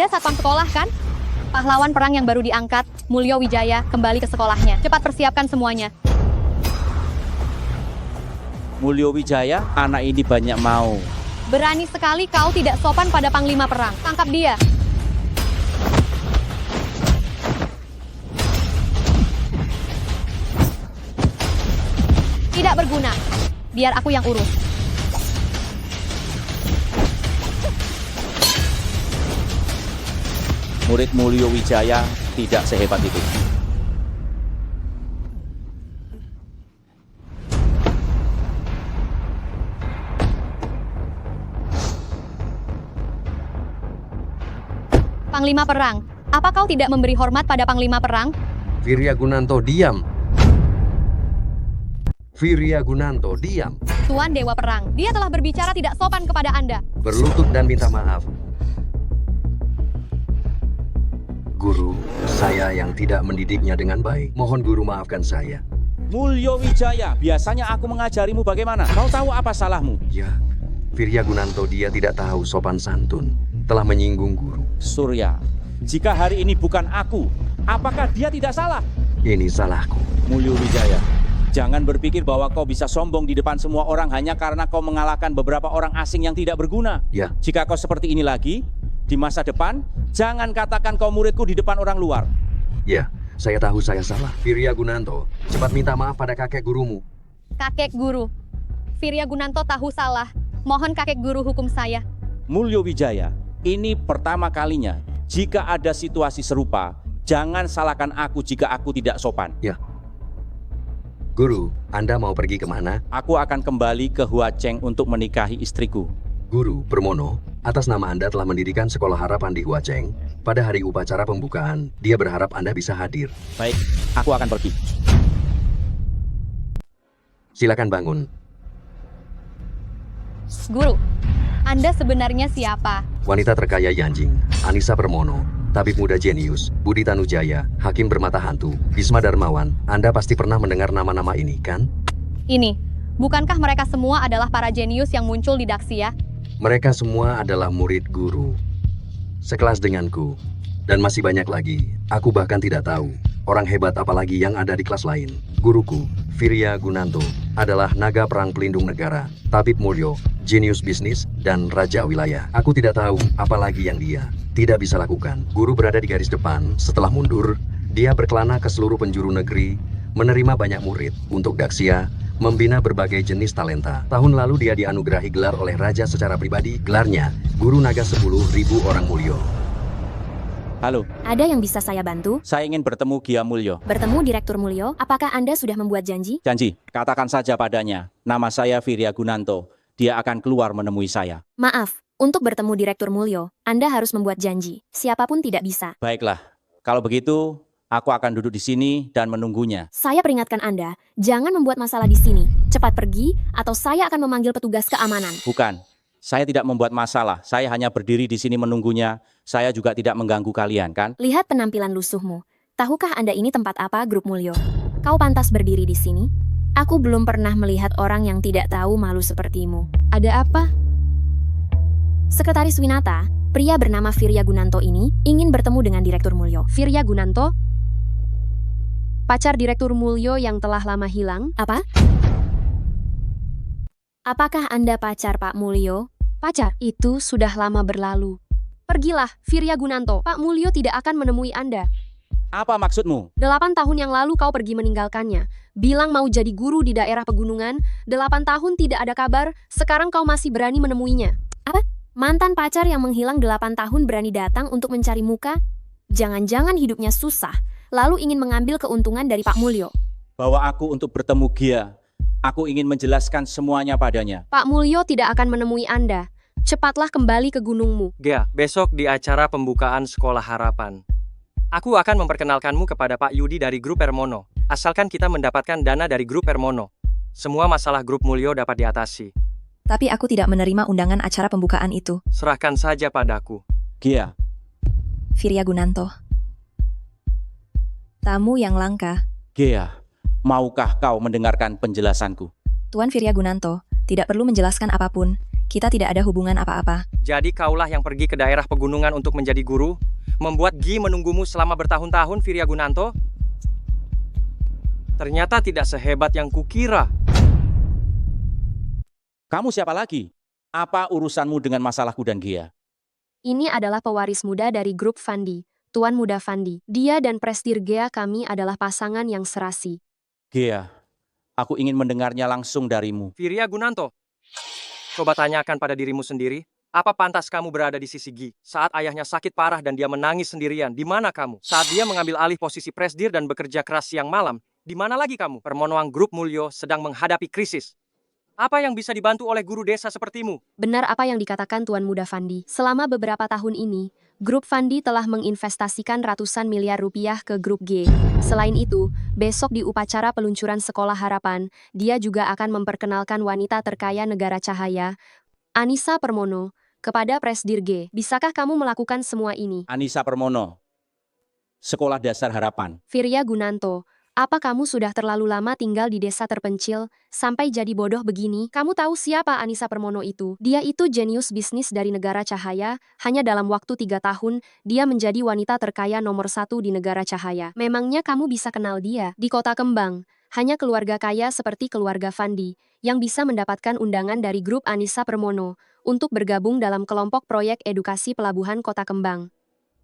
Anda satpam sekolah kan? Pahlawan perang yang baru diangkat, Mulyo Wijaya, kembali ke sekolahnya. Cepat persiapkan semuanya. Mulyo Wijaya, anak ini banyak mau. Berani sekali kau tidak sopan pada panglima perang. Tangkap dia. Tidak berguna. Biar aku yang urus. Murid Mulyo Wijaya tidak sehebat itu. Panglima perang, apa kau tidak memberi hormat pada panglima perang? Viryagunanto, diam. Viryagunanto, diam. Tuan Dewa Perang, dia telah berbicara tidak sopan kepada Anda. Berlutut dan minta maaf. Guru, saya yang tidak mendidiknya dengan baik. Mohon guru maafkan saya. Mulyo Wijaya, biasanya aku mengajarimu bagaimana. Kau tahu apa salahmu? Ya, Viryagunanto dia tidak tahu sopan santun. Telah menyinggung guru. Surya, jika hari ini bukan aku, apakah dia tidak salah? Ini salahku. Mulyo Wijaya, jangan berpikir bahwa kau bisa sombong di depan semua orang hanya karena kau mengalahkan beberapa orang asing yang tidak berguna. Ya, Jika kau seperti ini lagi, di masa depan, jangan katakan kau muridku di depan orang luar. ya, saya tahu saya salah. Viryagunanto, cepat minta maaf pada kakek gurumu. Kakek guru. Viryagunanto tahu salah. Mohon kakek guru hukum saya. Mulyo Wijaya, ini pertama kalinya. Jika ada situasi serupa, jangan salahkan aku jika aku tidak sopan. Guru, Anda mau pergi kemana? Aku akan kembali ke Huacheng untuk menikahi istriku. Guru Permono, atas nama Anda telah mendirikan Sekolah Harapan di Huacheng. Pada hari upacara pembukaan, dia berharap Anda bisa hadir. Baik, aku akan pergi. Silakan bangun. Guru, Anda sebenarnya siapa? Wanita terkaya Yanjing, Anissa Permono, tabib muda jenius, Budi Tanujaya, hakim bermata hantu, Bisma Darmawan. Anda pasti pernah mendengar nama-nama ini, kan? Ini, bukankah mereka semua adalah para jenius yang muncul di Daxia? Mereka semua adalah murid guru. Sekelas denganku. Dan masih banyak lagi. Aku bahkan tidak tahu. Orang hebat apalagi yang ada di kelas lain. Guruku, Viryagunanto, adalah naga perang pelindung negara, tabib mulyo, jenius bisnis, dan raja wilayah. Aku tidak tahu apalagi yang dia tidak bisa lakukan. Guru berada di garis depan. Setelah mundur, dia berkelana ke seluruh penjuru negeri, menerima banyak murid untuk Daxia, membina berbagai jenis talenta. Tahun lalu dia dianugerahi gelar oleh raja secara pribadi. Gelarnya, Guru Naga 10.000 orang mulyo. Halo, Ada yang bisa saya bantu? saya ingin bertemu Gia Mulyo. Bertemu Direktur Mulyo, apakah Anda sudah membuat janji? Janji, katakan saja padanya, nama saya Viryagunanto. Dia akan keluar menemui saya. Maaf, untuk bertemu Direktur Mulyo, Anda harus membuat janji. Siapapun tidak bisa. Baiklah, kalau begitu, aku akan duduk di sini dan menunggunya. Saya peringatkan Anda, jangan membuat masalah di sini. Cepat pergi, atau saya akan memanggil petugas keamanan. Bukan, saya tidak membuat masalah. Saya hanya berdiri di sini menunggunya. Saya juga tidak mengganggu kalian, kan? Lihat penampilan lusuhmu. Tahukah Anda ini tempat apa, Grup Mulyo? Kau pantas berdiri di sini? Aku belum pernah melihat orang yang tidak tahu malu sepertimu. Ada apa? Sekretaris Winata, pria bernama Viryagunanto ini, ingin bertemu dengan Direktur Mulyo. Viryagunanto? Pacar Direktur Mulyo yang telah lama hilang? Apa? Apakah Anda pacar Pak Mulyo? Pacar, itu sudah lama berlalu. Pergilah, Viryagunanto. Pak Mulyo tidak akan menemui Anda. Apa maksudmu? 8 tahun yang lalu kau pergi meninggalkannya. Bilang mau jadi guru di daerah pegunungan. 8 tahun tidak ada kabar, sekarang kau masih berani menemuinya. Mantan pacar yang menghilang 8 tahun berani datang untuk mencari muka? Jangan-jangan hidupnya susah, lalu ingin mengambil keuntungan dari Pak Mulyo. Bawa aku untuk bertemu Gia. Aku ingin menjelaskan semuanya padanya. Pak Mulyo tidak akan menemui Anda. Cepatlah kembali ke gunungmu. Gia, besok di acara pembukaan Sekolah Harapan. Aku akan memperkenalkanmu kepada Pak Yudi dari Grup Permono. Asalkan kita mendapatkan dana dari Grup Permono, semua masalah Grup Mulyo dapat diatasi. Tapi aku tidak menerima undangan acara pembukaan itu. Serahkan saja padaku. Gia, Viryagunanto. Tamu yang langka. Gia, maukah kau mendengarkan penjelasanku? Tuan Viryagunanto, tidak perlu menjelaskan apapun. kita tidak ada hubungan apa-apa. Jadi kaulah yang pergi ke daerah pegunungan untuk menjadi guru? Membuat Gi menunggumu selama bertahun-tahun, Virya Gunanto? Ternyata tidak sehebat yang kukira. Kamu siapa lagi? Apa urusanmu dengan masalahku dan Gia? Ini adalah pewaris muda dari grup Fandi, Tuan Muda Fandi. Dia dan Presdir Gea kami adalah pasangan yang serasi. Gia, aku ingin mendengarnya langsung darimu. Virya Gunanto, coba tanyakan pada dirimu sendiri, apa pantas kamu berada di sisi Gi saat ayahnya sakit parah dan dia menangis sendirian? Di mana kamu? Saat dia mengambil alih posisi Presdir dan bekerja keras siang malam, di mana lagi kamu? Permonoan Grup Mulyo sedang menghadapi krisis. Apa yang bisa dibantu oleh guru desa sepertimu? Benar apa yang dikatakan Tuan Muda Fandi. Selama beberapa tahun ini, Grup Fandi telah menginvestasikan ratusan miliar rupiah ke Grup G. Selain itu, besok di upacara peluncuran Sekolah Harapan, dia juga akan memperkenalkan wanita terkaya negara cahaya, Anissa Permono, kepada Presdir G. Bisakah kamu melakukan semua ini? Anissa Permono, Sekolah Dasar Harapan. Virya Gunanto, apa kamu sudah terlalu lama tinggal di desa terpencil, sampai jadi bodoh begini? Kamu tahu siapa Anissa Permono itu? Dia itu jenius bisnis dari negara cahaya, hanya dalam waktu 3 tahun, dia menjadi wanita terkaya nomor 1 di negara cahaya. Memangnya kamu bisa kenal dia? Di Kota Kembang, hanya keluarga kaya seperti keluarga Fandi, yang bisa mendapatkan undangan dari grup Anissa Permono, untuk bergabung dalam kelompok proyek edukasi pelabuhan Kota Kembang.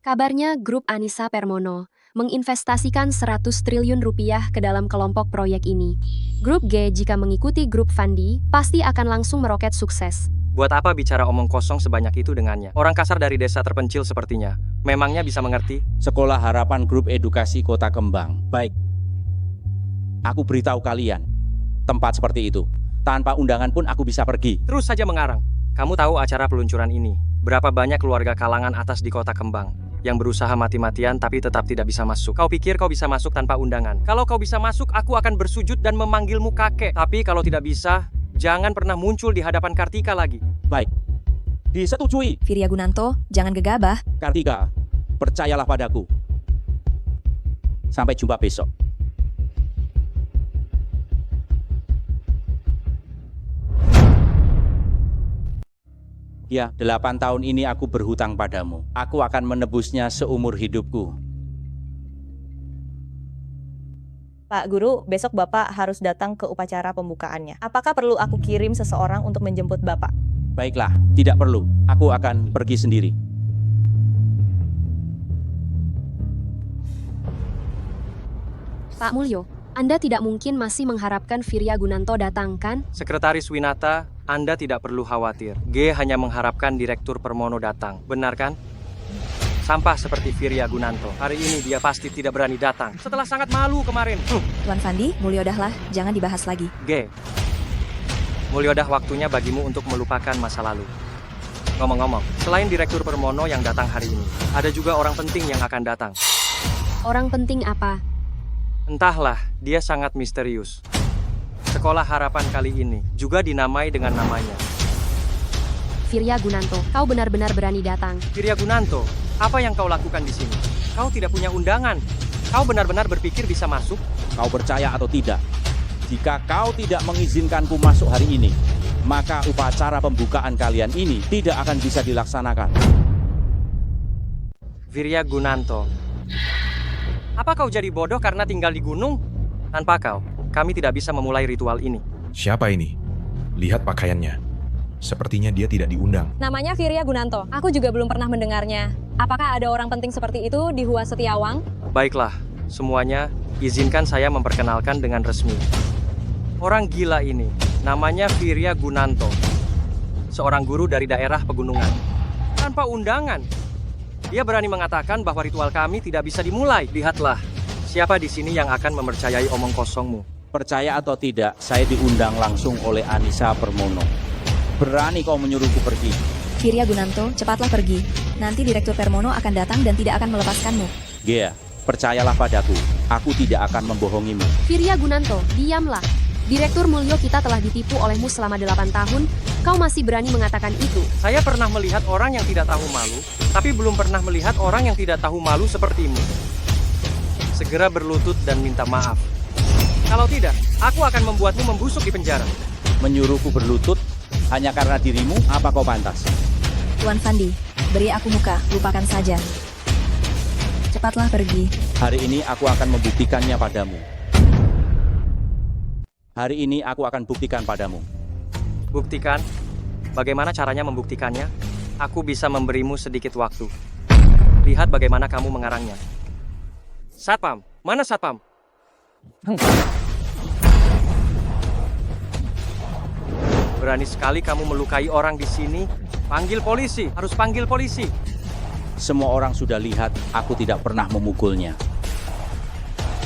Kabarnya grup Anissa Permono menginvestasikan 100 triliun rupiah ke dalam kelompok proyek ini. Grup G jika mengikuti grup Fandi, pasti akan langsung meroket sukses. Buat apa bicara omong kosong sebanyak itu dengannya? Orang kasar dari desa terpencil sepertinya, memangnya bisa mengerti? Sekolah Harapan Grup Edukasi Kota Kembang. Baik. Aku beritahu kalian, tempat seperti itu. Tanpa undangan pun aku bisa pergi. Terus saja mengarang. Kamu tahu acara peluncuran ini? Berapa banyak keluarga kalangan atas di Kota Kembang yang berusaha mati-matian tapi tetap tidak bisa masuk. Kau pikir kau bisa masuk tanpa undangan? Kalau kau bisa masuk, aku akan bersujud dan memanggilmu kakek. Tapi kalau tidak bisa, jangan pernah muncul di hadapan Kartika lagi. Baik. Disetujui. Virya Gunanto, jangan gegabah. Kartika, percayalah padaku. Sampai jumpa besok. Ya, 8 tahun ini aku berhutang padamu. Aku akan menebusnya seumur hidupku. Pak Guru, besok Bapak harus datang ke upacara pembukaannya. Apakah perlu aku kirim seseorang untuk menjemput Bapak? Baiklah, tidak perlu. Aku akan pergi sendiri. Pak Mulyo, Anda tidak mungkin masih mengharapkan Virya Gunanto datang, kan? Sekretaris Winata, Anda tidak perlu khawatir. G hanya mengharapkan Direktur Permono datang. Benar kan? Sampah seperti Virya Gunanto. Hari ini dia pasti tidak berani datang. Setelah sangat malu kemarin. Tuan Fandi, Mulyodahlah, jangan dibahas lagi. G, Mulyodah waktunya bagimu untuk melupakan masa lalu. Ngomong-ngomong, selain Direktur Permono yang datang hari ini, ada juga orang penting yang akan datang. Orang penting apa? Entahlah, dia sangat misterius. Sekolah Harapan kali ini juga dinamai dengan namanya. Virya Gunanto, kau benar-benar berani datang. Virya Gunanto, apa yang kau lakukan di sini? Kau tidak punya undangan. Kau benar-benar berpikir bisa masuk? Kau percaya atau tidak? Jika kau tidak mengizinkanku masuk hari ini, maka upacara pembukaan kalian ini tidak akan bisa dilaksanakan. Virya Gunanto, apa kau jadi bodoh karena tinggal di gunung? Tanpa kau, kami tidak bisa memulai ritual ini. Siapa ini? Lihat pakaiannya. Sepertinya dia tidak diundang. Namanya Virya Gunanto. Aku juga belum pernah mendengarnya. Apakah ada orang penting seperti itu di Hua Setiawang? Baiklah, semuanya, izinkan saya memperkenalkan dengan resmi. Orang gila ini, namanya Virya Gunanto. Seorang guru dari daerah pegunungan. Tanpa undangan. Dia berani mengatakan bahwa ritual kami tidak bisa dimulai. Lihatlah, siapa di sini yang akan mempercayai omong kosongmu? Percaya atau tidak, saya diundang langsung oleh Anissa Permono. Berani kau menyuruhku pergi? Virya Gunanto, cepatlah pergi. Nanti Direktur Permono akan datang dan tidak akan melepaskanmu. Gea, percayalah padaku. Aku tidak akan membohongimu. Virya Gunanto, diamlah. Direktur Mulyo kita telah ditipu olehmu selama 8 tahun. Kau masih berani mengatakan itu? Saya pernah melihat orang yang tidak tahu malu, tapi belum pernah melihat orang yang tidak tahu malu sepertimu. Segera berlutut dan minta maaf. Kalau tidak, aku akan membuatmu membusuk di penjara. Menyuruhku berlutut? Hanya karena dirimu, apa kau pantas? Tuan Fandi, beri aku muka, lupakan saja. Cepatlah pergi. Hari ini aku akan membuktikannya padamu. Hari ini aku akan buktikan padamu. Buktikan? Bagaimana caranya membuktikannya? Aku bisa memberimu sedikit waktu. Lihat bagaimana kamu mengarangnya. Satpam, mana Satpam? Berani sekali kamu melukai orang di sini. Panggil polisi, harus panggil polisi. Semua orang sudah lihat aku tidak pernah memukulnya.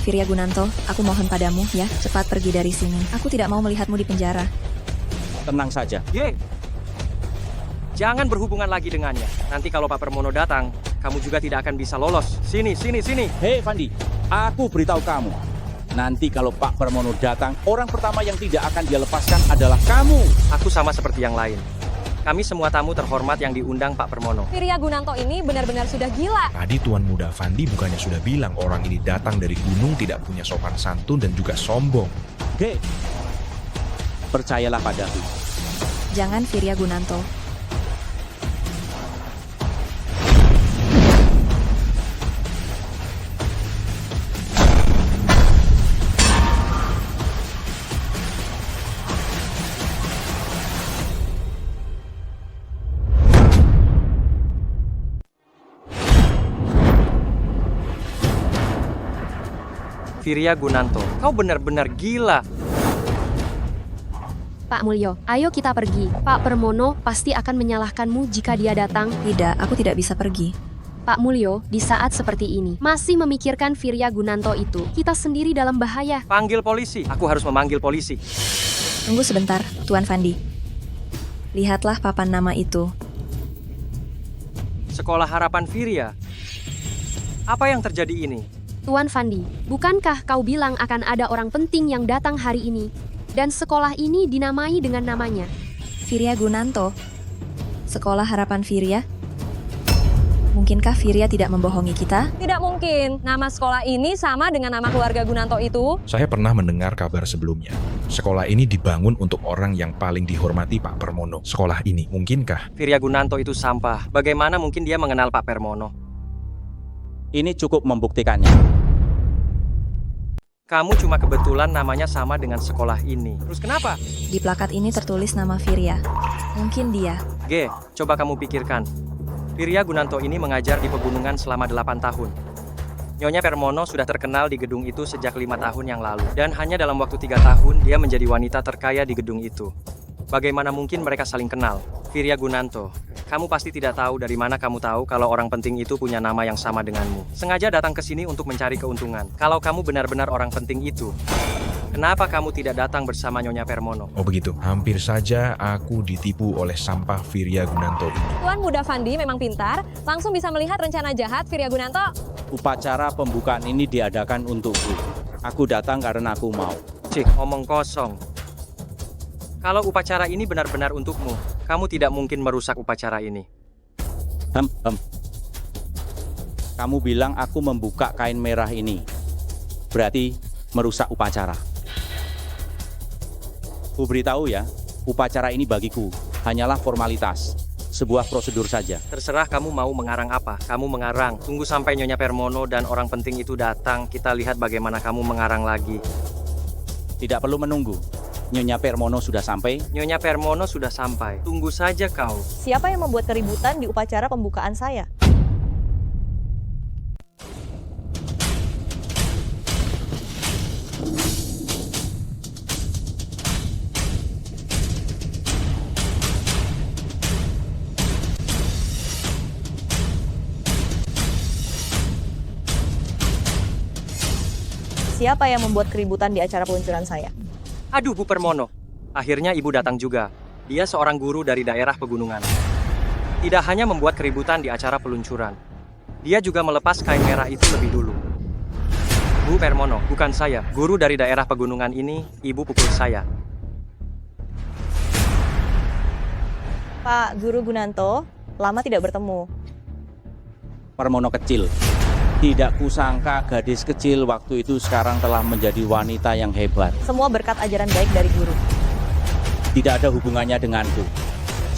Firya Gunanto, aku mohon padamu ya, cepat pergi dari sini. Aku tidak mau melihatmu di penjara. Tenang saja. Ye! Jangan berhubungan lagi dengannya. Nanti kalau Pak Permono datang, kamu juga tidak akan bisa lolos. Sini, sini, sini. Hei Fandi, aku beritahu kamu. Nanti kalau Pak Permono datang, orang pertama yang tidak akan dia lepaskan adalah kamu. Aku sama seperti yang lain. Kami semua tamu terhormat yang diundang Pak Permono. Firya Gunanto ini benar-benar sudah gila. Tadi Tuan Muda Fandi bukannya sudah bilang orang ini datang dari gunung tidak punya sopan santun dan juga sombong. Hei, percayalah padaku. Jangan Firya Gunanto. Firya Gunanto, kau benar-benar gila. Pak Mulyo, ayo kita pergi. Pak Permono pasti akan menyalahkanmu jika dia datang. Tidak, aku tidak bisa pergi. Pak Mulyo, di saat seperti ini, masih memikirkan Firya Gunanto itu, kita sendiri dalam bahaya. Panggil polisi. Aku harus memanggil polisi. Tunggu sebentar, Tuan Fandi. Lihatlah papan nama itu. Sekolah Harapan Firya. Apa yang terjadi ini? Tuan Fandi, bukankah kau bilang akan ada orang penting yang datang hari ini? Dan sekolah ini dinamai dengan namanya. Firya Gunanto. Sekolah Harapan Firya. Mungkinkah Firya tidak membohongi kita? Tidak mungkin. Nama sekolah ini sama dengan nama keluarga Gunanto itu. Saya pernah mendengar kabar sebelumnya. Sekolah ini dibangun untuk orang yang paling dihormati Pak Permono. Sekolah ini, mungkinkah? Firya Gunanto itu sampah. Bagaimana mungkin dia mengenal Pak Permono? Ini cukup membuktikannya. Kamu cuma kebetulan namanya sama dengan sekolah ini. Terus kenapa? Di plakat ini tertulis nama Firya. Mungkin dia. G, coba kamu pikirkan. Firya Gunanto ini mengajar di pegunungan selama 8 tahun. Nyonya Permono sudah terkenal di gedung itu sejak 5 tahun yang lalu. Dan hanya dalam waktu 3 tahun, dia menjadi wanita terkaya di gedung itu. Bagaimana mungkin mereka saling kenal? Firya Gunanto, kamu pasti tidak tahu dari mana kamu tahu kalau orang penting itu punya nama yang sama denganmu. Sengaja datang ke sini untuk mencari keuntungan. Kalau kamu benar-benar orang penting itu, kenapa kamu tidak datang bersama Nyonya Permono? Oh begitu, hampir saja aku ditipu oleh sampah Firya Gunanto ini. Tuan Muda Fandi memang pintar, langsung bisa melihat rencana jahat Firya Gunanto. Upacara pembukaan ini diadakan untukku. Aku datang karena aku mau. Cik, omong kosong. Kalau upacara ini benar-benar untukmu, kamu tidak mungkin merusak upacara ini. Kamu bilang aku membuka kain merah ini. Berarti merusak upacara. Ku beritahu ya, upacara ini bagiku hanyalah formalitas. Sebuah prosedur saja. Terserah kamu mau mengarang apa. Kamu mengarang. Tunggu sampai Nyonya Permono dan orang penting itu datang. Kita lihat bagaimana kamu mengarang lagi. Tidak perlu menunggu. Nyonya Permono sudah sampai. Nyonya Permono sudah sampai. Tunggu saja kau. Siapa yang membuat keributan di upacara pembukaan saya? Siapa yang membuat keributan di acara peluncuran saya? Aduh, Bu Permono. Akhirnya ibu datang juga. Dia seorang guru dari daerah pegunungan. Tidak hanya membuat keributan di acara peluncuran. Dia juga melepas kain merah itu lebih dulu. Bu Permono, bukan saya. Guru dari daerah pegunungan ini, ibu pukul saya. Pak Guru Gunanto, lama tidak bertemu. Permono kecil. Tidak kusangka gadis kecil waktu itu sekarang telah menjadi wanita yang hebat. Semua berkat ajaran baik dari guru. Tidak ada hubungannya denganku.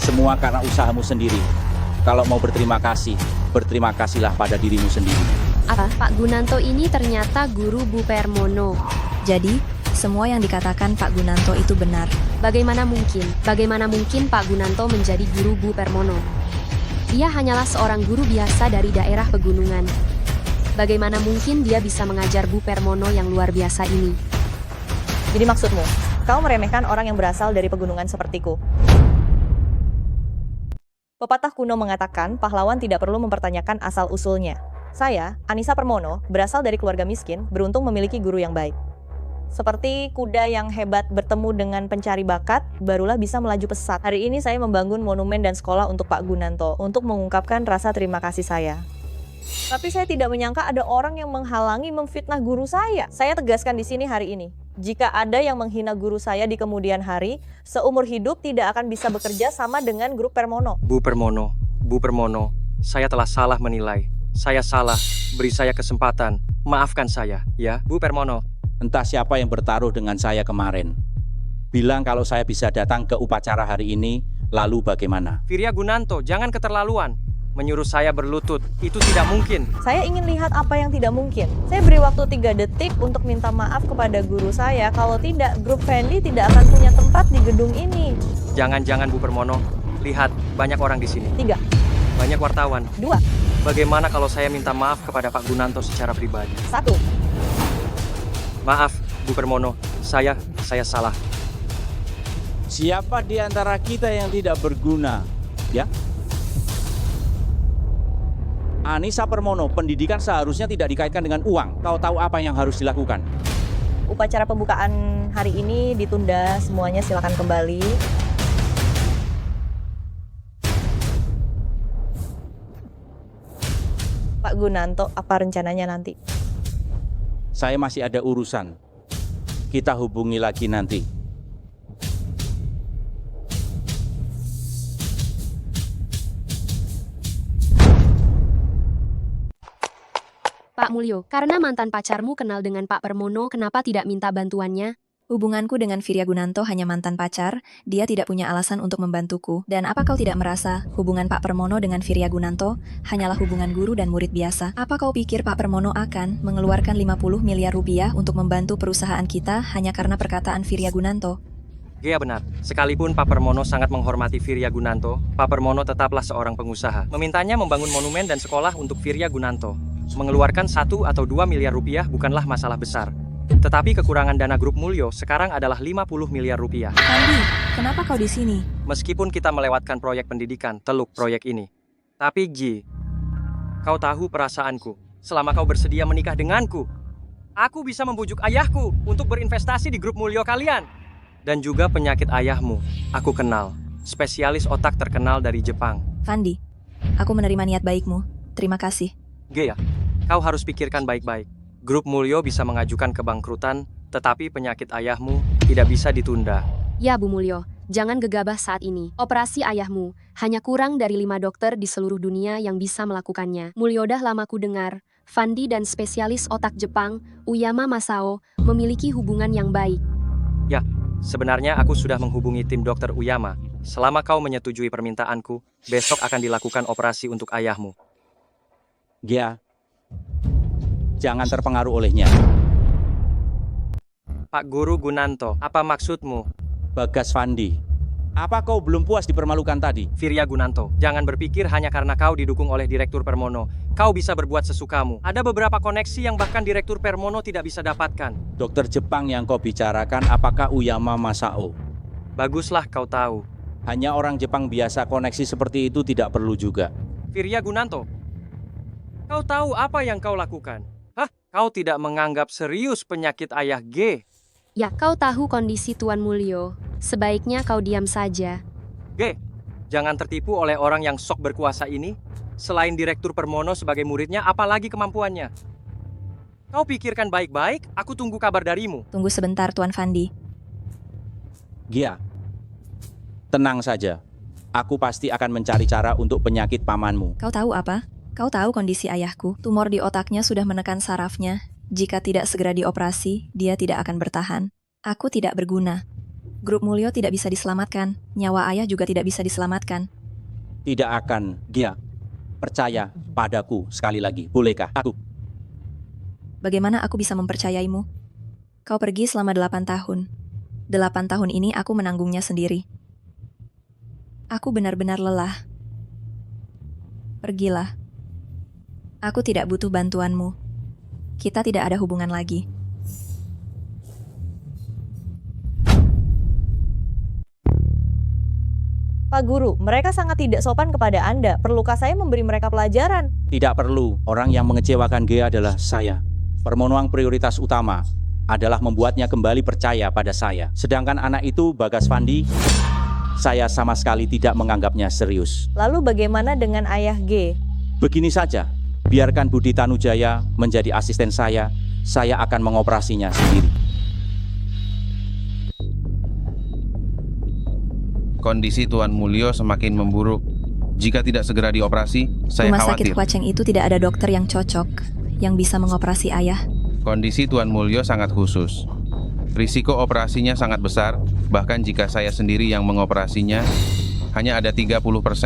Semua karena usahamu sendiri. Kalau mau berterima kasih, berterima kasihlah pada dirimu sendiri. Apa? Pak Gunanto ini ternyata guru Bu Permono. Jadi, semua yang dikatakan Pak Gunanto itu benar. Bagaimana mungkin? Bagaimana mungkin Pak Gunanto menjadi guru Bu Permono? Dia hanyalah seorang guru biasa dari daerah pegunungan. Bagaimana mungkin dia bisa mengajar Bu Permono yang luar biasa ini? Jadi maksudmu, kau meremehkan orang yang berasal dari pegunungan sepertiku? Pepatah kuno mengatakan pahlawan tidak perlu mempertanyakan asal-usulnya. Saya, Anissa Permono, berasal dari keluarga miskin, beruntung memiliki guru yang baik. Seperti kuda yang hebat bertemu dengan pencari bakat, barulah bisa melaju pesat. Hari ini saya membangun monumen dan sekolah untuk Pak Gunanto, untuk mengungkapkan rasa terima kasih saya. Tapi saya tidak menyangka ada orang yang menghalangi memfitnah guru saya. Saya tegaskan di sini hari ini. Jika ada yang menghina guru saya di kemudian hari, seumur hidup tidak akan bisa bekerja sama dengan grup Permono. Bu Permono, saya telah salah menilai. Saya salah, beri saya kesempatan. Maafkan saya, ya, Bu Permono. Entah siapa yang bertaruh dengan saya kemarin. Bilang kalau saya bisa datang ke upacara hari ini, lalu bagaimana? Firya Gunanto, jangan keterlaluan. Menyuruh saya berlutut, itu tidak mungkin. Saya ingin lihat apa yang tidak mungkin. Saya beri waktu 3 detik untuk minta maaf kepada guru saya. Kalau tidak, grup Fendi tidak akan punya tempat di gedung ini. Jangan-jangan Bu Permono, lihat, banyak orang di sini. 3, Banyak wartawan. 2, Bagaimana kalau saya minta maaf kepada Pak Gunanto secara pribadi? 1. Maaf, Bu Permono, saya salah. Siapa di antara kita yang tidak berguna? Ya? Anissa Permono, pendidikan seharusnya tidak dikaitkan dengan uang. Kau tahu apa yang harus dilakukan? Upacara pembukaan hari ini ditunda, semuanya silakan kembali. Pak Gunanto, apa rencananya nanti? Saya masih ada urusan. Kita hubungi lagi nanti. Pak Mulyo, karena mantan pacarmu kenal dengan Pak Permono, kenapa tidak minta bantuannya? Hubunganku dengan Firya Gunanto hanya mantan pacar, dia tidak punya alasan untuk membantuku. Dan apa kau tidak merasa hubungan Pak Permono dengan Firya Gunanto hanyalah hubungan guru dan murid biasa? Apa kau pikir Pak Permono akan mengeluarkan 50 miliar rupiah untuk membantu perusahaan kita hanya karena perkataan Firya Gunanto? Gea benar, sekalipun Pak Permono sangat menghormati Firya Gunanto, Pak Permono tetaplah seorang pengusaha. Memintanya membangun monumen dan sekolah untuk Firya Gunanto. Mengeluarkan 1 atau 2 miliar rupiah bukanlah masalah besar. Tetapi kekurangan dana grup Mulyo sekarang adalah 50 miliar rupiah. Andi, kenapa kau di sini? Meskipun kita melewatkan proyek pendidikan, teluk proyek ini. Tapi Gi, kau tahu perasaanku. Selama kau bersedia menikah denganku, aku bisa membujuk ayahku untuk berinvestasi di grup Mulyo kalian. Dan juga penyakit ayahmu, aku kenal. Spesialis otak terkenal dari Jepang. Fandi, aku menerima niat baikmu. Terima kasih. Gea, kau harus pikirkan baik-baik. Grup Mulyo bisa mengajukan kebangkrutan, tetapi penyakit ayahmu tidak bisa ditunda. Ya Bu Mulyo, jangan gegabah saat ini. Operasi ayahmu, hanya kurang dari 5 dokter di seluruh dunia yang bisa melakukannya. Mulyo dah lama ku dengar, Fandi dan spesialis otak Jepang, Uyama Masao, memiliki hubungan yang baik. Ya, sebenarnya aku sudah menghubungi tim dokter Uyama. Selama kau menyetujui permintaanku, besok akan dilakukan operasi untuk ayahmu. Gia, jangan terpengaruh olehnya. Pak Guru Gunanto, apa maksudmu? Bagas Fandi, apa kau belum puas dipermalukan tadi? Firya Gunanto, jangan berpikir hanya karena kau didukung oleh Direktur Permono, kau bisa berbuat sesukamu. Ada beberapa koneksi yang bahkan Direktur Permono tidak bisa dapatkan. Dokter Jepang yang kau bicarakan apakah Uyama Masao? Baguslah kau tahu. Hanya orang Jepang biasa koneksi seperti itu tidak perlu juga. Firya Gunanto, kau tahu apa yang kau lakukan? Hah? Kau tidak menganggap serius penyakit ayah G? Ya, kau tahu kondisi Tuan Mulyo. Sebaiknya kau diam saja. G, jangan tertipu oleh orang yang sok berkuasa ini. Selain Direktur Permono sebagai muridnya, apalagi kemampuannya? Kau pikirkan baik-baik, aku tunggu kabar darimu. Tunggu sebentar, Tuan Fandi. Gia, tenang saja. Aku pasti akan mencari cara untuk penyakit pamanmu. Kau tahu apa? Kau tahu kondisi ayahku. Tumor di otaknya sudah menekan sarafnya. Jika tidak segera dioperasi, dia tidak akan bertahan. Aku tidak berguna. Grup Mulyo tidak bisa diselamatkan. Nyawa ayah juga tidak bisa diselamatkan. Tidak akan, Gia. Percaya padaku sekali lagi. Bolehkah aku? Bagaimana aku bisa mempercayaimu? Kau pergi selama 8 tahun. 8 tahun ini aku menanggungnya sendiri. Aku benar-benar lelah. Pergilah. Aku tidak butuh bantuanmu. Kita tidak ada hubungan lagi. Pak Guru, mereka sangat tidak sopan kepada Anda. Perlukah saya memberi mereka pelajaran? Tidak perlu. Orang yang mengecewakan Gia adalah saya. Permonoang prioritas utama adalah membuatnya kembali percaya pada saya. Sedangkan anak itu, Bagas Fandi, saya sama sekali tidak menganggapnya serius. Lalu bagaimana dengan ayah G? Begini saja, biarkan Budi Tanujaya menjadi asisten saya akan mengoperasinya sendiri. Kondisi Tuan Mulyo semakin memburuk. Jika tidak segera dioperasi, saya Rumah sakit khawatir. Kwaceng itu tidak ada dokter yang cocok, yang bisa mengoperasi ayah. Kondisi Tuan Mulyo sangat khusus. Risiko operasinya sangat besar, bahkan jika saya sendiri yang mengoperasinya, hanya ada 30%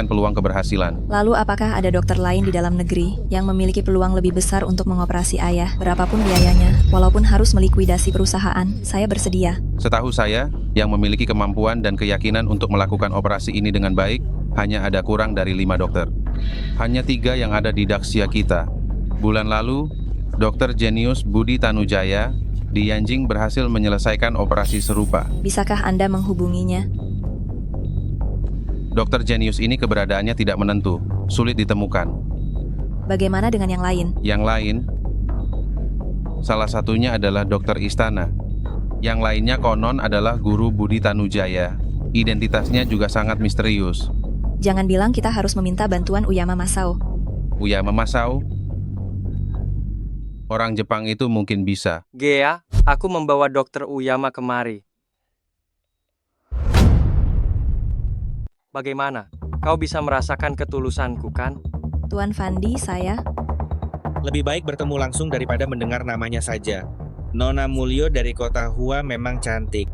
peluang keberhasilan. Lalu apakah ada dokter lain di dalam negeri yang memiliki peluang lebih besar untuk mengoperasi ayah? Berapapun biayanya, walaupun harus melikuidasi perusahaan, saya bersedia. Setahu saya, yang memiliki kemampuan dan keyakinan untuk melakukan operasi ini dengan baik, hanya ada kurang dari 5 dokter. Hanya 3 yang ada di Daxia kita. Bulan lalu, Dr. Jenius Budi Tanujaya di Yanjing berhasil menyelesaikan operasi serupa. Bisakah Anda menghubunginya? Dr. Jenius ini keberadaannya tidak menentu, sulit ditemukan. Bagaimana dengan yang lain? Yang lain, salah satunya adalah Dr. Istana. Yang lainnya konon adalah Guru Budi Tanujaya. Identitasnya juga sangat misterius. Jangan bilang kita harus meminta bantuan Uyama Masao. Uyama Masao? Orang Jepang itu mungkin bisa. Gea, aku membawa Dokter Uyama kemari. Bagaimana? Kau bisa merasakan ketulusanku, kan? Tuan Fandi, saya... Lebih baik bertemu langsung daripada mendengar namanya saja. Nona Mulyo dari kota Hua memang cantik.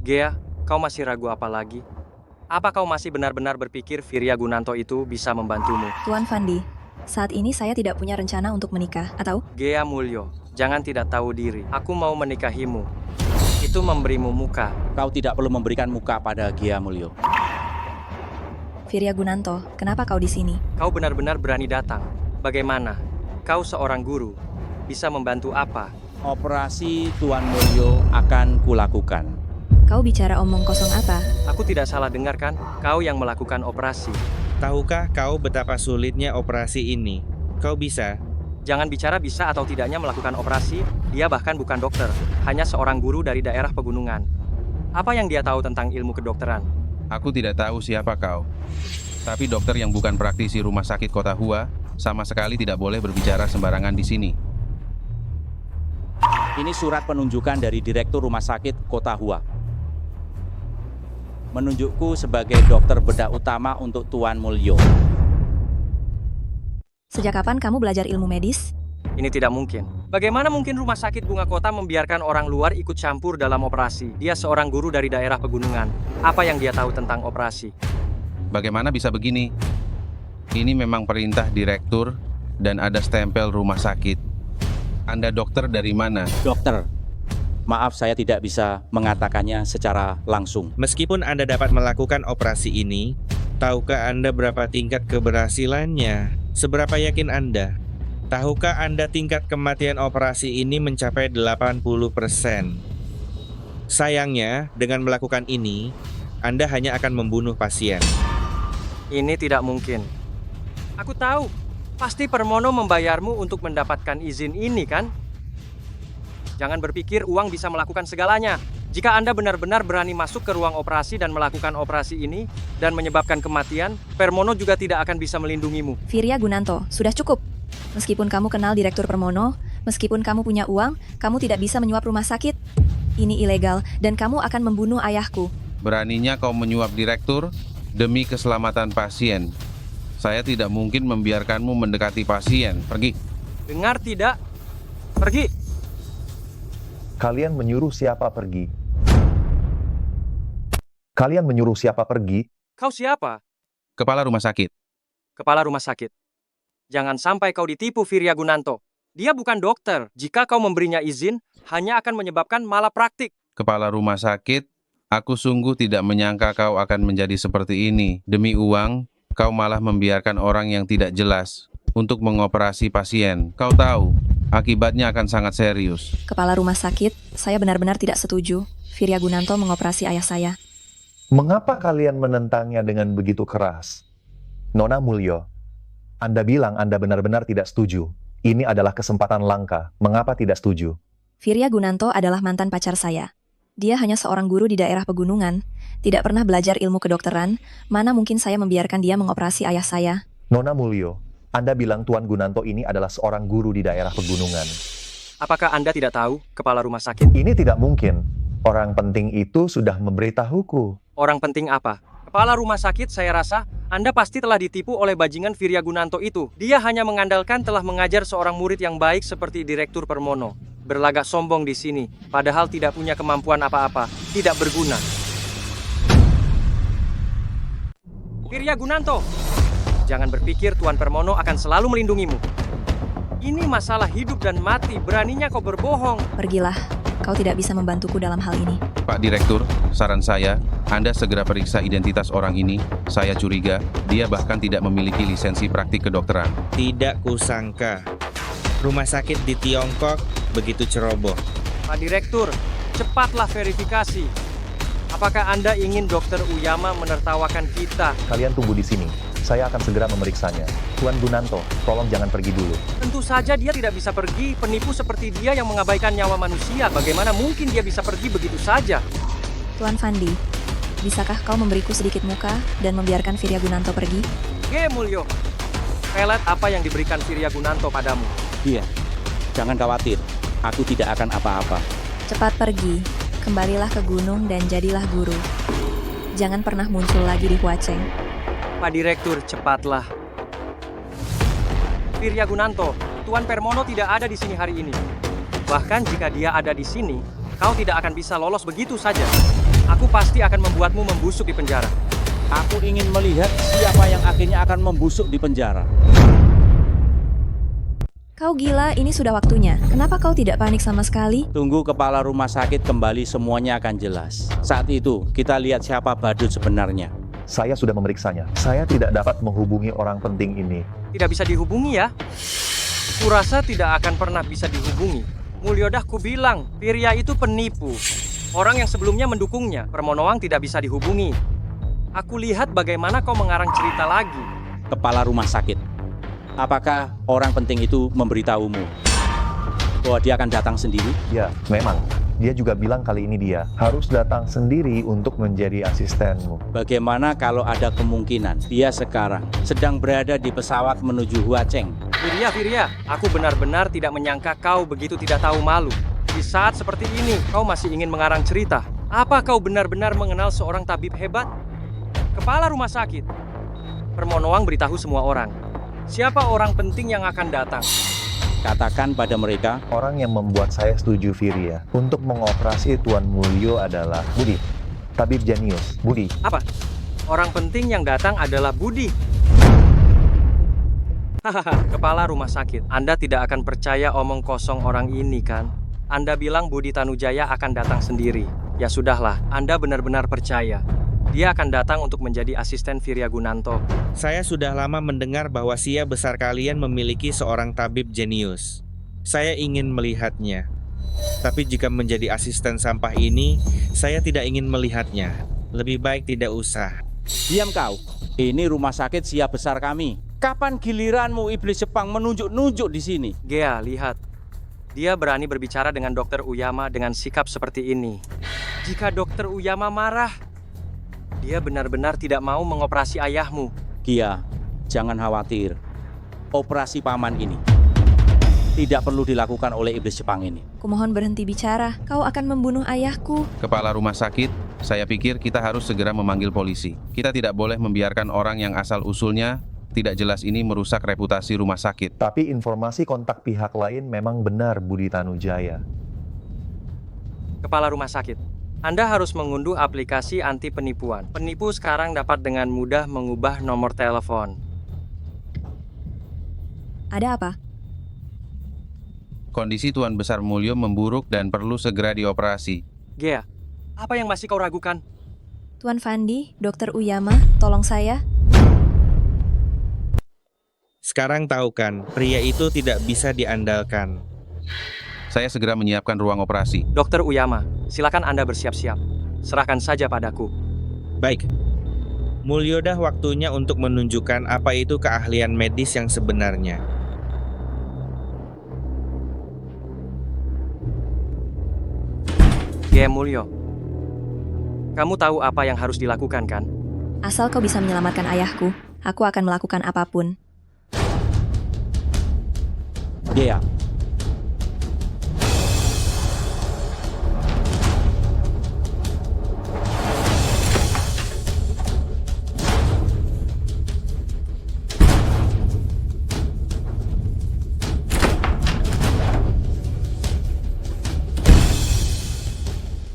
Gea, kau masih ragu apa lagi? Apa kau masih benar-benar berpikir Firya Gunanto itu bisa membantumu? Tuan Fandi, saat ini saya tidak punya rencana untuk menikah, atau? Gea Mulyo, jangan tidak tahu diri. Aku mau menikahimu. Itu memberimu muka. Kau tidak perlu memberikan muka pada Gia Mulyo. Firya Gunanto, kenapa kau di sini? Kau benar-benar berani datang. Bagaimana? Kau seorang guru. Bisa membantu apa? Operasi Tuan Mulyo akan kulakukan. Kau bicara omong kosong apa? Aku tidak salah dengar kan? Kau yang melakukan operasi. Tahukah kau betapa sulitnya operasi ini? Kau bisa? Jangan bicara bisa atau tidaknya melakukan operasi. Dia bahkan bukan dokter. Hanya seorang guru dari daerah pegunungan. Apa yang dia tahu tentang ilmu kedokteran? Aku tidak tahu siapa kau. Tapi dokter yang bukan praktisi rumah sakit kota Hua sama sekali tidak boleh berbicara sembarangan di sini. Ini surat penunjukan dari Direktur Rumah Sakit Kota Hua. Menunjukku sebagai dokter bedah utama untuk Tuan Mulyo. Sejak kapan kamu belajar ilmu medis? Ini tidak mungkin. Bagaimana mungkin rumah sakit bunga kota membiarkan orang luar ikut campur dalam operasi? Dia seorang guru dari daerah pegunungan. Apa yang dia tahu tentang operasi? Bagaimana bisa begini? Ini memang perintah direktur dan ada stempel rumah sakit. Anda dokter dari mana? Dokter, maaf saya tidak bisa mengatakannya secara langsung. Meskipun Anda dapat melakukan operasi ini, tahukah Anda berapa tingkat keberhasilannya? Seberapa yakin Anda? Tahukah Anda tingkat kematian operasi ini mencapai 80%? Sayangnya, dengan melakukan ini, Anda hanya akan membunuh pasien. Ini tidak mungkin. Aku tahu. Pasti Permono membayarmu untuk mendapatkan izin ini, kan? Jangan berpikir uang bisa melakukan segalanya. Jika Anda benar-benar berani masuk ke ruang operasi dan melakukan operasi ini, dan menyebabkan kematian, Permono juga tidak akan bisa melindungimu. Firya Gunanto, sudah cukup. Meskipun kamu kenal Direktur Permono, meskipun kamu punya uang, kamu tidak bisa menyuap rumah sakit. Ini ilegal, dan kamu akan membunuh ayahku. Beraninya kau menyuap direktur demi keselamatan pasien. Saya tidak mungkin membiarkanmu mendekati pasien. Pergi. Dengar tidak? Pergi. Kalian menyuruh siapa pergi? Kalian menyuruh siapa pergi? Kau siapa? Kepala rumah sakit. Kepala rumah sakit. Jangan sampai kau ditipu, Virya Gunanto. Dia bukan dokter. Jika kau memberinya izin, hanya akan menyebabkan malapraktik. Kepala rumah sakit, aku sungguh tidak menyangka kau akan menjadi seperti ini. Demi uang, kau malah membiarkan orang yang tidak jelas untuk mengoperasi pasien. Kau tahu, akibatnya akan sangat serius. Kepala rumah sakit, saya benar-benar tidak setuju Virya Gunanto mengoperasi ayah saya. Mengapa kalian menentangnya dengan begitu keras? Nona Mulyo, Anda bilang Anda benar-benar tidak setuju. Ini adalah kesempatan langka. Mengapa tidak setuju? Virya Gunanto adalah mantan pacar saya. Dia hanya seorang guru di daerah pegunungan, tidak pernah belajar ilmu kedokteran, mana mungkin saya membiarkan dia mengoperasi ayah saya. Nona Mulyo, Anda bilang Tuan Gunanto ini adalah seorang guru di daerah pegunungan. Apakah Anda tidak tahu, kepala rumah sakit? Ini tidak mungkin. Orang penting itu sudah memberitahuku. Orang penting apa? Kepala rumah sakit, saya rasa Anda pasti telah ditipu oleh bajingan Virya Gunanto itu. Dia hanya mengandalkan telah mengajar seorang murid yang baik seperti Direktur Permono. Berlagak sombong di sini, padahal tidak punya kemampuan apa-apa, tidak berguna. Virya Gunanto, jangan berpikir Tuan Permono akan selalu melindungimu. Ini masalah hidup dan mati, beraninya kau berbohong. Pergilah, kau tidak bisa membantuku dalam hal ini. Pak Direktur, saran saya, Anda segera periksa identitas orang ini. Saya curiga, dia bahkan tidak memiliki lisensi praktik kedokteran. Tidak kusangka. Rumah sakit di Tiongkok begitu ceroboh. Pak Direktur, cepatlah verifikasi. Apakah Anda ingin Dokter Uyama menertawakan kita? Kalian tunggu di sini. Saya akan segera memeriksanya. Tuan Gunanto, tolong jangan pergi dulu. Tentu saja dia tidak bisa pergi. Penipu seperti dia yang mengabaikan nyawa manusia. Bagaimana mungkin dia bisa pergi begitu saja? Tuan Fandi, bisakah kau memberiku sedikit muka dan membiarkan Virya Gunanto pergi? Mulyo, pelet apa yang diberikan Virya Gunanto padamu? Iya, jangan khawatir. Aku tidak akan apa-apa. Cepat pergi, kembalilah ke gunung dan jadilah guru. Jangan pernah muncul lagi di Huaceng. Pak Direktur, cepatlah. Virya Gunanto, Tuan Permono tidak ada di sini hari ini. Bahkan jika dia ada di sini, kau tidak akan bisa lolos begitu saja. Aku pasti akan membuatmu membusuk di penjara. Aku ingin melihat siapa yang akhirnya akan membusuk di penjara. Kau gila, ini sudah waktunya. Kenapa kau tidak panik sama sekali? Tunggu kepala rumah sakit kembali, semuanya akan jelas. Saat itu, kita lihat siapa badut sebenarnya. Saya sudah memeriksanya. Saya tidak dapat menghubungi orang penting ini. Tidak bisa dihubungi ya? Kurasa tidak akan pernah bisa dihubungi. Mulyodah ku bilang, Virya itu penipu. Orang yang sebelumnya mendukungnya, Permonoang tidak bisa dihubungi. Aku lihat bagaimana kau mengarang cerita lagi. Kepala rumah sakit, apakah orang penting itu memberitahumu bahwa dia akan datang sendiri? Ya, memang. Dia juga bilang kali ini dia harus datang sendiri untuk menjadi asistenmu. Bagaimana kalau ada kemungkinan dia sekarang sedang berada di pesawat menuju Huaceng? Virya, aku benar-benar tidak menyangka kau begitu tidak tahu malu. Di saat seperti ini, kau masih ingin mengarang cerita. Apa kau benar-benar mengenal seorang tabib hebat? Kepala rumah sakit. Permonoang beritahu semua orang. Siapa orang penting yang akan datang? Katakan pada mereka, orang yang membuat saya setuju Virya untuk mengoperasi Tuan Mulyo adalah Budi, tabib jenius. Budi. Apa? Orang penting yang datang adalah Budi. Hahaha, kepala rumah sakit. Anda tidak akan percaya omong kosong orang ini kan? Anda bilang Budi Tanujaya akan datang sendiri. Ya sudahlah, Anda benar-benar percaya. Dia akan datang untuk menjadi asisten Virya Gunanto. Saya sudah lama mendengar bahwa Sia besar kalian memiliki seorang tabib jenius. Saya ingin melihatnya. Tapi jika menjadi asisten sampah ini, saya tidak ingin melihatnya. Lebih baik tidak usah. Diam kau. Ini rumah sakit Sia besar kami. Kapan giliranmu iblis Jepang menunjuk-nunjuk di sini? Gea, lihat. Dia berani berbicara dengan Dokter Uyama dengan sikap seperti ini. Jika Dokter Uyama marah, dia benar-benar tidak mau mengoperasi ayahmu. Gia, jangan khawatir. Operasi paman ini tidak perlu dilakukan oleh iblis Jepang ini. Kumohon berhenti bicara. Kau akan membunuh ayahku. Kepala rumah sakit, saya pikir kita harus segera memanggil polisi. Kita tidak boleh membiarkan orang yang asal-usulnya tidak jelas ini merusak reputasi rumah sakit. Tapi informasi kontak pihak lain memang benar Budi Tanujaya. Kepala rumah sakit, Anda harus mengunduh aplikasi anti penipuan. Penipu sekarang dapat dengan mudah mengubah nomor telepon. Ada apa? Kondisi Tuan Besar Mulyo memburuk dan perlu segera dioperasi. Gea, apa yang masih kau ragukan? Tuan Fandi, Dokter Uyama, tolong saya. Sekarang tahu kan, pria itu tidak bisa diandalkan. Saya segera menyiapkan ruang operasi. Dokter Uyama, silakan Anda bersiap-siap. Serahkan saja padaku. Baik. Mulyo dah waktunya untuk menunjukkan apa itu keahlian medis yang sebenarnya. Gea Mulyo, kamu tahu apa yang harus dilakukan kan? Asal kau bisa menyelamatkan ayahku, aku akan melakukan apapun. Gea,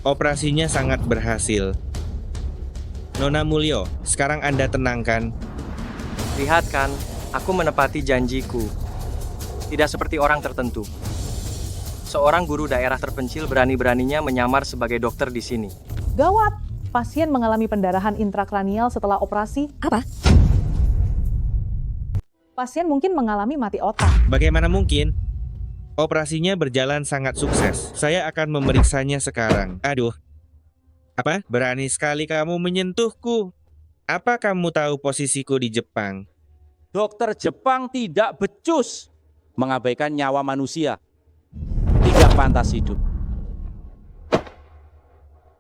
Operasinya sangat berhasil. Nona Mulyo, sekarang Anda tenangkan. Lihat kan, aku menepati janjiku. Tidak seperti orang tertentu. Seorang guru daerah terpencil berani-beraninya menyamar sebagai dokter di sini. Gawat! Pasien mengalami pendarahan intrakranial setelah operasi. Apa? Pasien mungkin mengalami mati otak. Bagaimana mungkin? Operasinya berjalan sangat sukses. Saya akan memeriksanya sekarang. Aduh. Apa? Berani sekali kamu menyentuhku. Apa kamu tahu posisiku di Jepang? dokter Jepang tidak becus mengabaikan nyawa manusia. Tidak pantas hidup.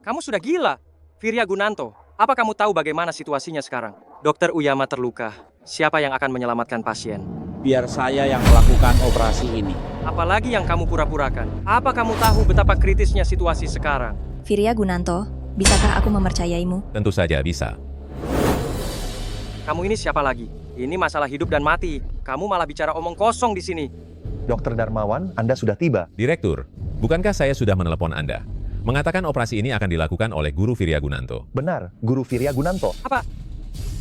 Kamu sudah gila. Virya Gunanto, apa kamu tahu bagaimana situasinya sekarang? Dokter Uyama terluka. Siapa yang akan menyelamatkan pasien? Biar saya yang melakukan operasi ini. Apalagi yang kamu pura-purakan? Apa kamu tahu betapa kritisnya situasi sekarang? Virya Gunanto, bisakah aku mempercayaimu? Tentu saja bisa. Kamu ini siapa lagi? Ini masalah hidup dan mati. Kamu malah bicara omong kosong di sini. Dr. Darmawan, Anda sudah tiba. Direktur, bukankah saya sudah menelepon Anda? Mengatakan operasi ini akan dilakukan oleh Guru Virya Gunanto. Benar, Guru Virya Gunanto. Apa?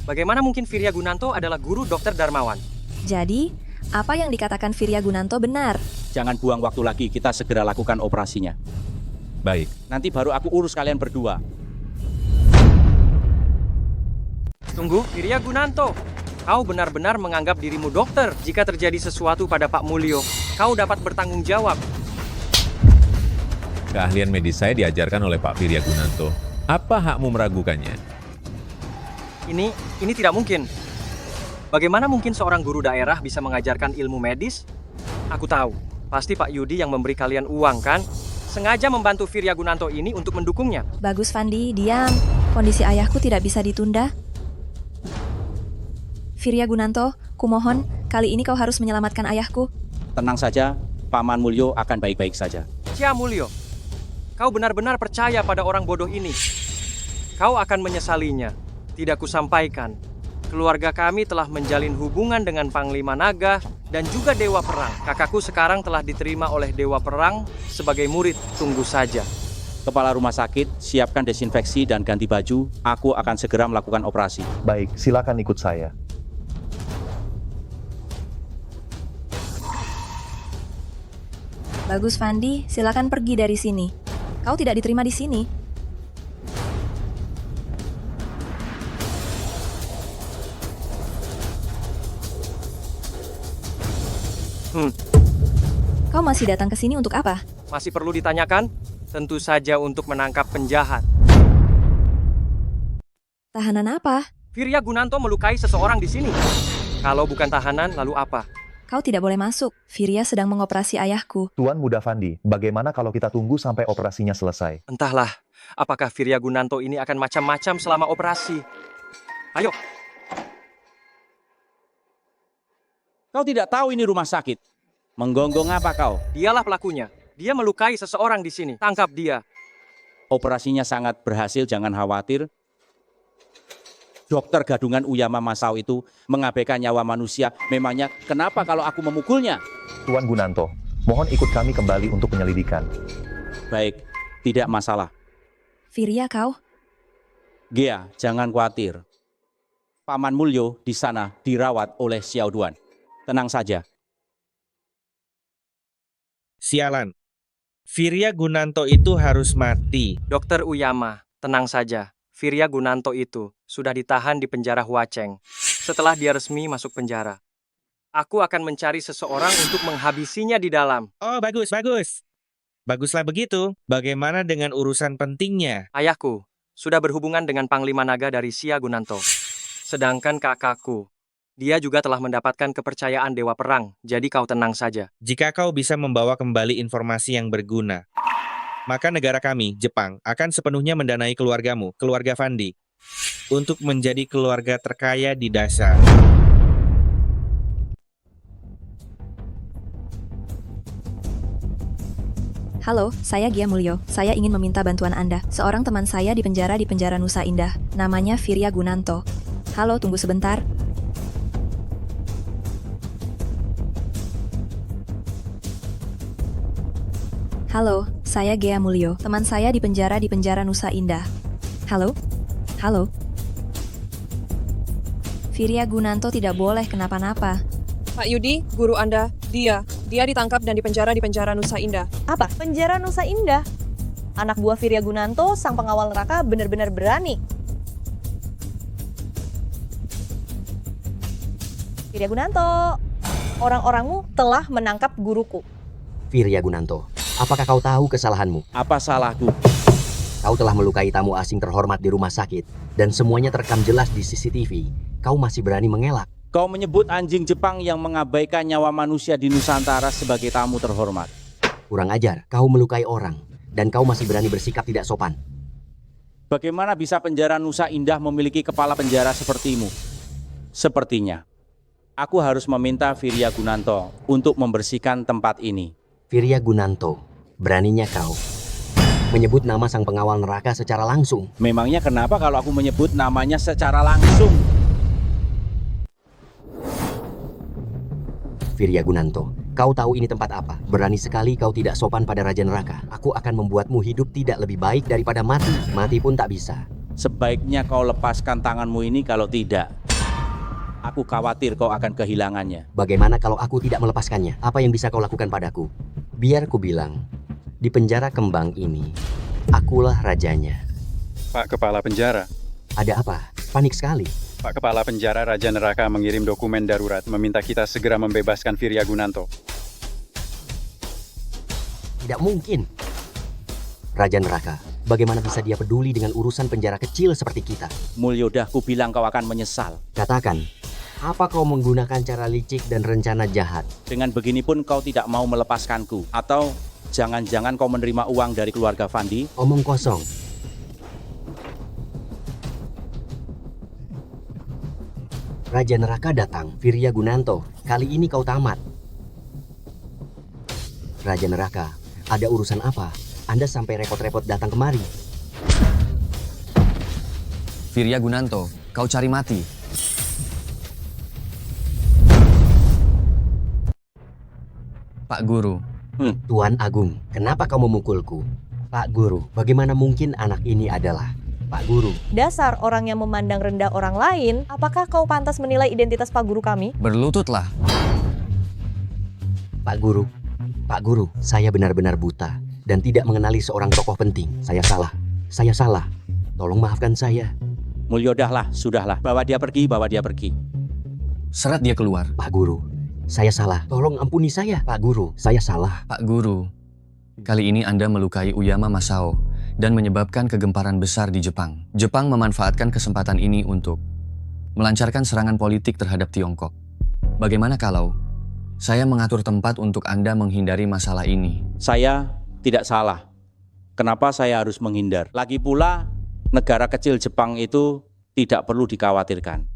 Bagaimana mungkin Virya Gunanto adalah guru Dr. Darmawan? Jadi, apa yang dikatakan Virya Gunanto benar? Jangan buang waktu lagi, kita segera lakukan operasinya. Baik. Nanti baru aku urus kalian berdua. Tunggu, Virya Gunanto. Kau benar-benar menganggap dirimu dokter. Jika terjadi sesuatu pada Pak Mulyo, kau dapat bertanggung jawab. Keahlian medis saya diajarkan oleh Pak Virya Gunanto. Apa hakmu meragukannya? Ini tidak mungkin. Bagaimana mungkin seorang guru daerah bisa mengajarkan ilmu medis? Aku tahu, pasti Pak Yudi yang memberi kalian uang kan? Sengaja membantu Virya Gunanto ini untuk mendukungnya. Bagus Fandi, diam. Kondisi ayahku tidak bisa ditunda. Virya Gunanto, kumohon, kali ini kau harus menyelamatkan ayahku. Tenang saja, Paman Mulyo akan baik-baik saja. Cia Mulyo, kau benar-benar percaya pada orang bodoh ini. Kau akan menyesalinya. Tidak kusampaikan. Keluarga kami telah menjalin hubungan dengan Panglima Naga dan juga Dewa Perang. Kakakku sekarang telah diterima oleh Dewa Perang sebagai murid. Tunggu saja. Kepala rumah sakit, siapkan desinfeksi dan ganti baju. Aku akan segera melakukan operasi. Baik, silakan ikut saya. Bagus Fandi, silakan pergi dari sini. Kau tidak diterima di sini. Kau masih datang ke sini untuk apa? Masih perlu ditanyakan? Tentu saja untuk menangkap penjahat. Tahanan apa? Virya Gunanto melukai seseorang di sini. Kalau bukan tahanan, lalu apa? Kau tidak boleh masuk. Virya sedang mengoperasi ayahku. Tuan Muda Fandi, bagaimana kalau kita tunggu sampai operasinya selesai? Entahlah, apakah Virya Gunanto ini akan macam-macam selama operasi. Ayo. Kau tidak tahu ini rumah sakit. Menggonggong apa kau? Dialah pelakunya. Dia melukai seseorang di sini. Tangkap dia. Operasinya sangat berhasil, jangan khawatir. Dokter gadungan Uyama Masao itu mengabaikan nyawa manusia. Memangnya kenapa kalau aku memukulnya? Tuan Gunanto, mohon ikut kami kembali untuk penyelidikan. Baik, tidak masalah. Firia kau? Gea, jangan khawatir. Paman Mulyo di sana dirawat oleh Xiao Duan. Tenang saja. Sialan. Virya Gunanto itu harus mati. Dokter Uyama, tenang saja. Virya Gunanto itu sudah ditahan di penjara Huacheng setelah dia resmi masuk penjara. Aku akan mencari seseorang untuk menghabisinya di dalam. Oh, bagus, bagus. Baguslah begitu. Bagaimana dengan urusan pentingnya? Ayahku sudah berhubungan dengan Panglima Naga dari Xia Gunanto. Sedangkan kakakku, dia juga telah mendapatkan kepercayaan Dewa Perang, jadi kau tenang saja. Jika kau bisa membawa kembali informasi yang berguna, maka negara kami, Jepang, akan sepenuhnya mendanai keluargamu, keluarga Fandi, untuk menjadi keluarga terkaya di Dasa. Halo, saya Gia Mulyo. Saya ingin meminta bantuan Anda. Seorang teman saya di penjara Nusa Indah. Namanya Virya Gunanto. Halo, tunggu sebentar. Halo, saya Gia Mulyo. Teman saya di penjara Nusa Indah. Halo? Halo? Virya Gunanto tidak boleh kenapa-napa. Pak Yudi, guru Anda, dia ditangkap dan dipenjara di penjara Nusa Indah. Apa? Penjara Nusa Indah? Anak buah Virya Gunanto, sang pengawal neraka, benar-benar berani. Virya Gunanto, orang-orangmu telah menangkap guruku. Virya Gunanto, apakah kau tahu kesalahanmu? Apa salahku? Kau telah melukai tamu asing terhormat di rumah sakit, dan semuanya terekam jelas di CCTV. Kau masih berani mengelak? Kau menyebut anjing Jepang yang mengabaikan nyawa manusia di Nusantara sebagai tamu terhormat. Kurang ajar, kau melukai orang, dan kau masih berani bersikap tidak sopan. Bagaimana bisa penjara Nusa Indah memiliki kepala penjara sepertimu? Sepertinya, aku harus meminta Virya Gunanto untuk membersihkan tempat ini. Virya Gunanto, beraninya kau menyebut nama sang pengawal neraka secara langsung. Memangnya kenapa kalau aku menyebut namanya secara langsung? Virya Gunanto, kau tahu ini tempat apa? Berani sekali kau tidak sopan pada Raja Neraka. Aku akan membuatmu hidup tidak lebih baik daripada mati. Mati pun tak bisa. Sebaiknya kau lepaskan tanganmu ini, kalau tidak, aku khawatir kau akan kehilangannya. Bagaimana kalau aku tidak melepaskannya? Apa yang bisa kau lakukan padaku? Biar ku bilang, di penjara kembang ini, akulah rajanya. Pak Kepala Penjara. Ada apa? Panik sekali. Pak Kepala Penjara Raja Neraka mengirim dokumen darurat meminta kita segera membebaskan Virya Gunanto. Tidak mungkin. Raja Neraka, bagaimana bisa dia peduli dengan urusan penjara kecil seperti kita? Mulyodah, ku bilang kau akan menyesal. Katakan, apa kau menggunakan cara licik dan rencana jahat? Dengan begini pun kau tidak mau melepaskanku. Atau jangan-jangan kau menerima uang dari keluarga Fandi? Omong kosong. Raja Neraka datang, Virya Gunanto. Kali ini kau tamat. Raja Neraka, ada urusan apa? Anda sampai repot-repot datang kemari. Virya Gunanto, kau cari mati. Pak Guru. Tuan Agung, kenapa kau memukulku? Pak Guru, bagaimana mungkin anak ini adalah Pak Guru? Dasar orang yang memandang rendah orang lain, apakah kau pantas menilai identitas Pak Guru kami? Berlututlah. Pak Guru, saya benar-benar buta dan tidak mengenali seorang tokoh penting. Saya salah. Tolong maafkan saya. Mulyodahlah, sudahlah. Bawa dia pergi. Seret dia keluar. Pak Guru, saya salah. Tolong ampuni saya. Pak Guru, saya salah. Pak Guru, kali ini Anda melukai Uyama Masao dan menyebabkan kegemparan besar di Jepang. Jepang memanfaatkan kesempatan ini untuk melancarkan serangan politik terhadap Tiongkok. Bagaimana kalau saya mengatur tempat untuk Anda menghindari masalah ini? Saya tidak salah. Kenapa saya harus menghindar? Lagi pula, negara kecil Jepang itu tidak perlu dikhawatirkan.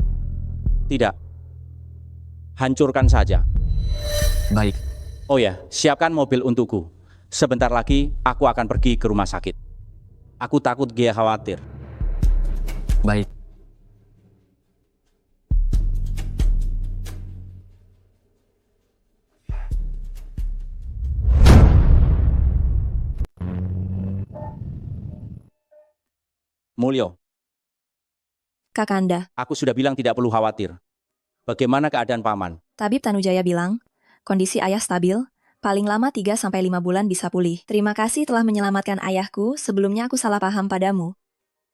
Tidak. Hancurkan saja. Baik. Oh ya, siapkan mobil untukku. Sebentar lagi aku akan pergi ke rumah sakit. Aku takut Gia khawatir. Baik. Mulyo, Kakanda, aku sudah bilang tidak perlu khawatir. Bagaimana keadaan paman? Tabib Tanujaya bilang, kondisi ayah stabil, paling lama 3-5 bulan bisa pulih. Terima kasih telah menyelamatkan ayahku, sebelumnya aku salah paham padamu.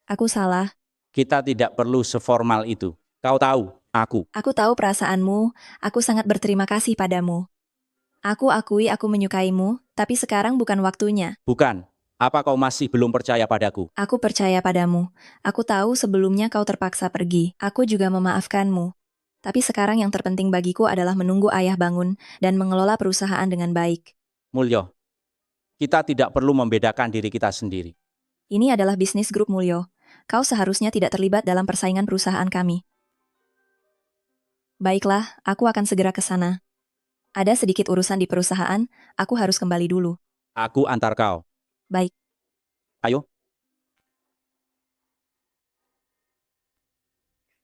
Aku salah. Kita tidak perlu seformal itu. Kau tahu, aku. Aku tahu perasaanmu, aku sangat berterima kasih padamu. Aku akui aku menyukaimu, tapi sekarang bukan waktunya. Bukan. Apa kau masih belum percaya padaku? Aku percaya padamu. Aku tahu sebelumnya kau terpaksa pergi. Aku juga memaafkanmu. Tapi sekarang yang terpenting bagiku adalah menunggu ayah bangun dan mengelola perusahaan dengan baik. Mulyo, kita tidak perlu membedakan diri kita sendiri. Ini adalah bisnis grup Mulyo. Kau seharusnya tidak terlibat dalam persaingan perusahaan kami. Baiklah, aku akan segera ke sana. Ada sedikit urusan di perusahaan, aku harus kembali dulu. Aku antar kau. Baik. Ayo.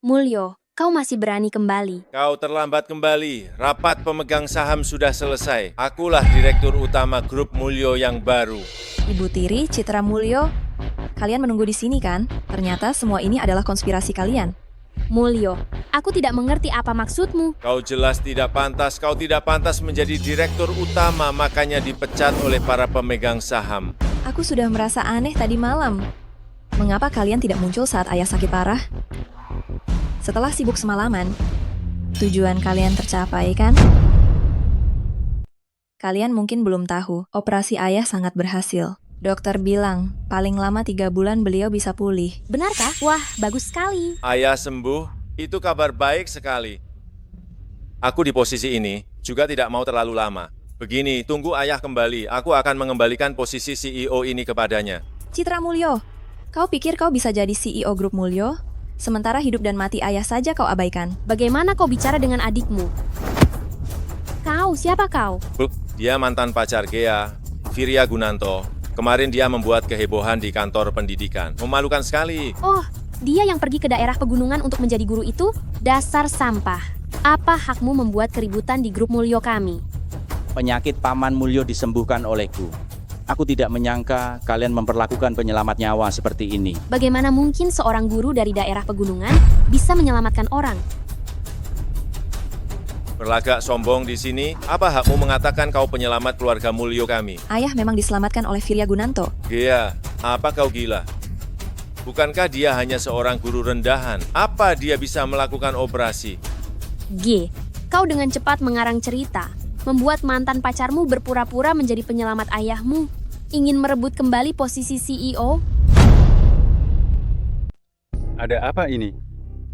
Mulyo, kau masih berani kembali. Kau terlambat kembali. Rapat pemegang saham sudah selesai. Akulah direktur utama grup Mulyo yang baru. Ibu Tiri, Citra Mulyo, kalian menunggu di sini kan? Ternyata semua ini adalah konspirasi kalian. Mulyo, aku tidak mengerti apa maksudmu. Kau jelas tidak pantas. Kau tidak pantas menjadi direktur utama, makanya dipecat oleh para pemegang saham. Aku sudah merasa aneh tadi malam. Mengapa kalian tidak muncul saat ayah sakit parah? Setelah sibuk semalaman, tujuan kalian tercapai kan? Kalian mungkin belum tahu, operasi ayah sangat berhasil. Dokter bilang, paling lama 3 bulan beliau bisa pulih. Benarkah? Wah, bagus sekali. Ayah sembuh, itu kabar baik sekali. Aku di posisi ini juga tidak mau terlalu lama. Begini, tunggu ayah kembali, aku akan mengembalikan posisi CEO ini kepadanya. Citra Mulyo, kau pikir kau bisa jadi CEO grup Mulyo? Sementara hidup dan mati ayah saja kau abaikan. Bagaimana kau bicara dengan adikmu? Kau, siapa kau? Dia mantan pacar Gea, Firya Gunanto. Kemarin dia membuat kehebohan di kantor pendidikan. Memalukan sekali. Oh, dia yang pergi ke daerah pegunungan untuk menjadi guru itu? Dasar sampah. Apa hakmu membuat keributan di grup Mulyo kami? Penyakit paman Mulyo disembuhkan olehku. Aku tidak menyangka kalian memperlakukan penyelamat nyawa seperti ini. Bagaimana mungkin seorang guru dari daerah pegunungan bisa menyelamatkan orang? Berlagak sombong di sini, apa hakmu mengatakan kau penyelamat keluarga Mulyo kami? Ayah memang diselamatkan oleh Firya Gunanto. Gea, apa kau gila? Bukankah dia hanya seorang guru rendahan? Apa dia bisa melakukan operasi? G, kau dengan cepat mengarang cerita, membuat mantan pacarmu berpura-pura menjadi penyelamat ayahmu, ingin merebut kembali posisi CEO? Ada apa ini?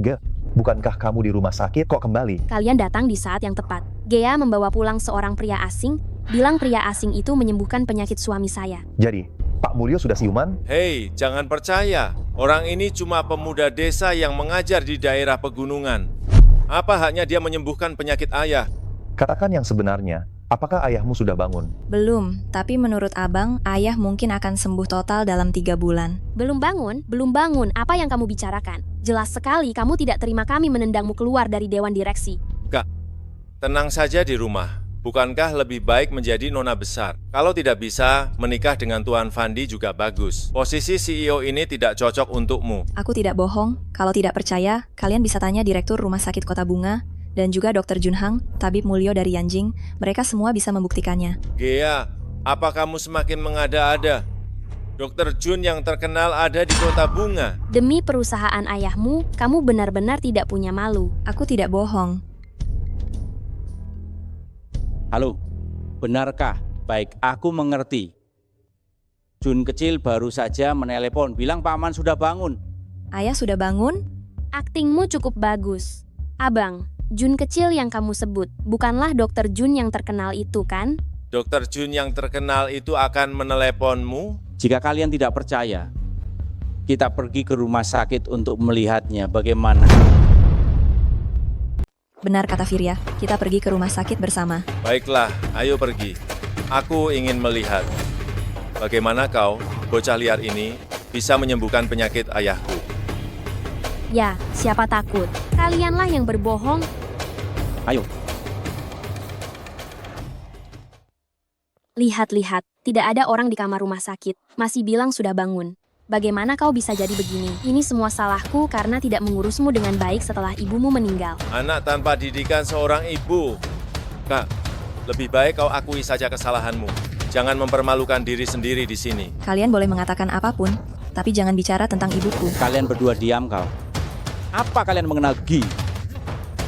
Ge, bukankah kamu di rumah sakit kok kembali? Kalian datang di saat yang tepat. Gea membawa pulang seorang pria asing, bilang pria asing itu menyembuhkan penyakit suami saya. Jadi, Pak Mulyo sudah siuman? Hei, jangan percaya. Orang ini cuma pemuda desa yang mengajar di daerah pegunungan. Apa haknya dia menyembuhkan penyakit ayah? Katakan yang sebenarnya, apakah ayahmu sudah bangun? Belum, tapi menurut abang, ayah mungkin akan sembuh total dalam 3 bulan. Belum bangun? Belum bangun. Apa yang kamu bicarakan? Jelas sekali kamu tidak terima kami menendangmu keluar dari dewan direksi. Kak, tenang saja di rumah. Bukankah lebih baik menjadi nona besar? Kalau tidak bisa, menikah dengan Tuan Fandi juga bagus. Posisi CEO ini tidak cocok untukmu. Aku tidak bohong. Kalau tidak percaya, kalian bisa tanya Direktur Rumah Sakit Kota Bunga, dan juga Dr. Junhang, Tabib Mulyo dari Yanjing. Mereka semua bisa membuktikannya. Gea, apa kamu semakin mengada-ada? Dr. Jun yang terkenal ada di Kota Bunga. Demi perusahaan ayahmu, kamu benar-benar tidak punya malu. Aku tidak bohong. Halo, benarkah? Baik, aku mengerti. Jun kecil baru saja menelepon, bilang paman sudah bangun. Ayah sudah bangun? Aktingmu cukup bagus. Abang, Jun kecil yang kamu sebut, bukanlah Dr. Jun yang terkenal itu kan? Dr. Jun yang terkenal itu akan meneleponmu? Jika kalian tidak percaya, kita pergi ke rumah sakit untuk melihatnya bagaimana. Benar kata Firya, kita pergi ke rumah sakit bersama. Baiklah, ayo pergi. Aku ingin melihat bagaimana kau, bocah liar ini, bisa menyembuhkan penyakit ayahku. Ya, siapa takut? Kalianlah yang berbohong. Ayo. Lihat-lihat, tidak ada orang di kamar rumah sakit. Masih bilang sudah bangun. Bagaimana kau bisa jadi begini? Ini semua salahku karena tidak mengurusmu dengan baik setelah ibumu meninggal. Anak tanpa didikan seorang ibu. Kak, lebih baik kau akui saja kesalahanmu. Jangan mempermalukan diri sendiri di sini. Kalian boleh mengatakan apapun, tapi jangan bicara tentang ibuku. Kalian berdua diam kau. Apa kalian mengenal Gi?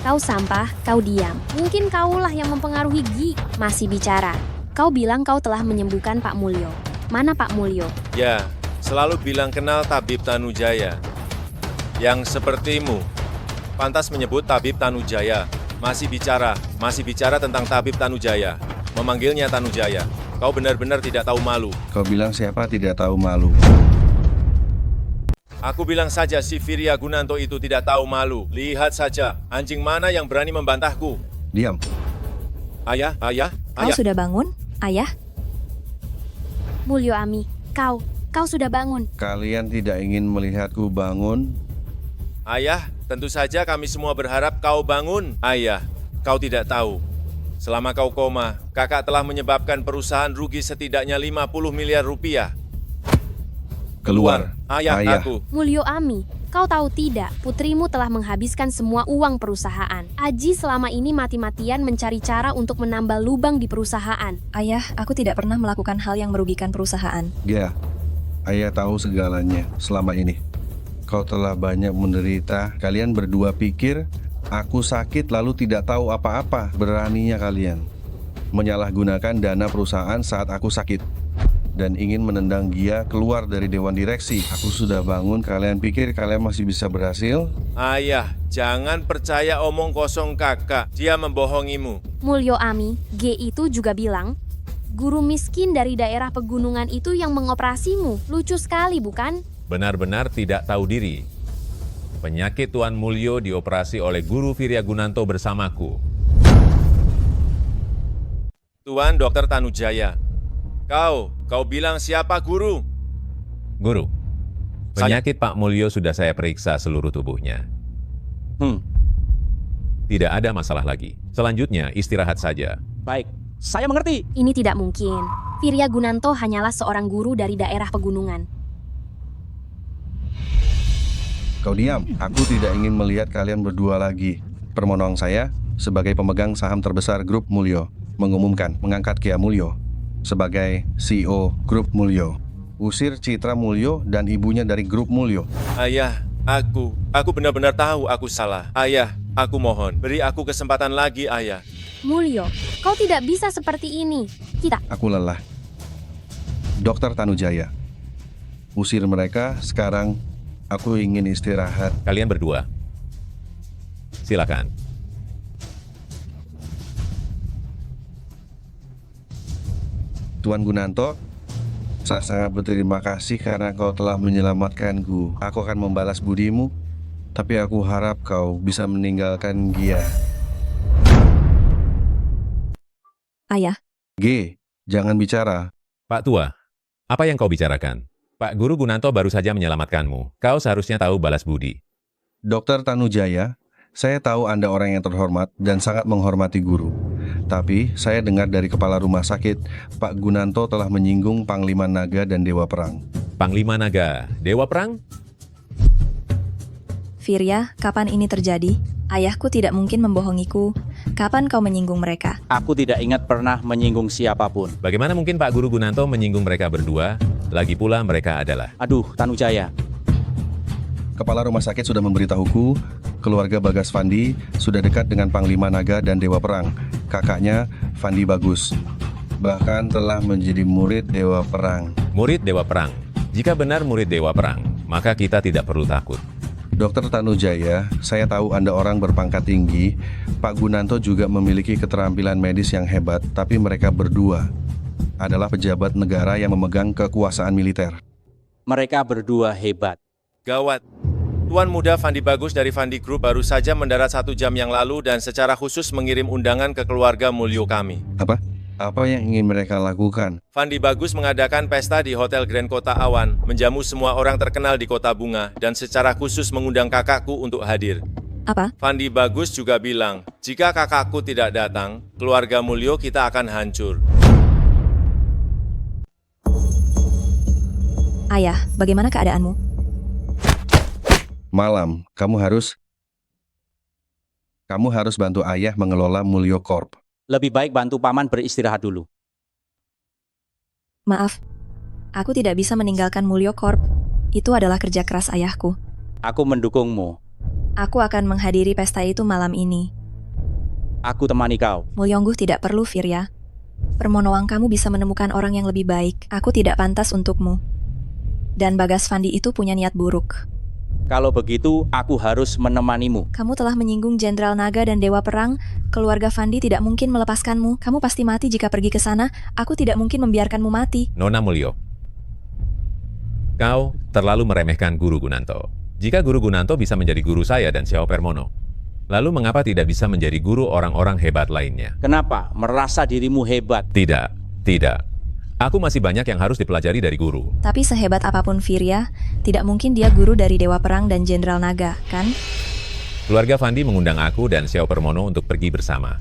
Kau sampah, kau diam. Mungkin kaulah yang mempengaruhi Gi. Masih bicara. Kau bilang kau telah menyembuhkan Pak Mulyo. Mana Pak Mulyo? Ya, selalu bilang kenal Tabib Tanujaya. Yang sepertimu, pantas menyebut Tabib Tanujaya. Masih bicara tentang Tabib Tanujaya. Memanggilnya Tanujaya. Kau benar-benar tidak tahu malu. Kau bilang siapa tidak tahu malu? Aku bilang saja si Firya Gunanto itu tidak tahu malu. Lihat saja, anjing mana yang berani membantahku. Diam. Ayah. Kau sudah bangun, Ayah? Mulyo Ami, kau sudah bangun. Kalian tidak ingin melihatku bangun? Ayah, tentu saja kami semua berharap kau bangun. Ayah, kau tidak tahu. Selama kau koma, kakak telah menyebabkan perusahaan rugi setidaknya 50 miliar rupiah. Keluar, ayah. Aku. Mulyo Ami, kau tahu tidak, putrimu telah menghabiskan semua uang perusahaan. Aji selama ini mati-matian mencari cara untuk menambal lubang di perusahaan. Ayah, aku tidak pernah melakukan hal yang merugikan perusahaan. Ya, Ayah tahu segalanya selama ini. Kau telah banyak menderita. Kalian berdua pikir aku sakit lalu tidak tahu apa-apa. Beraninya kalian menyalahgunakan dana perusahaan saat aku sakit dan ingin menendang Gia keluar dari dewan direksi. Aku sudah bangun, kalian pikir kalian masih bisa berhasil? Ayah, jangan percaya omong kosong kakak. Dia membohongimu. Mulyo Ami, G itu juga bilang, guru miskin dari daerah pegunungan itu yang mengoperasimu. Lucu sekali, bukan? Benar-benar tidak tahu diri. Penyakit Tuan Mulyo dioperasi oleh Guru Firya Gunanto bersamaku. Tuan Dr. Tanujaya. Kau bilang siapa guru? Guru, penyakit Pak Mulyo sudah saya periksa seluruh tubuhnya. Tidak ada masalah lagi. Selanjutnya istirahat saja. Baik, saya mengerti. Ini tidak mungkin. Firya Gunanto hanyalah seorang guru dari daerah pegunungan. Kau diam, aku tidak ingin melihat kalian berdua lagi. Permohonan saya, sebagai pemegang saham terbesar Grup Mulyo, mengangkat Kia Mulyo sebagai CEO Grup Mulyo. Usir Citra Mulyo dan ibunya dari Grup Mulyo. Ayah, aku benar-benar tahu aku salah. Ayah, aku mohon, beri aku kesempatan lagi, Ayah. Mulyo, kau tidak bisa seperti ini. Aku lelah. Dr. Tanujaya, usir mereka sekarang. Aku ingin istirahat. Kalian berdua, silakan. Tuan Gunanto, saya sangat berterima kasih karena kau telah menyelamatkanku. Aku akan membalas budimu, tapi aku harap kau bisa meninggalkan Gia. Ayah. G, jangan bicara. Pak Tua, apa yang kau bicarakan? Pak Guru Gunanto baru saja menyelamatkanmu. Kau seharusnya tahu balas budi. Dr. Tanujaya, saya tahu Anda orang yang terhormat dan sangat menghormati guru. Tapi saya dengar dari kepala rumah sakit, Pak Gunanto telah menyinggung Panglima Naga dan Dewa Perang. Panglima Naga, Dewa Perang? Firya, kapan ini terjadi? Ayahku tidak mungkin membohongiku. Kapan kau menyinggung mereka? Aku tidak ingat pernah menyinggung siapapun. Bagaimana mungkin Pak Guru Gunanto menyinggung mereka berdua? Lagi pula mereka adalah... Aduh, Tanujaya. Kepala rumah sakit sudah memberitahuku, keluarga Bagas Fandi sudah dekat dengan Panglima Naga dan Dewa Perang. Kakaknya, Fandi Bagus, bahkan telah menjadi murid Dewa Perang. Murid Dewa Perang? Jika benar murid Dewa Perang, maka kita tidak perlu takut. Dr. Tanujaya, saya tahu Anda orang berpangkat tinggi. Pak Gunanto juga memiliki keterampilan medis yang hebat, tapi mereka berdua adalah pejabat negara yang memegang kekuasaan militer. Mereka berdua hebat. Gawat. Tuan muda Fandi Bagus dari Fandi Group baru saja mendarat 1 jam yang lalu dan secara khusus mengirim undangan ke keluarga Mulyo kami. Apa? Apa yang ingin mereka lakukan? Fandi Bagus mengadakan pesta di Hotel Grand Kota Awan, menjamu semua orang terkenal di Kota Bunga, dan secara khusus mengundang kakakku untuk hadir. Apa? Fandi Bagus juga bilang, jika kakakku tidak datang, keluarga Mulyo kita akan hancur. Ayah, bagaimana keadaanmu? Malam, kamu harus bantu ayah mengelola Mulyo Corp. Lebih baik bantu paman beristirahat dulu. Maaf, aku tidak bisa meninggalkan Mulyo Corp. Itu adalah kerja keras ayahku. Aku mendukungmu. Aku akan menghadiri pesta itu malam ini. Aku temani kau. Mulyongguh tidak perlu, Firya. Permonoang kamu bisa menemukan orang yang lebih baik. Aku tidak pantas untukmu. Dan Bagas Fandi itu punya niat buruk. Kalau begitu, aku harus menemanimu. Kamu telah menyinggung Jenderal Naga dan Dewa Perang. Keluarga Fandi tidak mungkin melepaskanmu. Kamu pasti mati jika pergi ke sana. Aku tidak mungkin membiarkanmu mati. Nona Mulyo, kau terlalu meremehkan Guru Gunanto. Jika Guru Gunanto bisa menjadi guru saya dan Xiao Permono, lalu mengapa tidak bisa menjadi guru orang-orang hebat lainnya? Kenapa? Merasa dirimu hebat? Tidak. Aku masih banyak yang harus dipelajari dari guru. Tapi sehebat apapun Firya, tidak mungkin dia guru dari Dewa Perang dan Jenderal Naga, kan? Keluarga Fandi mengundang aku dan Xiao Permono untuk pergi bersama.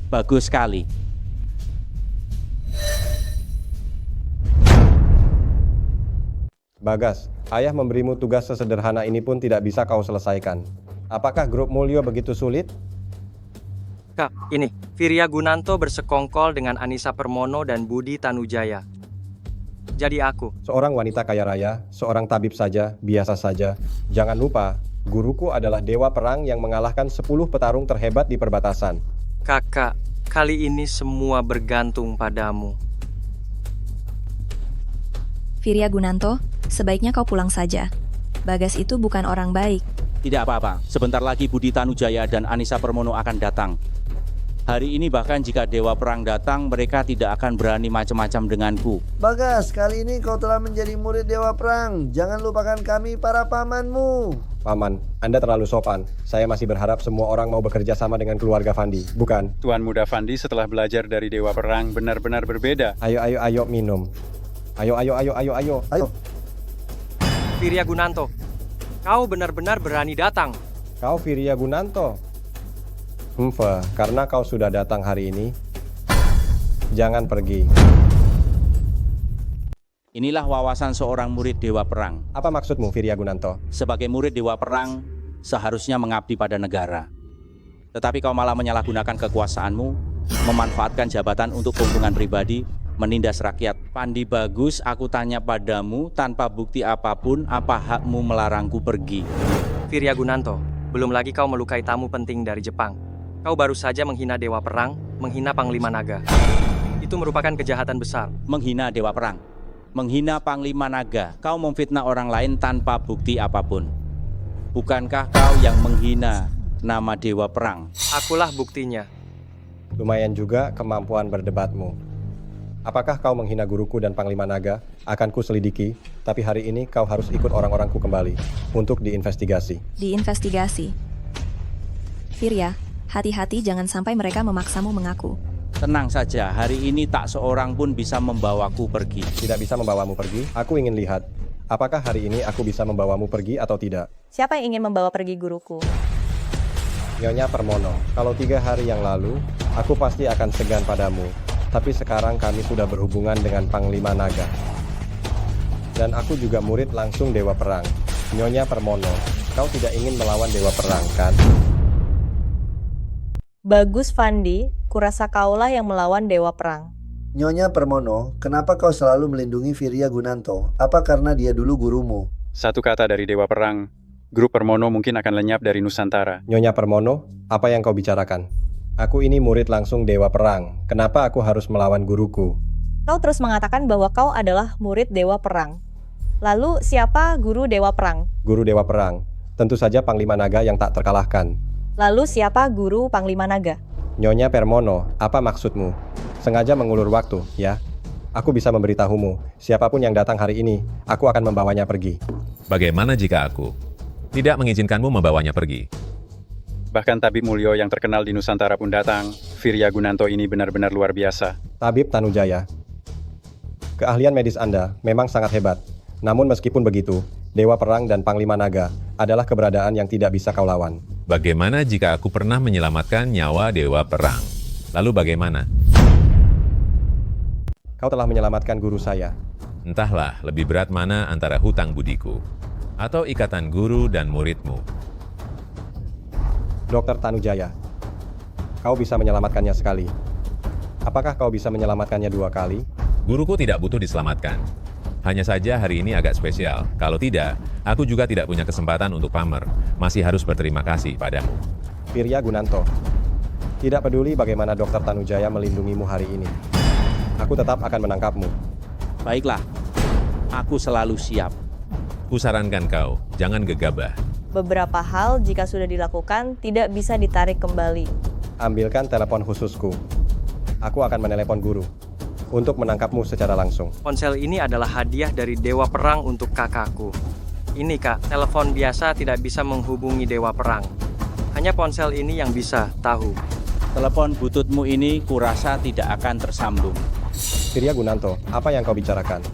Bagus sekali. Bagas, ayah memberimu tugas sesederhana ini pun tidak bisa kau selesaikan. Apakah grup Mulyo begitu sulit? Kak, ini, Firya Gunanto bersekongkol dengan Anissa Permono dan Budi Tanujaya. Jadi aku. Seorang wanita kaya raya, seorang tabib saja, biasa saja. Jangan lupa, guruku adalah Dewa Perang yang mengalahkan 10 petarung terhebat di perbatasan. Kakak, kali ini semua bergantung padamu. Firya Gunanto, sebaiknya kau pulang saja. Bagas itu bukan orang baik. Tidak apa-apa, sebentar lagi Budi Tanujaya dan Anissa Permono akan datang. Hari ini bahkan jika Dewa Perang datang, mereka tidak akan berani macam-macam denganku. Bagas, kali ini kau telah menjadi murid Dewa Perang. Jangan lupakan kami para pamanmu. Paman, Anda terlalu sopan. Saya masih berharap semua orang mau bekerja sama dengan keluarga Fandi, bukan? Tuan Muda Fandi setelah belajar dari Dewa Perang benar-benar berbeda. Ayo minum. Ayo. Firya Gunanto, kau benar-benar berani datang. Kau Firya Gunanto? Karena kau sudah datang hari ini, jangan pergi. Inilah wawasan seorang murid Dewa Perang. Apa maksudmu, Firya Gunanto? Sebagai murid Dewa Perang, seharusnya mengabdi pada negara. Tetapi kau malah menyalahgunakan kekuasaanmu, memanfaatkan jabatan untuk keuntungan pribadi, menindas rakyat. Fandi Bagus, aku tanya padamu, tanpa bukti apapun, apa hakmu melarangku pergi? Firya Gunanto, belum lagi kau melukai tamu penting dari Jepang. Kau baru saja menghina Dewa Perang, menghina Panglima Naga. Itu merupakan kejahatan besar. Menghina Dewa Perang, menghina Panglima Naga. Kau memfitnah orang lain tanpa bukti apapun. Bukankah kau yang menghina nama Dewa Perang? Akulah buktinya. Lumayan juga kemampuan berdebatmu. Apakah kau menghina guruku dan Panglima Naga? Akan ku selidiki, tapi hari ini kau harus ikut orang-orangku kembali untuk diinvestigasi. Diinvestigasi. Firya, hati-hati jangan sampai mereka memaksamu mengaku. Tenang saja, hari ini tak seorang pun bisa membawaku pergi. Tidak bisa membawamu pergi? Aku ingin lihat, apakah hari ini aku bisa membawamu pergi atau tidak? Siapa yang ingin membawa pergi guruku? Nyonya Permono, kalau 3 hari yang lalu, aku pasti akan segan padamu. Tapi sekarang kami sudah berhubungan dengan Panglima Naga. Dan aku juga murid langsung Dewa Perang. Nyonya Permono, kau tidak ingin melawan Dewa Perang, kan? Bagus Fandi, kurasa kaulah yang melawan Dewa Perang. Nyonya Permono, kenapa kau selalu melindungi Firya Gunanto? Apa karena dia dulu gurumu? Satu kata dari Dewa Perang, grup Permono mungkin akan lenyap dari Nusantara. Nyonya Permono, apa yang kau bicarakan? Aku ini murid langsung Dewa Perang. Kenapa aku harus melawan guruku? Kau terus mengatakan bahwa kau adalah murid Dewa Perang. Lalu siapa guru Dewa Perang? Guru Dewa Perang, tentu saja Panglima Naga yang tak terkalahkan. Lalu siapa guru Panglima Naga? Nyonya Permono, apa maksudmu? Sengaja mengulur waktu, ya? Aku bisa memberitahumu, siapapun yang datang hari ini, aku akan membawanya pergi. Bagaimana jika aku tidak mengizinkanmu membawanya pergi? Bahkan Tabib Mulyo yang terkenal di Nusantara pun datang. Firya Gunanto ini benar-benar luar biasa. Tabib Tanujaya, keahlian medis Anda memang sangat hebat. Namun meskipun begitu, Dewa Perang dan Panglima Naga adalah keberadaan yang tidak bisa kau lawan. Bagaimana jika aku pernah menyelamatkan nyawa Dewa Perang? Lalu bagaimana? Kau telah menyelamatkan guru saya. Entahlah lebih berat mana antara hutang budiku atau ikatan guru dan muridmu. Dr. Tanujaya, kau bisa menyelamatkannya sekali. Apakah kau bisa menyelamatkannya 2 kali? Guruku tidak butuh diselamatkan. Hanya saja hari ini agak spesial. Kalau tidak, aku juga tidak punya kesempatan untuk pamer. Masih harus berterima kasih padamu. Firya Gunanto, tidak peduli bagaimana Dr. Tanujaya melindungimu hari ini. Aku tetap akan menangkapmu. Baiklah, aku selalu siap. Kusarankan kau, jangan gegabah. Beberapa hal jika sudah dilakukan tidak bisa ditarik kembali. Ambilkan telepon khususku. Aku akan menelepon guru untuk menangkapmu secara langsung. Ponsel ini adalah hadiah dari Dewa Perang untuk kakakku. Ini kak, telepon biasa tidak bisa menghubungi Dewa Perang. Hanya ponsel ini yang bisa tahu. Telepon bututmu ini kurasa tidak akan tersambung. Firya Gunanto, apa yang kau bicarakan?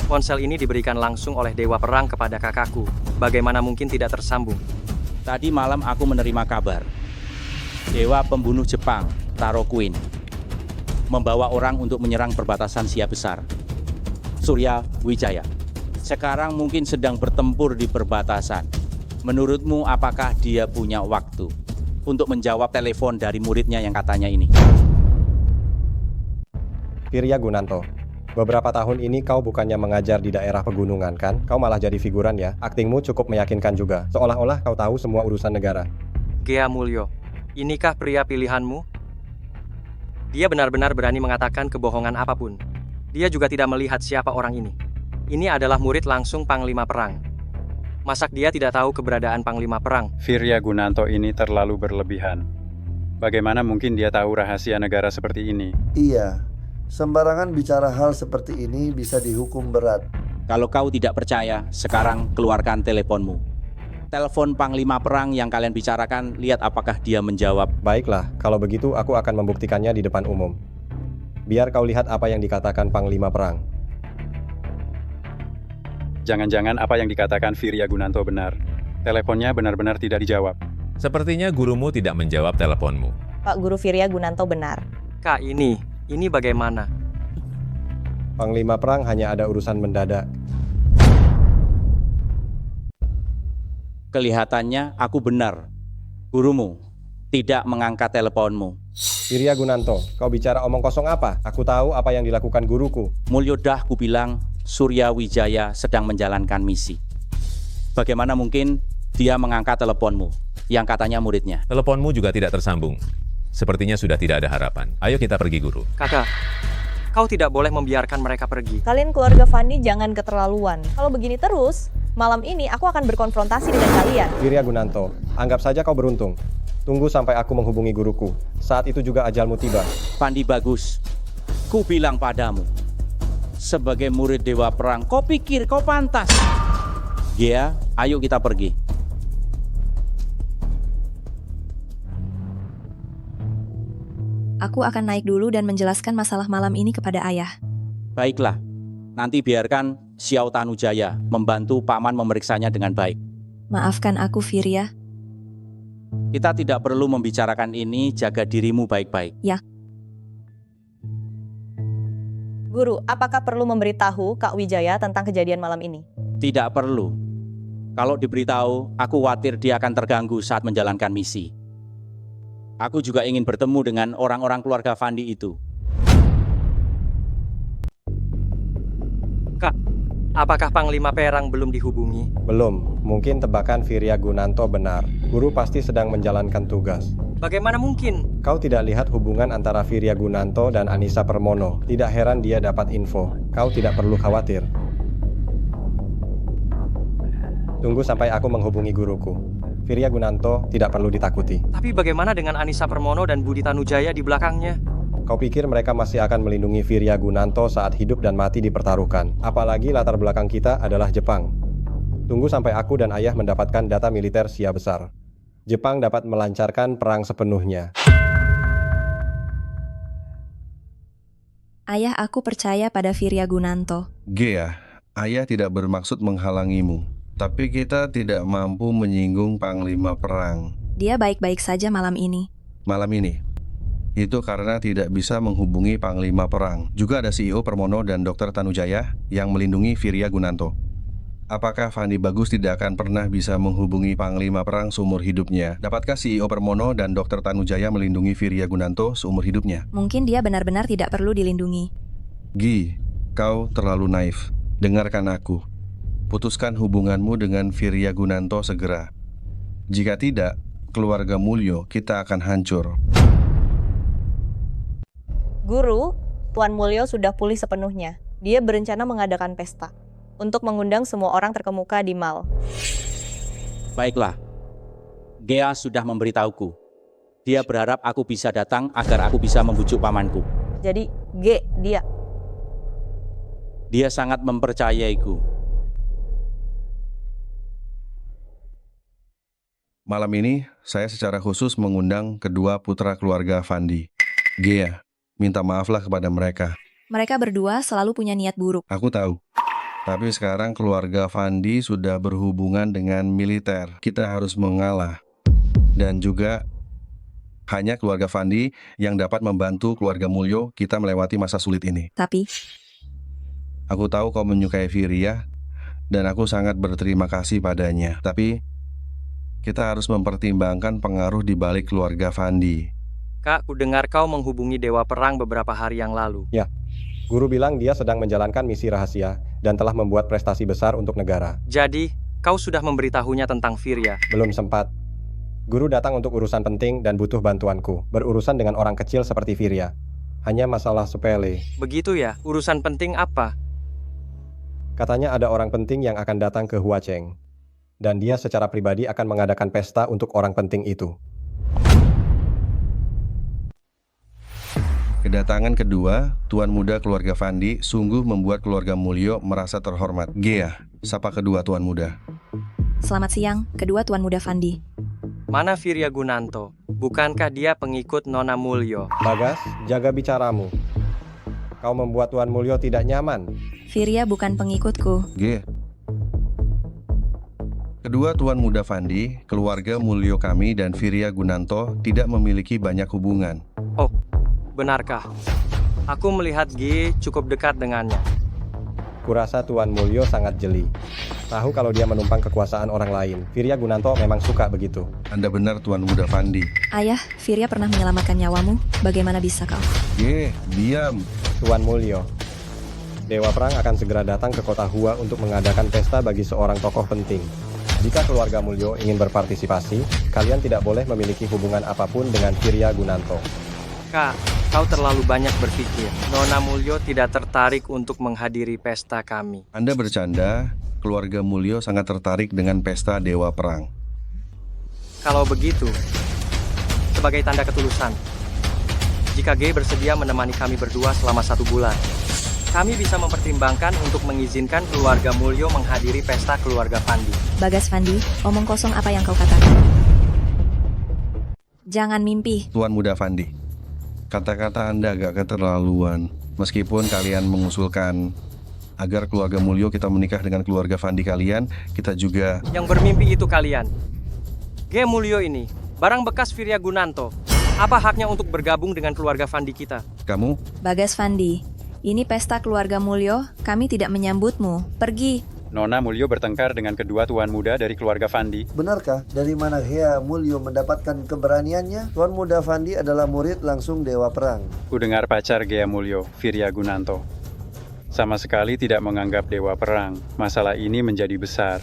Ponsel ini diberikan langsung oleh Dewa Perang kepada kakakku. Bagaimana mungkin tidak tersambung? Tadi malam aku menerima kabar. Dewa pembunuh Jepang, Taro Queen, membawa orang untuk menyerang perbatasan Sia Besar. Surya Wijaya sekarang mungkin sedang bertempur di perbatasan. Menurutmu apakah dia punya waktu untuk menjawab telepon dari muridnya yang katanya ini? Firya Gunanto, beberapa tahun ini kau bukannya mengajar di daerah pegunungan kan? Kau malah jadi figuran ya? Aktingmu cukup meyakinkan juga, seolah-olah kau tahu semua urusan negara. Gea Mulyo, inikah pria pilihanmu? Dia benar-benar berani mengatakan kebohongan apapun. Dia juga tidak melihat siapa orang ini. Ini adalah murid langsung Panglima Perang. Masak dia tidak tahu keberadaan Panglima Perang? Firya Gunanto ini terlalu berlebihan. Bagaimana mungkin dia tahu rahasia negara seperti ini? Iya, sembarangan bicara hal seperti ini bisa dihukum berat. Kalau kau tidak percaya, sekarang keluarkan teleponmu. Telepon Panglima Perang yang kalian bicarakan, lihat apakah dia menjawab. Baiklah, kalau begitu aku akan membuktikannya di depan umum. Biar kau lihat apa yang dikatakan Panglima Perang. Jangan-jangan apa yang dikatakan Firya Gunanto benar. Teleponnya benar-benar tidak dijawab. Sepertinya gurumu tidak menjawab teleponmu. Pak Guru Firya Gunanto benar. Kak, ini bagaimana? Panglima Perang hanya ada urusan mendadak. Kelihatannya aku benar. Gurumu tidak mengangkat teleponmu. Firya Gunanto, kau bicara omong kosong apa? Aku tahu apa yang dilakukan guruku. Mulyodah ku bilang, Surya Wijaya sedang menjalankan misi. Bagaimana mungkin dia mengangkat teleponmu yang katanya muridnya? Teleponmu juga tidak tersambung. Sepertinya sudah tidak ada harapan. Ayo kita pergi, guru. Kakak, kau tidak boleh membiarkan mereka pergi. Kalian keluarga Fandi jangan keterlaluan. Kalau begini terus, malam ini aku akan berkonfrontasi dengan kalian. Firya Gunanto, anggap saja kau beruntung. Tunggu sampai aku menghubungi guruku. Saat itu juga ajalmu tiba. Fandi bagus. Ku bilang padamu, sebagai murid Dewa Perang, kau pikir kau pantas? Gea, ayo kita pergi. Aku akan naik dulu dan menjelaskan masalah malam ini kepada ayah. Baiklah, nanti biarkan Xiao Tanujaya membantu paman memeriksanya dengan baik. Maafkan aku, Firya. Kita tidak perlu membicarakan ini, jaga dirimu baik-baik. Ya. Guru, apakah perlu memberitahu Kak Wijaya tentang kejadian malam ini? Tidak perlu. Kalau diberitahu, aku khawatir dia akan terganggu saat menjalankan misi. Aku juga ingin bertemu dengan orang-orang keluarga Fandi itu. Kak, apakah Panglima Perang belum dihubungi? Belum. Mungkin tebakan Firya Gunanto benar. Guru pasti sedang menjalankan tugas. Bagaimana mungkin? Kau tidak lihat hubungan antara Firya Gunanto dan Anissa Permono. Tidak heran dia dapat info. Kau tidak perlu khawatir. Tunggu sampai aku menghubungi guruku. Firya Gunanto tidak perlu ditakuti. Tapi bagaimana dengan Anissa Permono dan Budi Tanujaya di belakangnya? Kau pikir mereka masih akan melindungi Firya Gunanto saat hidup dan mati dipertaruhkan? Apalagi latar belakang kita adalah Jepang. Tunggu sampai aku dan ayah mendapatkan data militer Sia Besar. Jepang dapat melancarkan perang sepenuhnya. Ayah, aku percaya pada Firya Gunanto. Gea, ayah tidak bermaksud menghalangimu. Tapi kita tidak mampu menyinggung Panglima Perang. Dia baik-baik saja malam ini. Malam ini? Itu karena tidak bisa menghubungi Panglima Perang. Juga ada CEO Permono dan Dr. Tanujaya yang melindungi Virya Gunanto. Apakah Fandi Bagus tidak akan pernah bisa menghubungi Panglima Perang seumur hidupnya? Dapatkah CEO Permono dan Dr. Tanujaya melindungi Virya Gunanto seumur hidupnya? Mungkin dia benar-benar tidak perlu dilindungi. Gi, kau terlalu naif. Dengarkan aku. Putuskan hubunganmu dengan Virya Gunanto segera. Jika tidak, keluarga Mulyo kita akan hancur. Guru, Tuan Mulyo sudah pulih sepenuhnya. Dia berencana mengadakan pesta untuk mengundang semua orang terkemuka di Mal. Baiklah, Gea sudah memberitahuku. Dia berharap aku bisa datang agar aku bisa membujuk pamanku. Jadi, dia. Dia sangat mempercayaiku. Malam ini, saya secara khusus mengundang kedua putra keluarga Fandi. Gea, minta maaflah kepada mereka. Mereka berdua selalu punya niat buruk. Aku tahu. Tapi sekarang keluarga Fandi sudah berhubungan dengan militer. Kita harus mengalah. Dan juga hanya keluarga Fandi yang dapat membantu keluarga Mulyo kita melewati masa sulit ini. Tapi aku tahu kau menyukai Virya, dan aku sangat berterima kasih padanya. Tapi kita harus mempertimbangkan pengaruh di balik keluarga Fandi. Kak, ku dengar kau menghubungi Dewa Perang beberapa hari yang lalu. Ya, guru bilang dia sedang menjalankan misi rahasia dan telah membuat prestasi besar untuk negara. Jadi, kau sudah memberitahunya tentang Virya? Belum sempat. Guru datang untuk urusan penting dan butuh bantuanku. Berurusan dengan orang kecil seperti Virya. Hanya masalah sepele. Begitu ya? Urusan penting apa? Katanya ada orang penting yang akan datang ke Huacheng. Dan dia secara pribadi akan mengadakan pesta untuk orang penting itu. Kedatangan kedua, Tuan Muda keluarga Fandi sungguh membuat keluarga Mulyo merasa terhormat. Gea, sapa kedua Tuan Muda. Selamat siang, kedua Tuan Muda Fandi. Mana Virya Gunanto? Bukankah dia pengikut Nona Mulyo? Bagas, jaga bicaramu. Kau membuat Tuan Mulyo tidak nyaman. Virya bukan pengikutku. Gea. Kedua Tuan Muda Fandi, keluarga Mulyo kami dan Virya Gunanto tidak memiliki banyak hubungan. Oh, benarkah? Aku melihat G cukup dekat dengannya. Kurasa Tuan Mulyo sangat jeli. Tahu kalau dia menumpang kekuasaan orang lain. Virya Gunanto memang suka begitu. Anda benar Tuan Muda Fandi. Ayah, Virya pernah menyelamatkan nyawamu. Bagaimana bisa kau? Diam. Tuan Mulyo, Dewa Perang akan segera datang ke kota Hua untuk mengadakan pesta bagi seorang tokoh penting. Jika keluarga Mulyo ingin berpartisipasi, kalian tidak boleh memiliki hubungan apapun dengan Virya Gunanto. Kak, kau terlalu banyak berpikir. Nona Mulyo tidak tertarik untuk menghadiri pesta kami. Anda bercanda, keluarga Mulyo sangat tertarik dengan pesta Dewa Perang. Kalau begitu, sebagai tanda ketulusan, jika G bersedia menemani kami berdua selama 1 bulan, kami bisa mempertimbangkan untuk mengizinkan keluarga Mulyo menghadiri pesta keluarga Fandi. Bagas Fandi, omong kosong apa yang kau katakan? Jangan mimpi. Tuan Muda Fandi, kata-kata Anda agak keterlaluan. Meskipun kalian mengusulkan agar keluarga Mulyo kita menikah dengan keluarga Fandi kalian, kita juga... Yang bermimpi itu kalian. G Mulyo ini, barang bekas Virya Gunanto. Apa haknya untuk bergabung dengan keluarga Fandi kita? Kamu? Bagas Fandi, ini pesta keluarga Mulyo, kami tidak menyambutmu. Pergi. Nona Mulyo bertengkar dengan kedua tuan muda dari keluarga Fandi. Benarkah dari mana Gea Mulyo mendapatkan keberaniannya? Tuan Muda Fandi adalah murid langsung Dewa Perang. Ku dengar pacar Gea Mulyo, Virya Gunanto, sama sekali tidak menganggap Dewa Perang. Masalah ini menjadi besar.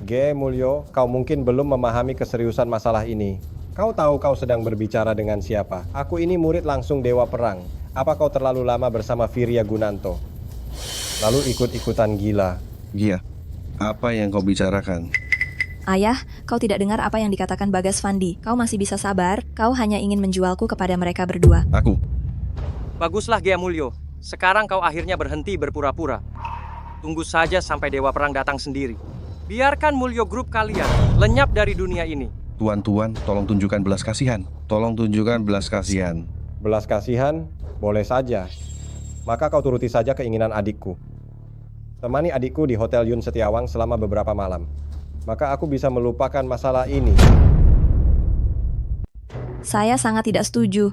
Gea Mulyo, kau mungkin belum memahami keseriusan masalah ini. Kau tahu kau sedang berbicara dengan siapa? Aku ini murid langsung Dewa Perang. Apa kau terlalu lama bersama Virya Gunanto? Lalu ikut-ikutan gila. Gia, apa yang kau bicarakan? Ayah, kau tidak dengar apa yang dikatakan Bagas Fandi. Kau masih bisa sabar, kau hanya ingin menjualku kepada mereka berdua. Aku. Baguslah Gea Mulyo, sekarang kau akhirnya berhenti berpura-pura. Tunggu saja sampai Dewa Perang datang sendiri. Biarkan Mulyo Group kalian lenyap dari dunia ini. Tuan-tuan, tolong tunjukkan belas kasihan. Tolong tunjukkan belas kasihan. Belas kasihan? Boleh saja. Maka kau turuti saja keinginan adikku. Temani adikku di Hotel Yun Setiawang selama beberapa malam. Maka aku bisa melupakan masalah ini. Saya sangat tidak setuju.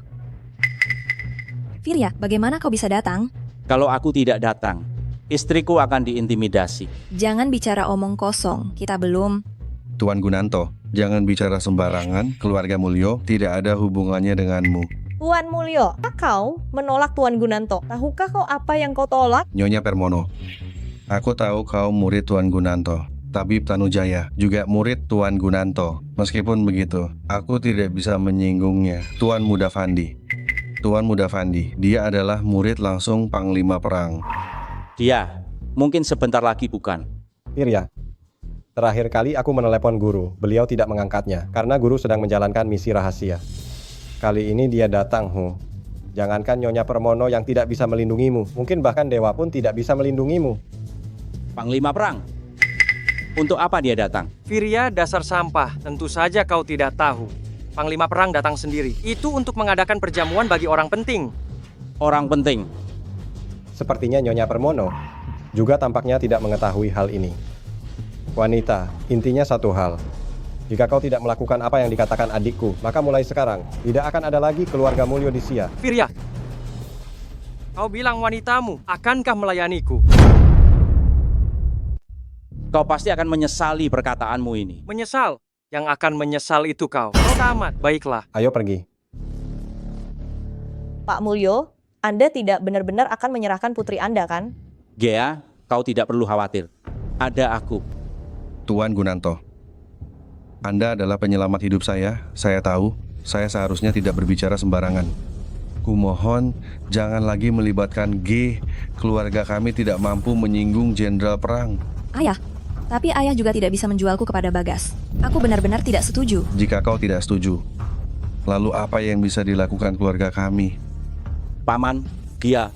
Firya, bagaimana kau bisa datang? Kalau aku tidak datang, istriku akan diintimidasi. Jangan bicara omong kosong, kita belum. Tuan Gunanto, jangan bicara sembarangan, keluarga Mulyo tidak ada hubungannya denganmu. Tuan Mulyo, kau menolak Tuan Gunanto. Tahukah kau apa yang kau tolak? Nyonya Permono, aku tahu kau murid Tuan Gunanto. Tabib Tanujaya juga murid Tuan Gunanto. Meskipun begitu, aku tidak bisa menyinggungnya. Tuan Muda Fandi. Tuan Muda Fandi, dia adalah murid langsung Panglima Perang. Dia, mungkin sebentar lagi bukan. Firya, terakhir kali aku menelepon guru. Beliau tidak mengangkatnya, karena guru sedang menjalankan misi rahasia. Kali ini dia datang, Jangankan Nyonya Permono yang tidak bisa melindungimu, mungkin bahkan dewa pun tidak bisa melindungimu. Panglima Perang. Untuk apa dia datang? Firya, dasar sampah. Tentu saja kau tidak tahu. Panglima Perang datang sendiri. Itu untuk mengadakan perjamuan bagi orang penting. Orang penting? Sepertinya Nyonya Permono juga tampaknya tidak mengetahui hal ini. Wanita, intinya satu hal. Jika kau tidak melakukan apa yang dikatakan adikku, maka mulai sekarang tidak akan ada lagi keluarga Mulyo di Sia. Firya, kau bilang wanitamu, akankah melayaniku? Kau pasti akan menyesali perkataanmu ini. Menyesal? Yang akan menyesal itu kau. Kau tamat. Baiklah. Ayo pergi. Pak Mulyo, Anda tidak benar-benar akan menyerahkan putri Anda, kan? Gea, kau tidak perlu khawatir. Ada aku. Tuan Gunanto, Anda adalah penyelamat hidup saya tahu. Saya seharusnya tidak berbicara sembarangan. Kumohon, jangan lagi melibatkan G. Keluarga kami tidak mampu menyinggung Jenderal Perang. Ayah, tapi ayah juga tidak bisa menjualku kepada Bagas. Aku benar-benar tidak setuju. Jika kau tidak setuju, lalu apa yang bisa dilakukan keluarga kami? Paman, dia.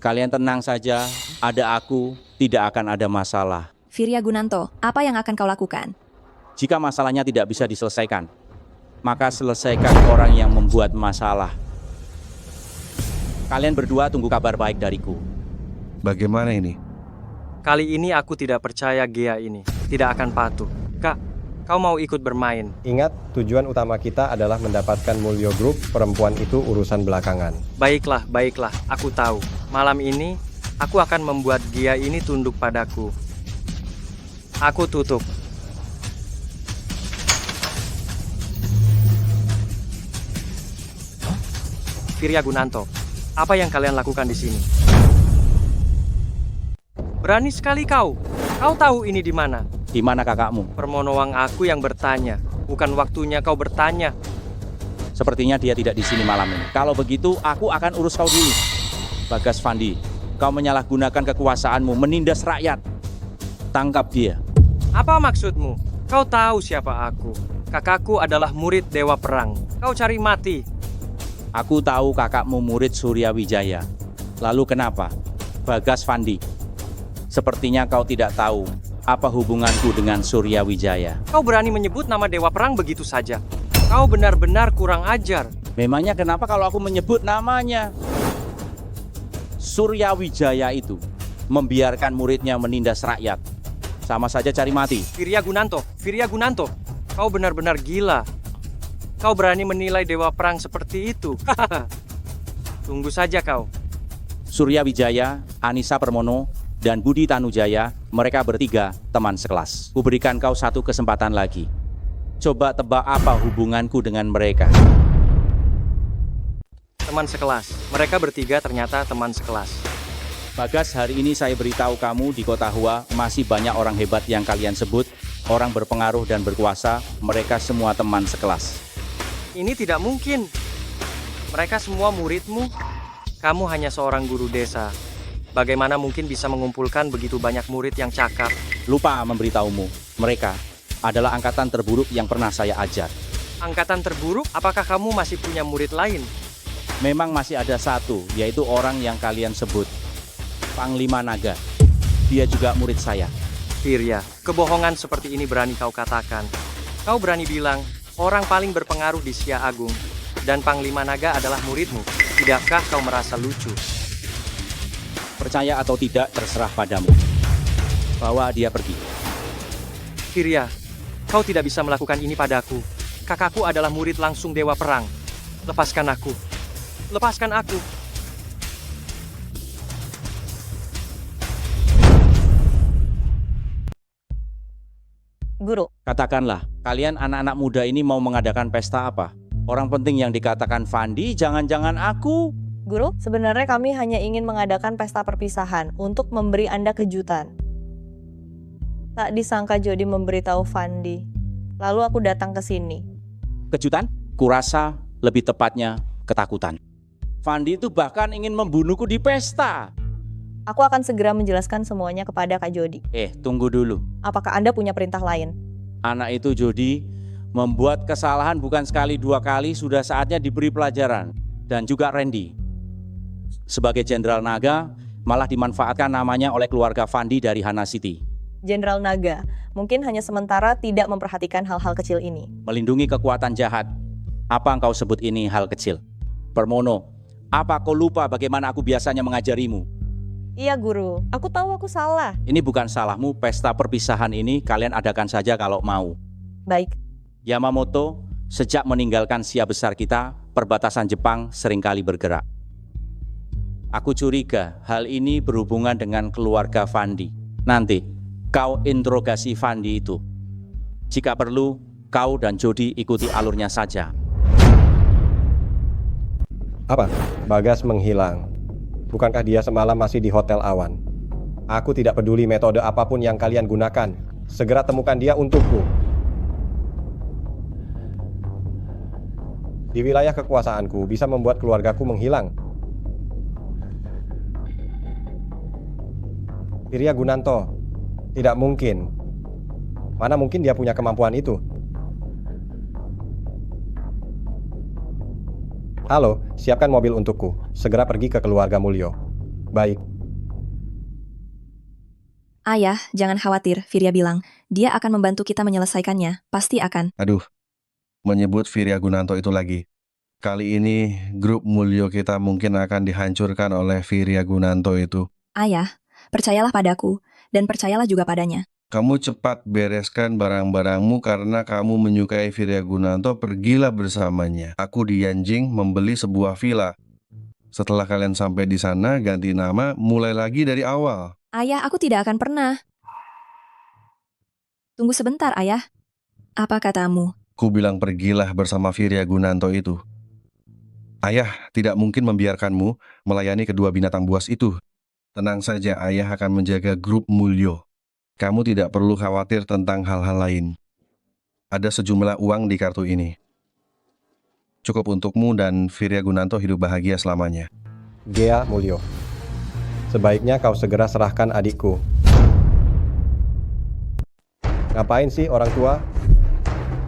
Kalian tenang saja, ada aku, tidak akan ada masalah. Firya Gunanto, apa yang akan kau lakukan? Jika masalahnya tidak bisa diselesaikan, maka selesaikan orang yang membuat masalah. Kalian berdua tunggu kabar baik dariku. Bagaimana ini? Kali ini aku tidak percaya Gea ini. Tidak akan patuh. Kak, kau mau ikut bermain? Ingat, tujuan utama kita adalah mendapatkan Mulyo Group. Perempuan itu urusan belakangan. Baiklah, baiklah. Aku tahu. Malam ini, aku akan membuat Gea ini tunduk padaku. Aku tutup. Firya Gunanto, apa yang kalian lakukan di sini? Berani sekali kau. Kau tahu ini di mana? Di mana kakakmu? Permonowang aku yang bertanya. Bukan waktunya kau bertanya. Sepertinya dia tidak di sini malam ini. Kalau begitu, aku akan urus kau dulu. Bagas Fandi, kau menyalahgunakan kekuasaanmu, menindas rakyat. Tangkap dia. Apa maksudmu? Kau tahu siapa aku. Kakakku adalah murid Dewa Perang. Kau cari mati. Aku tahu kakakmu murid Surya Wijaya. Lalu kenapa? Bagas Fandi, sepertinya kau tidak tahu apa hubunganku dengan Surya Wijaya. Kau berani menyebut nama Dewa Perang begitu saja. Kau benar-benar kurang ajar. Memangnya kenapa kalau aku menyebut namanya? Surya Wijaya itu membiarkan muridnya menindas rakyat. Sama saja cari mati. Firya Gunanto, Firya Gunanto, kau benar-benar gila. Kau berani menilai Dewa Perang seperti itu. Tunggu saja kau. Surya Wijaya, Anissa Permono, dan Budi Tanujaya, mereka bertiga teman sekelas. Kuberikan kau satu kesempatan lagi. Coba tebak apa hubunganku dengan mereka. Teman sekelas. Mereka bertiga ternyata teman sekelas. Bagas, hari ini saya beritahu kamu di Kota Hua masih banyak orang hebat yang kalian sebut, orang berpengaruh dan berkuasa, mereka semua teman sekelas. Ini tidak mungkin. Mereka semua muridmu. Kamu hanya seorang guru desa. Bagaimana mungkin bisa mengumpulkan begitu banyak murid yang cakap? Lupa memberitahumu, mereka adalah angkatan terburuk yang pernah saya ajar. Angkatan terburuk? Apakah kamu masih punya murid lain? Memang masih ada satu, yaitu orang yang kalian sebut Panglima Naga. Dia juga murid saya. Firya, kebohongan seperti ini berani kau katakan. Kau berani bilang orang paling berpengaruh di Sia Agung dan Panglima Naga adalah muridmu. Tidakkah kau merasa lucu? Percaya atau tidak terserah padamu. Bawa dia pergi. Firya, kau tidak bisa melakukan ini padaku. Kakakku adalah murid langsung Dewa Perang. Lepaskan aku. Lepaskan aku. Guru, Katakanlah, kalian anak-anak muda ini mau mengadakan pesta apa? Orang penting yang dikatakan Fandi, jangan-jangan aku. Guru, sebenarnya kami hanya ingin mengadakan pesta perpisahan untuk memberi Anda kejutan. Tak disangka Jody memberitahu Fandi. Lalu aku datang ke sini. Kejutan? Kurasa lebih tepatnya ketakutan. Fandi itu bahkan ingin membunuhku di pesta. Aku akan segera menjelaskan semuanya kepada Kak Jody. Tunggu dulu. Apakah Anda punya perintah lain? Anak itu Jody membuat kesalahan bukan sekali dua kali, sudah saatnya diberi pelajaran. Dan juga Randy. Sebagai Jenderal Naga, malah dimanfaatkan namanya oleh keluarga Fandi dari Hana City. Jenderal Naga, mungkin hanya sementara tidak memperhatikan hal-hal kecil ini. Melindungi kekuatan jahat. Apa engkau sebut ini hal kecil? Permono, apa kau lupa bagaimana aku biasanya mengajarimu? Iya guru, aku tahu aku salah. Ini bukan salahmu, pesta perpisahan ini kalian adakan saja kalau mau. Baik. Yamamoto, sejak meninggalkan Sia besar kita, perbatasan Jepang seringkali bergerak. Aku curiga hal ini berhubungan dengan keluarga Fandi. Nanti, kau interogasi Fandi itu. Jika perlu, kau dan Jody ikuti alurnya saja. Apa? Bagas menghilang. Bukankah dia semalam masih di Hotel Awan? Aku tidak peduli metode apapun yang kalian gunakan. Segera temukan dia untukku. Di wilayah kekuasaanku bisa membuat keluargaku menghilang. Firya Gunanto, tidak mungkin. Mana mungkin dia punya kemampuan itu? Halo, siapkan mobil untukku. Segera pergi ke keluarga Mulyo. Baik. Ayah, jangan khawatir, Firya bilang. Dia akan membantu kita menyelesaikannya. Pasti akan. Aduh, menyebut Firya Gunanto itu lagi. Kali ini grup Mulyo kita mungkin akan dihancurkan oleh Firya Gunanto itu. Ayah, percayalah padaku, dan percayalah juga padanya. Kamu cepat bereskan barang-barangmu karena kamu menyukai Firya Gunanto, pergilah bersamanya. Aku di Yanjing membeli sebuah villa. Setelah kalian sampai di sana, ganti nama, mulai lagi dari awal. Ayah, aku tidak akan pernah. Tunggu sebentar, Ayah. Apa katamu? Ku bilang pergilah bersama Firya Gunanto itu. Ayah tidak mungkin membiarkanmu melayani kedua binatang buas itu. Tenang saja, ayah akan menjaga grup Mulyo. Kamu tidak perlu khawatir tentang hal-hal lain. Ada sejumlah uang di kartu ini. Cukup untukmu dan Firya Gunanto hidup bahagia selamanya. Gea Mulyo, sebaiknya kau segera serahkan adikku. Ngapain sih orang tua?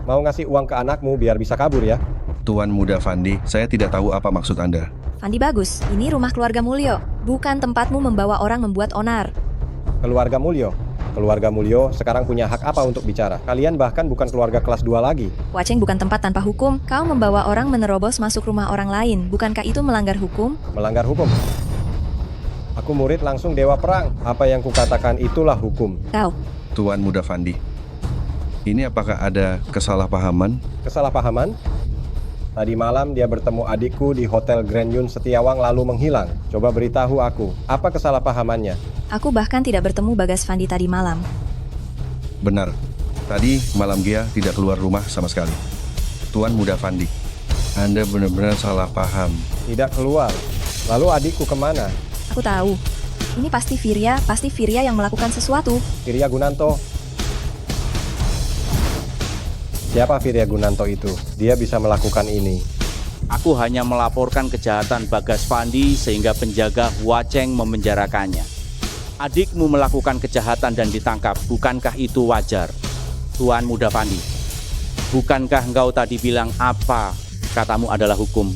Mau ngasih uang ke anakmu biar bisa kabur ya? Tuan Muda Fandi, saya tidak tahu apa maksud Anda. Fandi bagus, ini rumah keluarga Mulyo. Bukan tempatmu membawa orang membuat onar. Keluarga Mulyo? Keluarga Mulyo sekarang punya hak apa untuk bicara? Kalian bahkan bukan keluarga kelas 2 lagi. Waceng bukan tempat tanpa hukum. Kau membawa orang menerobos masuk rumah orang lain. Bukankah itu melanggar hukum? Melanggar hukum? Aku murid langsung Dewa Perang. Apa yang kukatakan itulah hukum. Kau. Tuan Muda Fandi, ini apakah ada kesalahpahaman? Kesalahpahaman? Tadi malam dia bertemu adikku di Hotel Grand Yun Setiawang lalu menghilang. Coba beritahu aku, apa kesalahpahamannya? Aku bahkan tidak bertemu Bagas Fandi tadi malam. Benar, tadi malam Gea tidak keluar rumah sama sekali. Tuan Muda Fandi, Anda benar-benar salah paham. Tidak keluar. Lalu adikku kemana? Aku tahu. Ini pasti Firya yang melakukan sesuatu. Firya Gunanto. Siapa Firya Gunanto itu? Dia bisa melakukan ini. Aku hanya melaporkan kejahatan Bagas Fandi sehingga penjaga Waceng memenjarakannya. Adikmu melakukan kejahatan dan ditangkap, bukankah itu wajar? Tuan Muda Fandi, bukankah engkau tadi bilang apa katamu adalah hukum?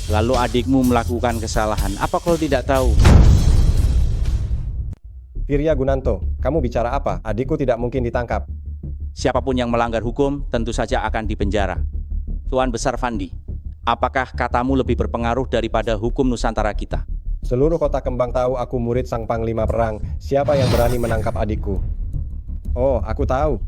Lalu adikmu melakukan kesalahan, apa kau tidak tahu? Firya Gunanto, kamu bicara apa? Adikku tidak mungkin ditangkap. Siapapun yang melanggar hukum tentu saja akan dipenjara. Tuan Besar Fandi, apakah katamu lebih berpengaruh daripada hukum Nusantara kita? Seluruh kota Kembang tahu aku murid Sang Panglima Perang. Siapa yang berani menangkap adikku? Oh, aku tahu.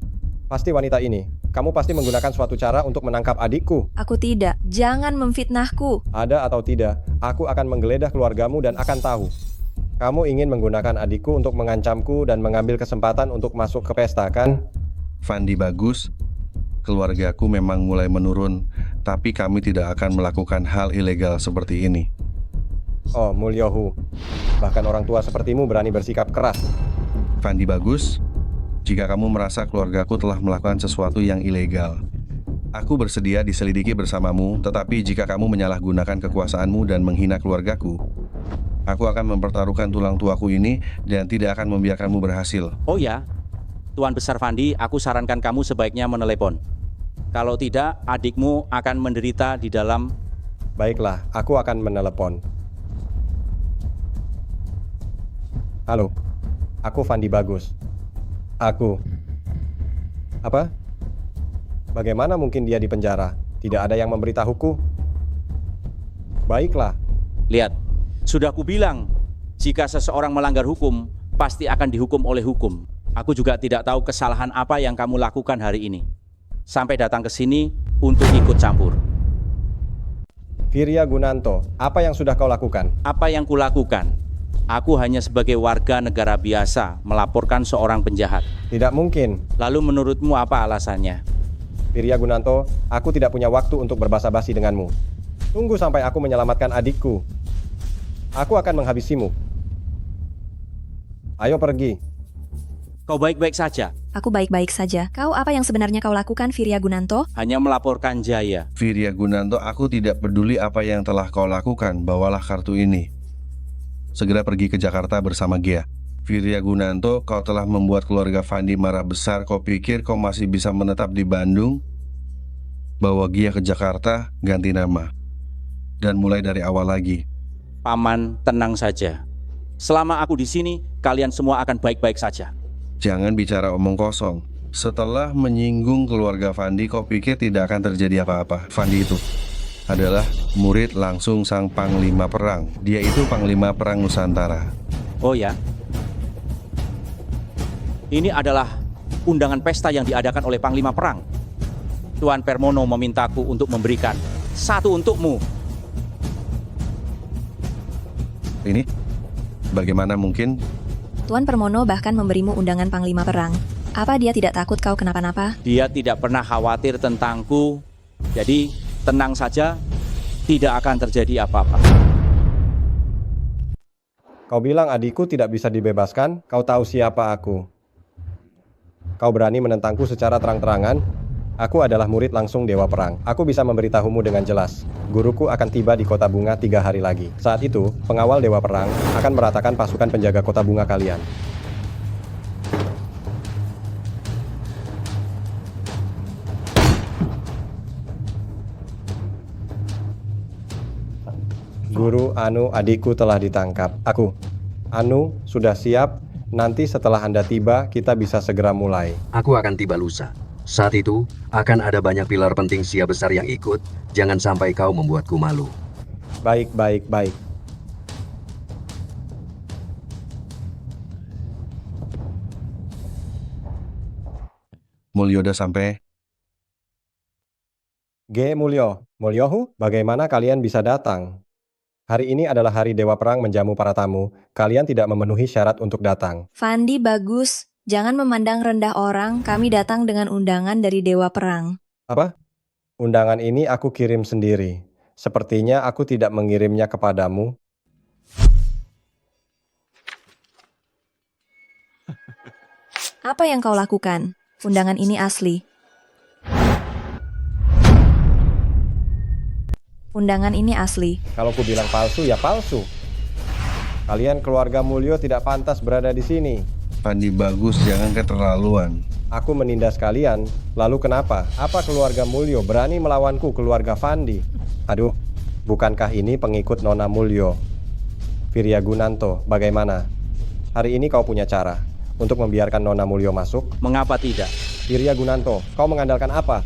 Pasti wanita ini. Kamu pasti menggunakan suatu cara untuk menangkap adikku. Aku tidak. Jangan memfitnahku. Ada atau tidak, aku akan menggeledah keluargamu dan akan tahu. Kamu ingin menggunakan adikku untuk mengancamku dan mengambil kesempatan untuk masuk ke pesta, kan? Fandi bagus, keluargaku memang mulai menurun, tapi kami tidak akan melakukan hal ilegal seperti ini. Oh, Mulyohu. Bahkan orang tua sepertimu berani bersikap keras. Fandi bagus, jika kamu merasa keluargaku telah melakukan sesuatu yang ilegal, aku bersedia diselidiki bersamamu, tetapi jika kamu menyalahgunakan kekuasaanmu dan menghina keluargaku, aku akan mempertaruhkan tulang tuaku ini dan tidak akan membiarkanmu berhasil. Oh ya, Tuan Besar Fandi, aku sarankan kamu sebaiknya menelepon. Kalau tidak, adikmu akan menderita di dalam... Baiklah, aku akan menelepon. Halo, aku Fandi Bagus. Aku... Apa? Bagaimana mungkin dia di penjara? Tidak ada yang memberitahuku. Baiklah. Lihat, sudah kubilang, jika seseorang melanggar hukum, pasti akan dihukum oleh hukum. Aku juga tidak tahu kesalahan apa yang kamu lakukan hari ini. Sampai datang ke sini untuk ikut campur. Firya Gunanto, apa yang sudah kau lakukan? Apa yang kulakukan? Aku hanya sebagai warga negara biasa melaporkan seorang penjahat. Tidak mungkin. Lalu menurutmu apa alasannya? Firya Gunanto, aku tidak punya waktu untuk berbasa-basi denganmu. Tunggu sampai aku menyelamatkan adikku. Aku akan menghabisimu. Ayo pergi. Kau baik-baik saja? Aku baik-baik saja. Kau apa yang sebenarnya kau lakukan, Firya Gunanto? Hanya melaporkan Jaya. Firya Gunanto, aku tidak peduli apa yang telah kau lakukan. Bawalah kartu ini. Segera pergi ke Jakarta bersama Gia. Firya Gunanto, kau telah membuat keluarga Fandi marah besar. Kau pikir kau masih bisa menetap di Bandung? Bawa Gia ke Jakarta, ganti nama. Dan mulai dari awal lagi. Paman, tenang saja. Selama aku di sini, kalian semua akan baik-baik saja. Jangan bicara omong kosong. Setelah menyinggung keluarga Fandi, kau pikir tidak akan terjadi apa-apa. Fandi itu adalah murid langsung sang Panglima Perang. Dia itu Panglima Perang Nusantara. Oh ya? Ini adalah undangan pesta yang diadakan oleh Panglima Perang. Tuan Permono memintaku untuk memberikan satu untukmu. Ini? Bagaimana mungkin? Tuan Permono bahkan memberimu undangan Panglima Perang. Apa dia tidak takut kau kenapa-napa? Dia tidak pernah khawatir tentangku. Jadi, tenang saja, tidak akan terjadi apa-apa. Kau bilang adikku tidak bisa dibebaskan, kau tahu siapa aku. Kau berani menentangku secara terang-terangan? Aku adalah murid langsung Dewa Perang. Aku bisa memberitahumu dengan jelas. Guruku akan tiba di Kota Bunga 3 hari lagi. Saat itu, pengawal Dewa Perang akan meratakan pasukan penjaga Kota Bunga kalian. Guru Anu, adikku telah ditangkap. Anu, sudah siap. Nanti setelah Anda tiba, kita bisa segera mulai. Aku akan tiba lusa. Saat itu, akan ada banyak pilar penting Sia besar yang ikut. Jangan sampai kau membuatku malu. Baik. Mulyoda sampai. Mulyohu, bagaimana kalian bisa datang? Hari ini adalah hari Dewa Perang menjamu para tamu. Kalian tidak memenuhi syarat untuk datang. Fandi bagus. Jangan memandang rendah orang, kami datang dengan undangan dari Dewa Perang. Apa? Undangan ini aku kirim sendiri. Sepertinya aku tidak mengirimnya kepadamu. Apa yang kau lakukan? Undangan ini asli. Undangan ini asli. Kalau ku bilang palsu, ya palsu. Kalian keluarga Mulyo tidak pantas berada di sini. Fandi bagus, jangan keterlaluan. Aku menindas kalian, lalu kenapa? Apa keluarga Mulyo berani melawanku, keluarga Fandi? Aduh, bukankah ini pengikut Nona Mulyo? Firya Gunanto, bagaimana? Hari ini kau punya cara untuk membiarkan Nona Mulyo masuk? Mengapa tidak? Firya Gunanto, kau mengandalkan apa?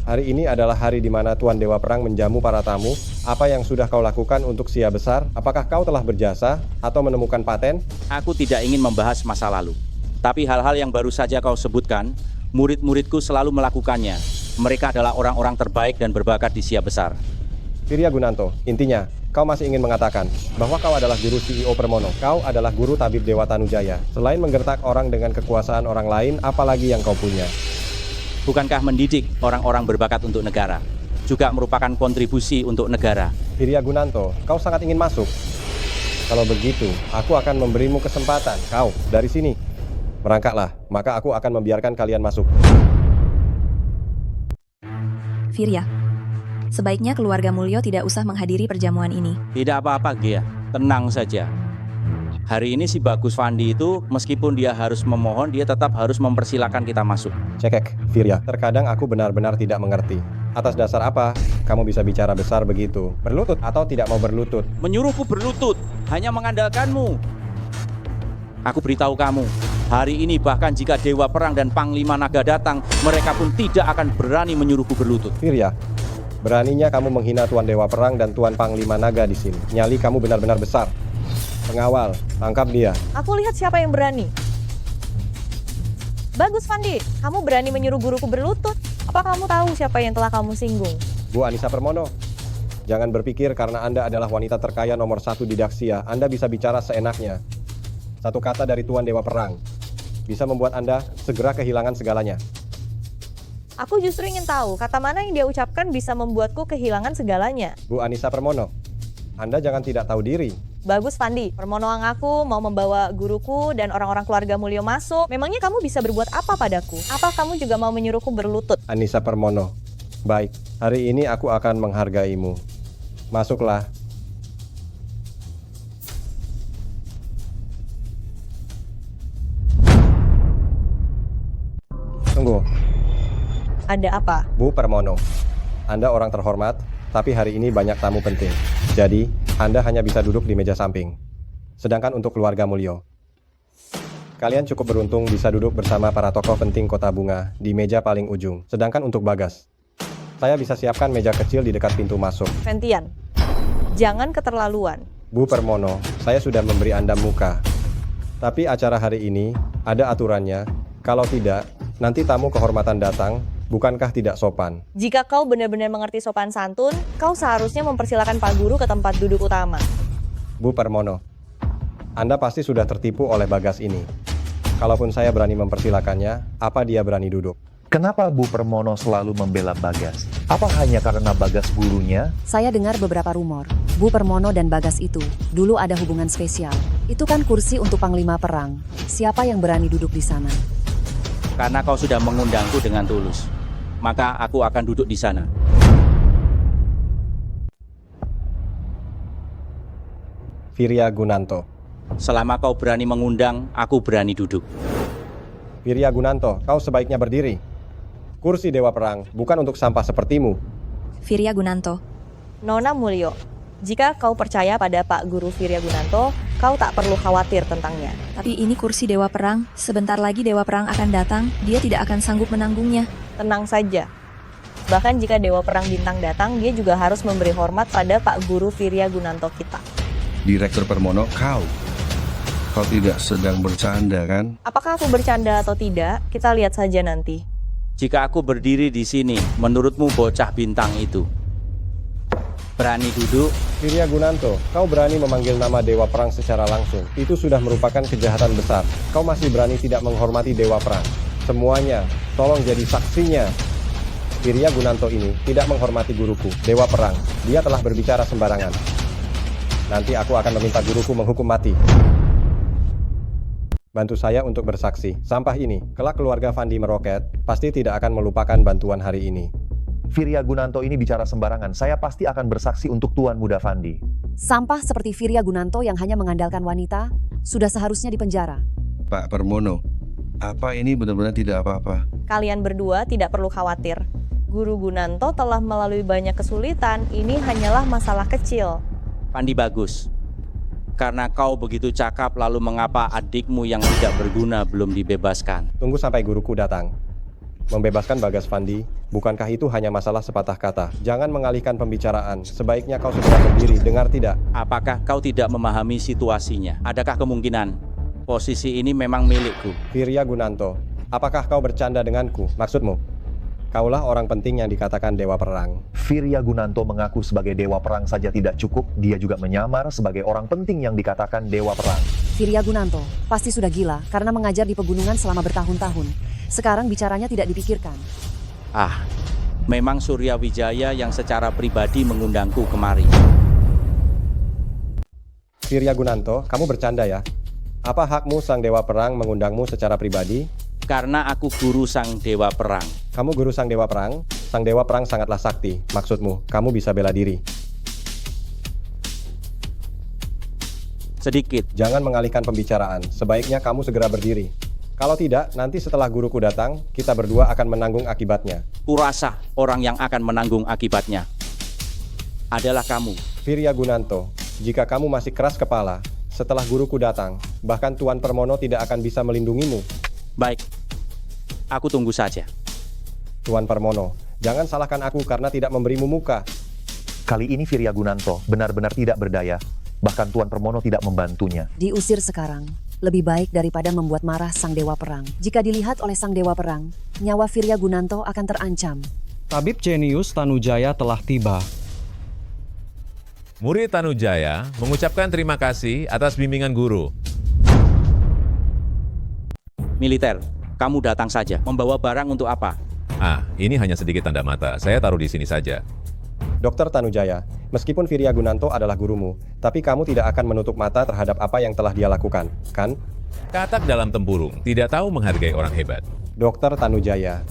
Hari ini adalah hari di mana Tuan Dewa Perang menjamu para tamu. Apa yang sudah kau lakukan untuk Sia besar? Apakah kau telah berjasa atau menemukan paten? Aku tidak ingin membahas masa lalu. Tapi hal-hal yang baru saja kau sebutkan, murid-muridku selalu melakukannya. Mereka adalah orang-orang terbaik dan berbakat di Sia besar. Firya Gunanto, intinya, kau masih ingin mengatakan bahwa kau adalah guru CEO Permono. Kau adalah guru tabib Dewa Tanujaya. Selain menggertak orang dengan kekuasaan orang lain, apalagi yang kau punya? Bukankah mendidik orang-orang berbakat untuk negara juga merupakan kontribusi untuk negara? Firya Gunanto, kau sangat ingin masuk? Kalau begitu, aku akan memberimu kesempatan. Kau, dari sini. Merangkaklah, maka aku akan membiarkan kalian masuk. Firya, sebaiknya keluarga Mulyo tidak usah menghadiri perjamuan ini. Tidak apa-apa, Gea. Tenang saja. Hari ini si Bagus Fandi itu, meskipun dia harus memohon, dia tetap harus mempersilahkan kita masuk. Cekek, Firya. Terkadang aku benar-benar tidak mengerti. Atas dasar apa kamu bisa bicara besar begitu? Berlutut atau tidak mau berlutut? Menyuruhku berlutut, hanya mengandalkanmu. Aku beritahu kamu, hari ini bahkan jika Dewa Perang dan Panglima Naga datang, mereka pun tidak akan berani menyuruhku berlutut. Firya, beraninya kamu menghina Tuan Dewa Perang dan Tuan Panglima Naga di sini. Nyali kamu benar-benar besar. Pengawal, tangkap dia. Aku lihat siapa yang berani. Bagus Fandi, kamu berani menyuruh guruku berlutut? Apa kamu tahu siapa yang telah kamu singgung? Bu Anissa Permono, jangan berpikir karena Anda adalah wanita terkaya nomor 1 di Daksia, Anda bisa bicara seenaknya. Satu kata dari Tuan Dewa Perang bisa membuat Anda segera kehilangan segalanya. Aku justru ingin tahu kata mana yang dia ucapkan bisa membuatku kehilangan segalanya. Bu Anissa Permono, Anda jangan tidak tahu diri. Bagus Fandi, Permono ngaku mau membawa guruku dan orang-orang keluarga Mulyo masuk. Memangnya kamu bisa berbuat apa padaku? Apa kamu juga mau menyuruhku berlutut? Anissa Permono, baik, hari ini aku akan menghargaimu. Masuklah. Tunggu. Ada apa? Bu Permono, Anda orang terhormat, tapi hari ini banyak tamu penting. Jadi, Anda hanya bisa duduk di meja samping. Sedangkan untuk keluarga Mulyo, kalian cukup beruntung bisa duduk bersama para tokoh penting Kota Bunga di meja paling ujung. Sedangkan untuk Bagas, saya bisa siapkan meja kecil di dekat pintu masuk. Ventian, jangan keterlaluan. Bu Permono, saya sudah memberi Anda muka. Tapi acara hari ini ada aturannya. Kalau tidak, nanti tamu kehormatan datang. Bukankah tidak sopan? Jika kau benar-benar mengerti sopan santun, kau seharusnya mempersilakan Pak Guru ke tempat duduk utama. Bu Permono, Anda pasti sudah tertipu oleh Bagas ini. Kalaupun saya berani mempersilakannya, apa dia berani duduk? Kenapa Bu Permono selalu membela Bagas? Apa hanya karena Bagas gurunya? Saya dengar beberapa rumor. Bu Permono dan Bagas itu dulu ada hubungan spesial. Itu kan kursi untuk Panglima Perang. Siapa yang berani duduk di sana? Karena kau sudah mengundangku dengan tulus, maka aku akan duduk di sana. Firya Gunanto. Selama kau berani mengundang, aku berani duduk. Firya Gunanto, kau sebaiknya berdiri. Kursi Dewa Perang bukan untuk sampah sepertimu. Firya Gunanto. Nona Mulyo, jika kau percaya pada Pak Guru Firya Gunanto, kau tak perlu khawatir tentangnya. Tapi ini kursi Dewa Perang, sebentar lagi Dewa Perang akan datang, dia tidak akan sanggup menanggungnya. Tenang saja. Bahkan jika Dewa Perang Bintang datang, dia juga harus memberi hormat pada Pak Guru Firya Gunanto kita. Direktur Permono, kau tidak sedang bercanda kan? Apakah aku bercanda atau tidak? Kita lihat saja nanti. Jika aku berdiri di sini, menurutmu bocah bintang itu berani duduk? Firya Gunanto, kau berani memanggil nama Dewa Perang secara langsung. Itu sudah merupakan kejahatan besar. Kau masih berani tidak menghormati Dewa Perang. Semuanya, tolong jadi saksinya. Firya Gunanto ini tidak menghormati guruku, Dewa Perang. Dia telah berbicara sembarangan. Nanti aku akan meminta guruku menghukum mati. Bantu saya untuk bersaksi. Sampah ini, kelak keluarga Fandi meroket, pasti tidak akan melupakan bantuan hari ini. Firya Gunanto ini bicara sembarangan. Saya pasti akan bersaksi untuk Tuan Muda Fandi. Sampah seperti Firya Gunanto yang hanya mengandalkan wanita, sudah seharusnya dipenjara. Pak Permono, apa ini benar-benar tidak apa-apa? Kalian berdua tidak perlu khawatir. Guru Gunanto telah melalui banyak kesulitan, ini hanyalah masalah kecil. Fandi bagus. Karena kau begitu cakap, lalu mengapa adikmu yang tidak berguna belum dibebaskan? Tunggu sampai guruku datang. Membebaskan Bagas Fandi, bukankah itu hanya masalah sepatah kata? Jangan mengalihkan pembicaraan, sebaiknya kau segera berdiri, dengar tidak? Apakah kau tidak memahami situasinya? Adakah kemungkinan posisi ini memang milikku? Firya Gunanto, apakah kau bercanda denganku? Maksudmu? Kaulah orang penting yang dikatakan Dewa Perang. Firya Gunanto mengaku sebagai Dewa Perang saja tidak cukup, dia juga menyamar sebagai orang penting yang dikatakan Dewa Perang. Firya Gunanto pasti sudah gila karena mengajar di pegunungan selama bertahun-tahun. Sekarang bicaranya tidak dipikirkan. Ah, memang Surya Wijaya yang secara pribadi mengundangku kemari. Firya Gunanto, kamu bercanda ya? Apa hakmu Sang Dewa Perang mengundangmu secara pribadi? Karena aku guru Sang Dewa Perang. Kamu guru Sang Dewa Perang? Sang Dewa Perang sangatlah sakti. Maksudmu, kamu bisa bela diri. Sedikit. Jangan mengalihkan pembicaraan. Sebaiknya kamu segera berdiri. Kalau tidak, nanti setelah guruku datang, kita berdua akan menanggung akibatnya. Kurasa orang yang akan menanggung akibatnya adalah kamu. Firya Gunanto, jika kamu masih keras kepala, setelah guruku datang, bahkan Tuan Permono tidak akan bisa melindungimu. Baik, aku tunggu saja. Tuan Permono, jangan salahkan aku karena tidak memberimu muka. Kali ini Firya Gunanto benar-benar tidak berdaya. Bahkan Tuan Permono tidak membantunya. Diusir sekarang, lebih baik daripada membuat marah Sang Dewa Perang. Jika dilihat oleh Sang Dewa Perang, nyawa Firya Gunanto akan terancam. Tabib Jenius Tanujaya telah tiba. Murid Tanujaya mengucapkan terima kasih atas bimbingan guru. Militer, kamu datang saja. Membawa barang untuk apa? Ah, ini hanya sedikit tanda mata. Saya taruh di sini saja. Dr. Tanujaya, meskipun Firya Gunanto adalah gurumu, tapi kamu tidak akan menutup mata terhadap apa yang telah dia lakukan, kan? Katak dalam tempurung, tidak tahu menghargai orang hebat. Dr. Tanujaya,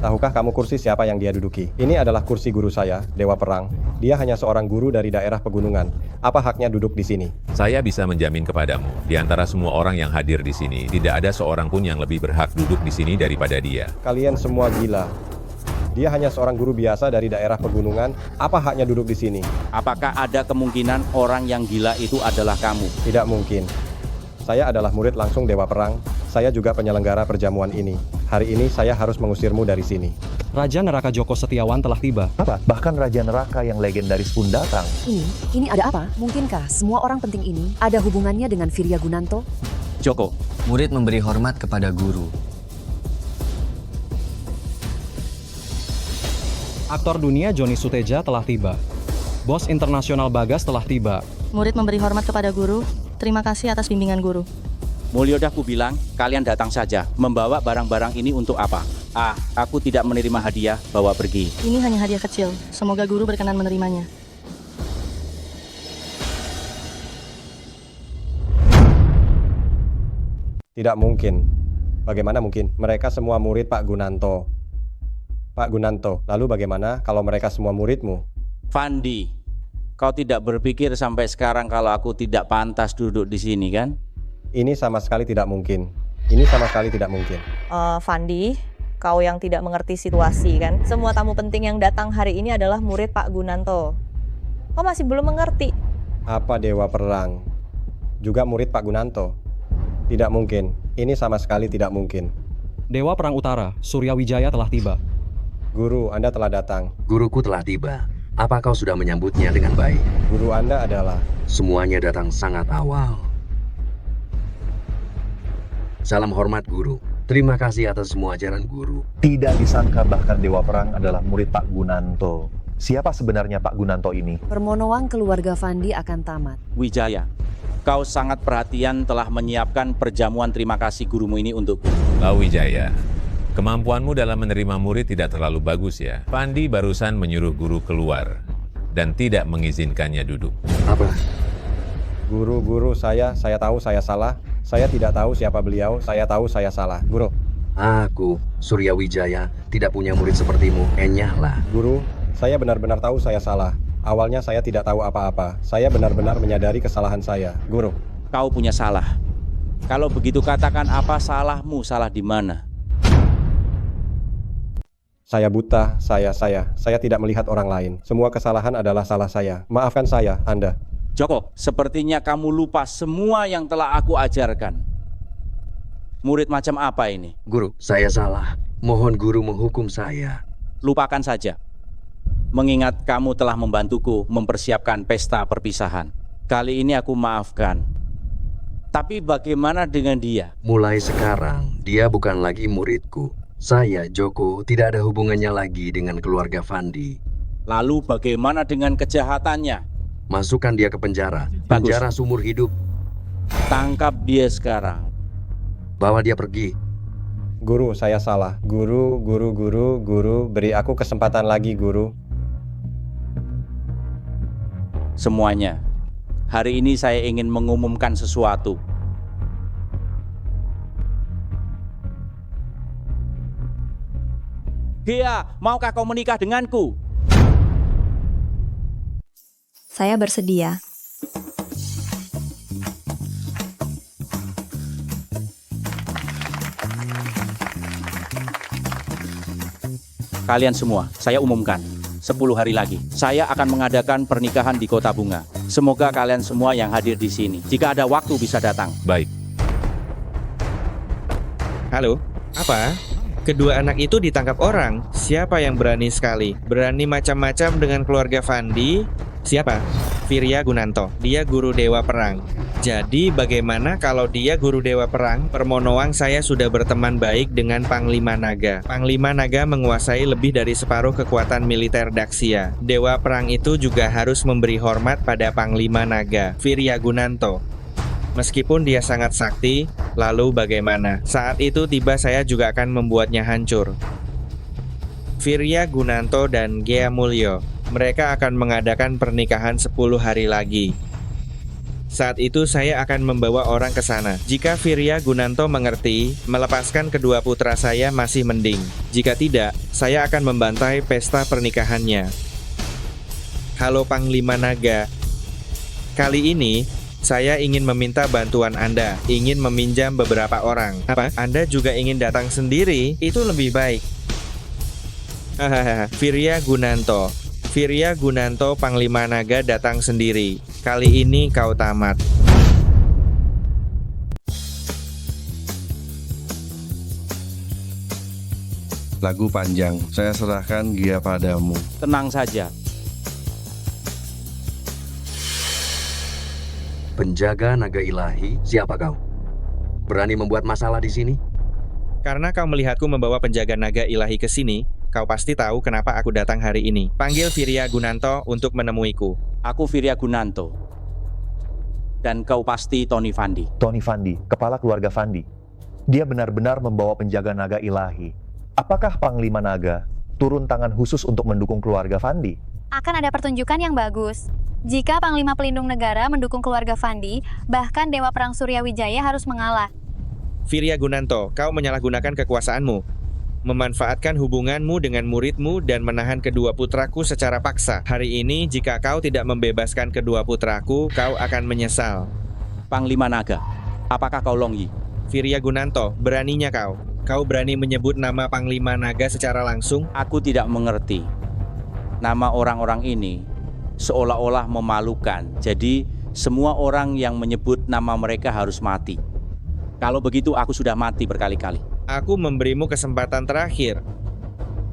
tahukah kamu kursi siapa yang dia duduki? Ini adalah kursi guru saya, Dewa Perang. Dia hanya seorang guru dari daerah pegunungan. Apa haknya duduk di sini? Saya bisa menjamin kepadamu, di antara semua orang yang hadir di sini, tidak ada seorang pun yang lebih berhak duduk di sini daripada dia. Kalian semua gila. Dia hanya seorang guru biasa dari daerah pegunungan. Apa haknya duduk di sini? Apakah ada kemungkinan orang yang gila itu adalah kamu? Tidak mungkin. Saya adalah murid langsung Dewa Perang. Saya juga penyelenggara perjamuan ini. Hari ini saya harus mengusirmu dari sini. Raja Neraka Joko Setiawan telah tiba. Apa? Bahkan Raja Neraka yang legendaris pun datang. Ini ada apa? Mungkinkah semua orang penting ini ada hubungannya dengan Firya Gunanto? Joko. Murid memberi hormat kepada guru. Aktor dunia Joni Suteja telah tiba. Bos internasional Bagas telah tiba. Murid memberi hormat kepada guru. Terima kasih atas bimbingan guru. Mulyodaku bilang, kalian datang saja. Membawa barang-barang ini untuk apa? Ah, aku tidak menerima hadiah, bawa pergi. Ini hanya hadiah kecil. Semoga guru berkenan menerimanya. Tidak mungkin. Bagaimana mungkin? Mereka semua murid Pak Gunanto. Pak Gunanto, lalu bagaimana kalau mereka semua muridmu? Fandi, kau tidak berpikir sampai sekarang kalau aku tidak pantas duduk di sini, kan? Ini sama sekali tidak mungkin. Ini sama sekali tidak mungkin. Fandi, kau yang tidak mengerti situasi kan? Semua tamu penting yang datang hari ini adalah murid Pak Gunanto. Kau masih belum mengerti. Apa Dewa Perang? Juga murid Pak Gunanto? Tidak mungkin. Ini sama sekali tidak mungkin. Dewa Perang Utara, Surya Wijaya telah tiba. Guru, Anda telah datang. Guruku telah tiba. Apa kau sudah menyambutnya dengan baik? Guru Anda adalah... Semuanya datang sangat awal. Salam hormat guru. Terima kasih atas semua ajaran guru. Tidak disangka bahkan Dewa Perang adalah murid Pak Gunanto. Siapa sebenarnya Pak Gunanto ini? Permonoan keluarga Fandi akan tamat. Wijaya, kau sangat perhatian telah menyiapkan perjamuan terima kasih gurumu ini untukku. Wijaya, kemampuanmu dalam menerima murid tidak terlalu bagus ya. Fandi barusan menyuruh guru keluar dan tidak mengizinkannya duduk. Apa? Guru, saya tahu saya salah. Saya tidak tahu siapa beliau, saya tahu saya salah. Guru. Aku, Surya Wijaya, tidak punya murid sepertimu. Enyahlah. Guru, saya benar-benar tahu saya salah. Awalnya saya tidak tahu apa-apa. Saya benar-benar menyadari kesalahan saya. Guru. Kau punya salah. Kalau begitu katakan apa salahmu, salah di mana? Saya buta, saya tidak melihat orang lain. Semua kesalahan adalah salah saya. Maafkan saya, Anda. Joko, sepertinya kamu lupa semua yang telah aku ajarkan. Murid macam apa ini? Guru, saya salah. Mohon guru menghukum saya. Lupakan saja. Mengingat kamu telah membantuku mempersiapkan pesta perpisahan. Kali ini aku maafkan. Tapi bagaimana dengan dia? Mulai sekarang, dia bukan lagi muridku. Saya, Joko, tidak ada hubungannya lagi dengan keluarga Fandi. Lalu bagaimana dengan kejahatannya? Masukkan dia ke penjara. Bagus. Penjara seumur hidup. Tangkap dia sekarang. Bawa dia pergi. Guru, saya salah. Guru, beri aku kesempatan lagi, Guru. Semuanya, hari ini saya ingin mengumumkan sesuatu. Gia, maukah kau menikah denganku? Saya bersedia. Kalian semua, saya umumkan. 10 hari lagi, saya akan mengadakan pernikahan di Kota Bunga. Semoga kalian semua yang hadir di sini, jika ada waktu bisa datang. Baik. Halo, apa? Kedua anak itu ditangkap orang. Siapa yang berani sekali? Berani macam-macam dengan keluarga Fandi? Siapa? Firya Gunanto. Dia guru dewa perang. Jadi bagaimana kalau dia guru dewa perang? Permonoang saya sudah berteman baik dengan Panglima Naga. Panglima Naga menguasai lebih dari separuh kekuatan militer Daxia. Dewa perang itu juga harus memberi hormat pada Panglima Naga, Firya Gunanto. Meskipun dia sangat sakti, lalu bagaimana? Saat itu tiba saya juga akan membuatnya hancur. Firya Gunanto dan Gea Mulyo, mereka akan mengadakan pernikahan 10 hari lagi. Saat itu saya akan membawa orang ke sana. Jika Firya Gunanto mengerti, melepaskan kedua putra saya masih mending. Jika tidak, saya akan membantai pesta pernikahannya. Halo Panglima Naga. Kali ini, saya ingin meminta bantuan Anda, ingin meminjam beberapa orang. Apa? Anda juga ingin datang sendiri? Itu lebih baik. Hahaha, Firya Gunanto. Firya Gunanto Panglima Naga datang sendiri. Kali ini kau tamat. Lagu panjang, saya serahkan Gia padamu. Tenang saja. Penjaga naga ilahi, siapa kau? Berani membuat masalah di sini? Karena kau melihatku membawa penjaga naga ilahi ke sini, kau pasti tahu kenapa aku datang hari ini. Panggil Firya Gunanto untuk menemuiku. Aku Firya Gunanto. Dan kau pasti Tony Fandi. Tony Fandi, kepala keluarga Fandi. Dia benar-benar membawa penjaga naga ilahi. Apakah Panglima Naga turun tangan khusus untuk mendukung keluarga Fandi? Akan ada pertunjukan yang bagus. Jika Panglima Pelindung Negara mendukung keluarga Fandi, bahkan Dewa Perang Suryawijaya harus mengalah. Firya Gunanto, kau menyalahgunakan kekuasaanmu. Memanfaatkan hubunganmu dengan muridmu dan menahan kedua putraku secara paksa. Hari ini, jika kau tidak membebaskan kedua putraku, kau akan menyesal. Panglima Naga, apakah kau Longyi? Firya Gunanto, beraninya kau. Kau berani menyebut nama Panglima Naga secara langsung? Aku tidak mengerti. Nama orang-orang ini seolah-olah memalukan. Jadi, semua orang yang menyebut nama mereka harus mati. Kalau begitu, aku sudah mati berkali-kali. Aku memberimu kesempatan terakhir.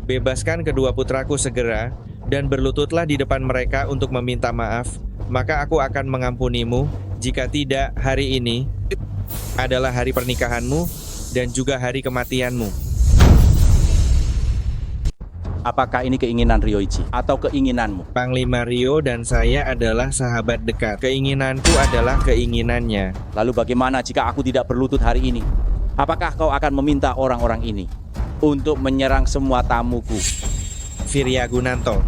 Bebaskan kedua putraku segera, dan berlututlah di depan mereka untuk meminta maaf. Maka aku akan mengampunimu. Jika tidak, hari ini adalah hari pernikahanmu dan juga hari kematianmu. Apakah ini keinginan Ryoichi atau keinginanmu? Panglima Ryo dan saya adalah sahabat dekat. Keinginanku adalah keinginannya. Lalu bagaimana jika aku tidak berlutut hari ini? Apakah kau akan meminta orang-orang ini untuk menyerang semua tamuku? Firya Gunanto,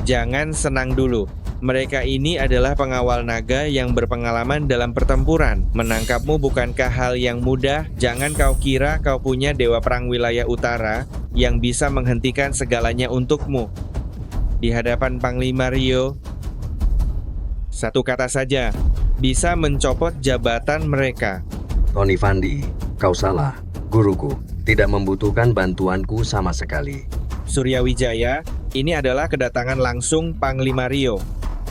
jangan senang dulu. Mereka ini adalah pengawal naga yang berpengalaman dalam pertempuran. Menangkapmu bukankah hal yang mudah? Jangan kau kira kau punya Dewa Perang Wilayah Utara yang bisa menghentikan segalanya untukmu. Di hadapan Panglima Ryo, satu kata saja, bisa mencopot jabatan mereka. Tony Fandi, kau salah. Guruku tidak membutuhkan bantuanku sama sekali. Suryawijaya, ini adalah kedatangan langsung Panglima Ryo.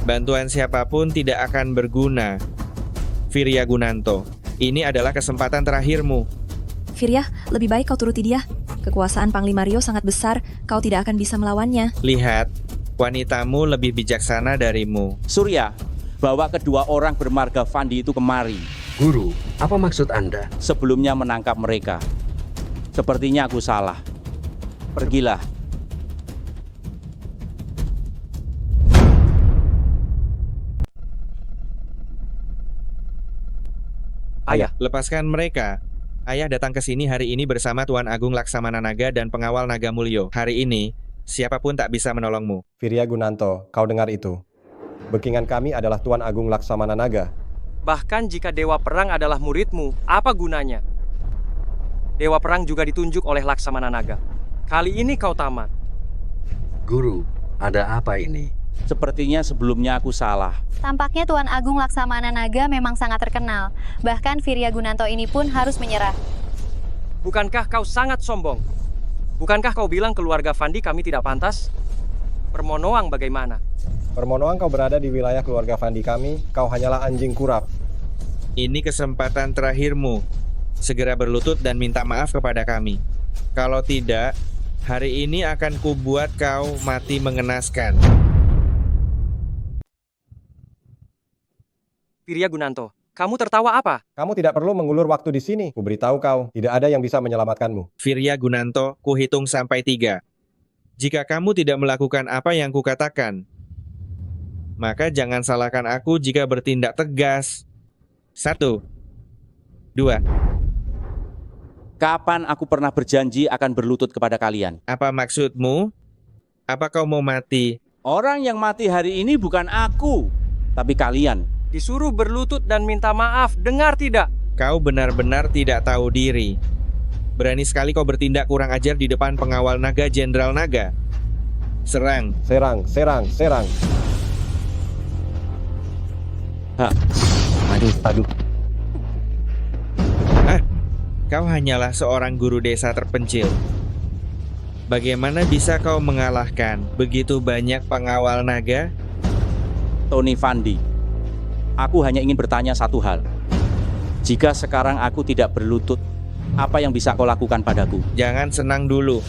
Bantuan siapapun tidak akan berguna. Firya Gunanto, ini adalah kesempatan terakhirmu. Firya, lebih baik kau turuti dia. Kekuasaan Panglima Ryo sangat besar, kau tidak akan bisa melawannya. Lihat, wanitamu lebih bijaksana darimu. Surya, bawa kedua orang bermarga Fandi itu kemari. Guru, apa maksud Anda? Sebelumnya menangkap mereka. Sepertinya aku salah. Pergilah. Ayah, lepaskan mereka. Ayah datang ke sini hari ini bersama Tuan Agung Laksamana Naga dan pengawal Naga Mulyo. Hari ini, siapapun tak bisa menolongmu. Virya Gunanto, kau dengar itu? Backingan kami adalah Tuan Agung Laksamana Naga. Bahkan jika Dewa Perang adalah muridmu, apa gunanya? Dewa Perang juga ditunjuk oleh Laksamana Naga. Kali ini kau tamat. Guru, ada apa ini? Sepertinya sebelumnya aku salah. Tampaknya Tuan Agung Laksamana Naga memang sangat terkenal. Bahkan Virya Gunanto ini pun harus menyerah. Bukankah kau sangat sombong? Bukankah kau bilang keluarga Fandi kami tidak pantas? Permonoang bagaimana? Permonoang kau berada di wilayah keluarga Fandi kami, kau hanyalah anjing kurap. Ini kesempatan terakhirmu. Segera berlutut dan minta maaf kepada kami. Kalau tidak, hari ini akan kubuat kau mati mengenaskan. Virya Gunanto, kamu tertawa apa? Kamu tidak perlu mengulur waktu di sini. Kuberitahu kau, tidak ada yang bisa menyelamatkanmu. Virya Gunanto, kuhitung sampai 3. Jika kamu tidak melakukan apa yang kukatakan, maka jangan salahkan aku jika bertindak tegas. 1, 2. Kapan aku pernah berjanji akan berlutut kepada kalian? Apa maksudmu? Apa kau mau mati? Orang yang mati hari ini bukan aku, tapi kalian. Disuruh berlutut dan minta maaf, dengar tidak? Kau benar-benar tidak tahu diri. Berani sekali kau bertindak kurang ajar di depan pengawal naga Jenderal Naga. Serang. Serang, serang, serang. Hah. Aduh. Kau hanyalah seorang guru desa terpencil. Bagaimana bisa kau mengalahkan begitu banyak pengawal naga? Tony Fandi, aku hanya ingin bertanya satu hal. Jika sekarang aku tidak berlutut, apa yang bisa kau lakukan padaku? Jangan senang dulu.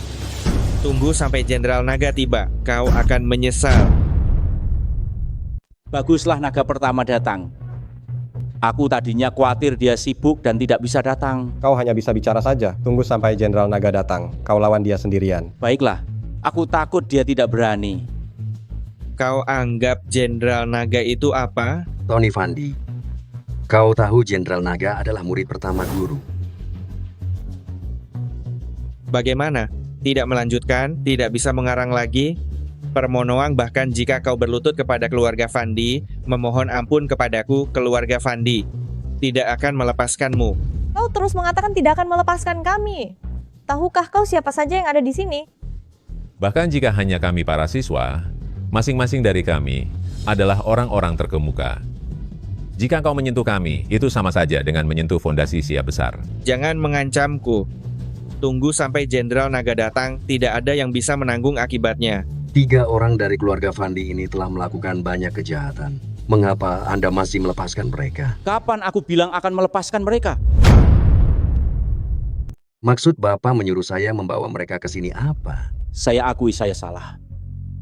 Tunggu sampai Jenderal Naga tiba. Kau akan menyesal. Baguslah naga pertama datang. Aku tadinya khawatir dia sibuk dan tidak bisa datang. Kau hanya bisa bicara saja. Tunggu sampai Jenderal Naga datang. Kau lawan dia sendirian. Baiklah, aku takut dia tidak berani. Kau anggap Jenderal Naga itu apa? Tony Fandi, kau tahu Jenderal Naga adalah murid pertama guru. Bagaimana? Tidak melanjutkan? Tidak bisa mengarang lagi? Permonoang bahkan jika kau berlutut kepada keluarga Fandi, memohon ampun kepadaku, keluarga Fandi, tidak akan melepaskanmu. Kau terus mengatakan tidak akan melepaskan kami. Tahukah kau siapa saja yang ada di sini? Bahkan jika hanya kami para siswa, masing-masing dari kami adalah orang-orang terkemuka. Jika kau menyentuh kami, itu sama saja dengan menyentuh fondasi Siap Besar. Jangan mengancamku. Tunggu sampai Jenderal Naga datang, tidak ada yang bisa menanggung akibatnya. 3 orang dari keluarga Fandi ini telah melakukan banyak kejahatan. Mengapa Anda masih melepaskan mereka? Kapan aku bilang akan melepaskan mereka? Maksud Bapak menyuruh saya membawa mereka ke sini apa? Saya akui saya salah.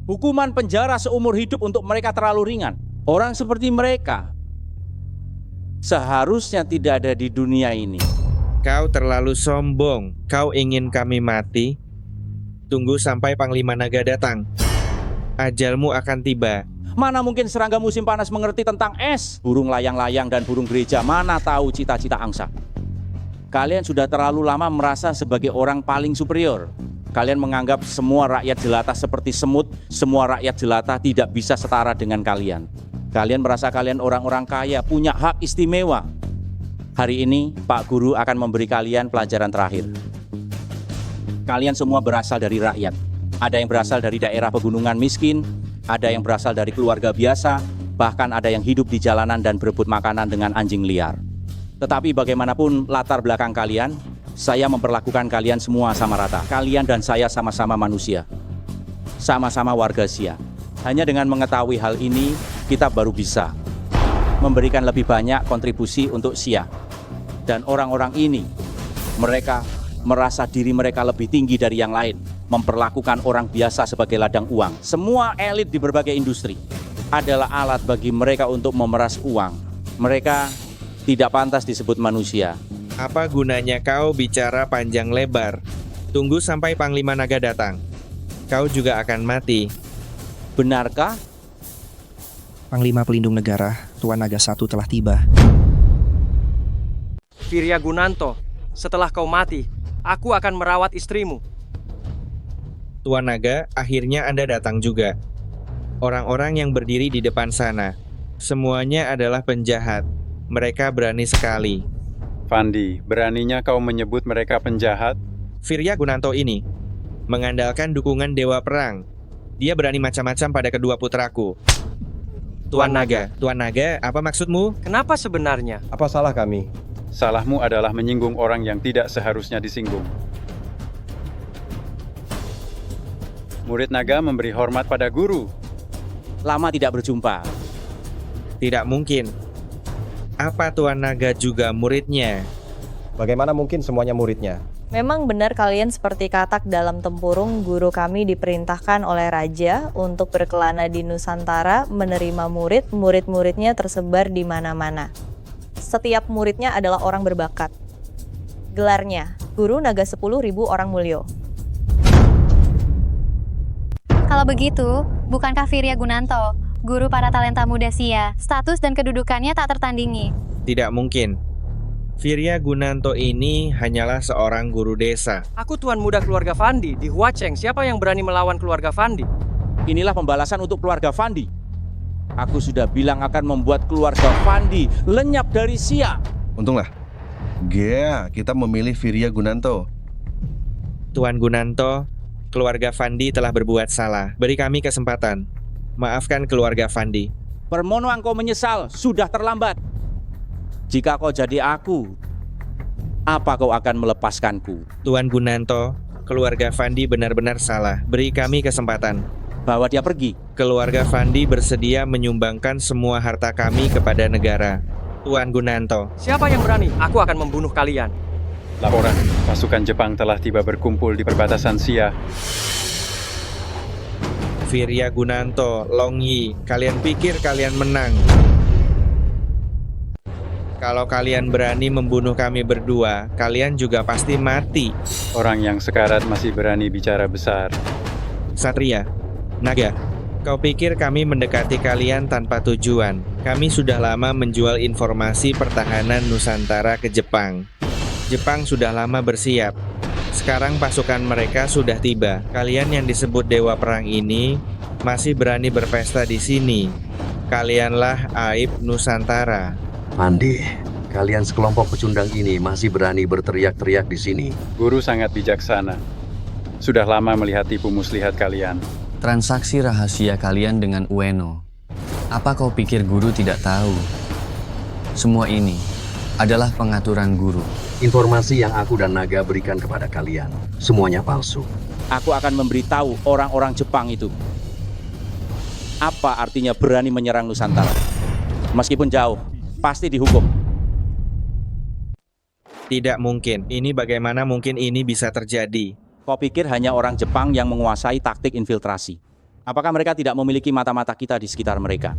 Hukuman penjara seumur hidup untuk mereka terlalu ringan. Orang seperti mereka seharusnya tidak ada di dunia ini. Kau terlalu sombong. Kau ingin kami mati? Tunggu sampai Panglima Naga datang. Ajalmu akan tiba. Mana mungkin serangga musim panas mengerti tentang es? Burung layang-layang dan burung gereja mana tahu cita-cita angsa? Kalian sudah terlalu lama merasa sebagai orang paling superior. Kalian menganggap semua rakyat jelata seperti semut. Semua rakyat jelata tidak bisa setara dengan kalian. Kalian merasa kalian orang-orang kaya, punya hak istimewa. Hari ini Pak Guru akan memberi kalian pelajaran terakhir. Kalian semua berasal dari rakyat. Ada yang berasal dari daerah pegunungan miskin, ada yang berasal dari keluarga biasa, bahkan ada yang hidup di jalanan dan berebut makanan dengan anjing liar. Tetapi bagaimanapun latar belakang kalian, saya memperlakukan kalian semua sama rata. Kalian dan saya sama-sama manusia. Sama-sama warga Sia. Hanya dengan mengetahui hal ini, kita baru bisa memberikan lebih banyak kontribusi untuk Sia. Dan orang-orang ini, mereka merasa diri mereka lebih tinggi dari yang lain, memperlakukan orang biasa sebagai ladang uang. Semua elit di berbagai industri adalah alat bagi mereka untuk memeras uang. Mereka tidak pantas disebut manusia. Apa gunanya kau bicara panjang lebar? Tunggu sampai Panglima Naga datang. Kau juga akan mati. Benarkah? Panglima Pelindung Negara, Tuan Naga 1 telah tiba. Virya Gunanto, Setelah kau mati, aku akan merawat istrimu. Tuan Naga, akhirnya Anda datang juga. Orang-orang yang berdiri di depan sana, semuanya adalah penjahat. Mereka berani sekali. Fandi, beraninya kau menyebut mereka penjahat? Virya Gunanto ini mengandalkan dukungan Dewa Perang. Dia berani macam-macam pada kedua putraku. Tuan Naga, apa maksudmu? Kenapa sebenarnya? Apa salah kami? Salahmu adalah menyinggung orang yang tidak seharusnya disinggung. Murid naga memberi hormat pada guru. Lama tidak berjumpa. Tidak mungkin. Apa Tuan Naga juga muridnya? Bagaimana mungkin semuanya muridnya? Memang benar kalian seperti katak dalam tempurung, guru kami diperintahkan oleh raja untuk berkelana di Nusantara, menerima murid, murid-muridnya tersebar di mana-mana. Setiap muridnya adalah orang berbakat. Gelarnya, Guru Naga 10.000 Orang Mulyo. Kalau begitu, bukankah Virya Gunanto, guru para talenta muda Sia, status dan kedudukannya tak tertandingi? Tidak mungkin. Virya Gunanto ini hanyalah seorang guru desa. Aku tuan muda keluarga Fandi di Huacheng. Siapa yang berani melawan keluarga Fandi? Inilah pembalasan untuk keluarga Fandi. Aku sudah bilang akan membuat keluarga Fandi lenyap dari Sia. Untunglah. Kita memilih Virya Gunanto. Tuan Gunanto, keluarga Fandi telah berbuat salah. Beri kami kesempatan. Maafkan keluarga Fandi. Permono engkau menyesal, sudah terlambat. Jika kau jadi aku, apa kau akan melepaskanku? Tuan Gunanto, keluarga Fandi benar-benar salah. Beri kami kesempatan. Bawa dia pergi. Keluarga Fandi bersedia menyumbangkan semua harta kami kepada negara. Tuan Gunanto. Siapa yang berani? Aku akan membunuh kalian. Laporan, pasukan Jepang telah tiba berkumpul di perbatasan Sia. Virya Gunanto, Long Yi, kalian pikir kalian menang? Kalau kalian berani membunuh kami berdua, kalian juga pasti mati. Orang yang sekarat masih berani bicara besar. Satria, Naga, kau pikir kami mendekati kalian tanpa tujuan? Kami sudah lama menjual informasi pertahanan Nusantara ke Jepang. Jepang sudah lama bersiap. Sekarang pasukan mereka sudah tiba. Kalian yang disebut Dewa Perang ini masih berani berpesta di sini. Kalianlah aib Nusantara. Fandi, kalian sekelompok pecundang ini masih berani berteriak-teriak di sini. Guru sangat bijaksana. Sudah lama melihat tipu muslihat kalian. Transaksi rahasia kalian dengan Ueno. Apa kau pikir guru tidak tahu? Semua ini adalah pengaturan guru. Informasi yang aku dan Naga berikan kepada kalian, semuanya palsu. Aku akan memberitahu orang-orang Jepang itu. Apa artinya berani menyerang Nusantara? Meskipun jauh, pasti dihukum. Tidak mungkin. Ini bagaimana mungkin ini bisa terjadi? Kau pikir hanya orang Jepang yang menguasai taktik infiltrasi? Apakah mereka tidak memiliki mata-mata kita di sekitar mereka?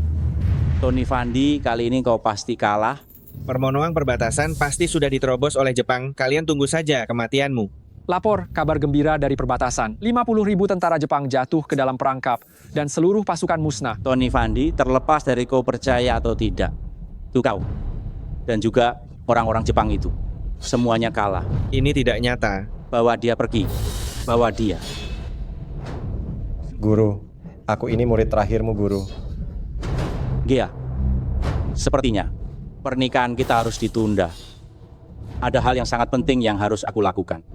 Tony Fandi, kali ini kau pasti kalah. Permonoang perbatasan pasti sudah diterobos oleh Jepang. Kalian tunggu saja kematianmu. Lapor kabar gembira dari perbatasan. 50.000 tentara Jepang jatuh ke dalam perangkap dan seluruh pasukan musnah. Tony Fandi, terlepas dari kau percaya atau tidak, itu kau dan juga orang-orang Jepang itu semuanya kalah. Ini tidak nyata. Bawa dia pergi. Bawa dia. Guru, aku ini murid terakhirmu, Guru. Gia, sepertinya pernikahan kita harus ditunda. Ada hal yang sangat penting yang harus aku lakukan.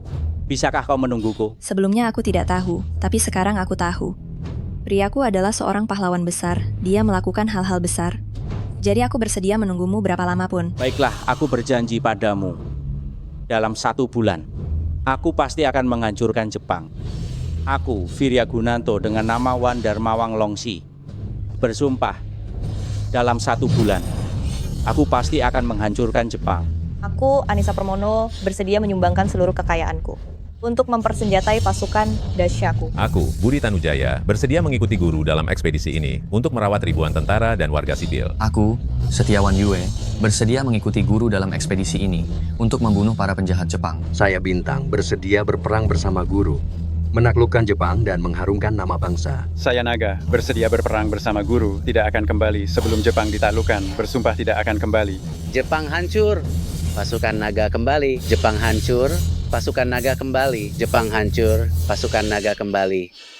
Bisakah kau menungguku? Sebelumnya aku tidak tahu, tapi sekarang aku tahu. Priaku adalah seorang pahlawan besar. Dia melakukan hal-hal besar. Jadi aku bersedia menunggumu berapa lama pun. Baiklah, aku berjanji padamu. Dalam 1 bulan, aku pasti akan menghancurkan Jepang. Aku, Virya Gunanto dengan nama Wan Darmawang Longsi, bersumpah, dalam 1 bulan, aku pasti akan menghancurkan Jepang. Aku, Anissa Permono, bersedia menyumbangkan seluruh kekayaanku untuk mempersenjatai pasukan Dasyaku. Aku, Budi Tanujaya, bersedia mengikuti guru dalam ekspedisi ini untuk merawat ribuan tentara dan warga sipil. Aku, Setiawan Yue, bersedia mengikuti guru dalam ekspedisi ini untuk membunuh para penjahat Jepang. Saya Bintang, bersedia berperang bersama guru, menaklukkan Jepang dan mengharumkan nama bangsa. Saya Naga, bersedia berperang bersama guru, tidak akan kembali sebelum Jepang ditaklukkan, bersumpah tidak akan kembali. Jepang hancur, pasukan naga kembali, Jepang hancur, pasukan naga kembali, Jepang hancur, pasukan naga kembali.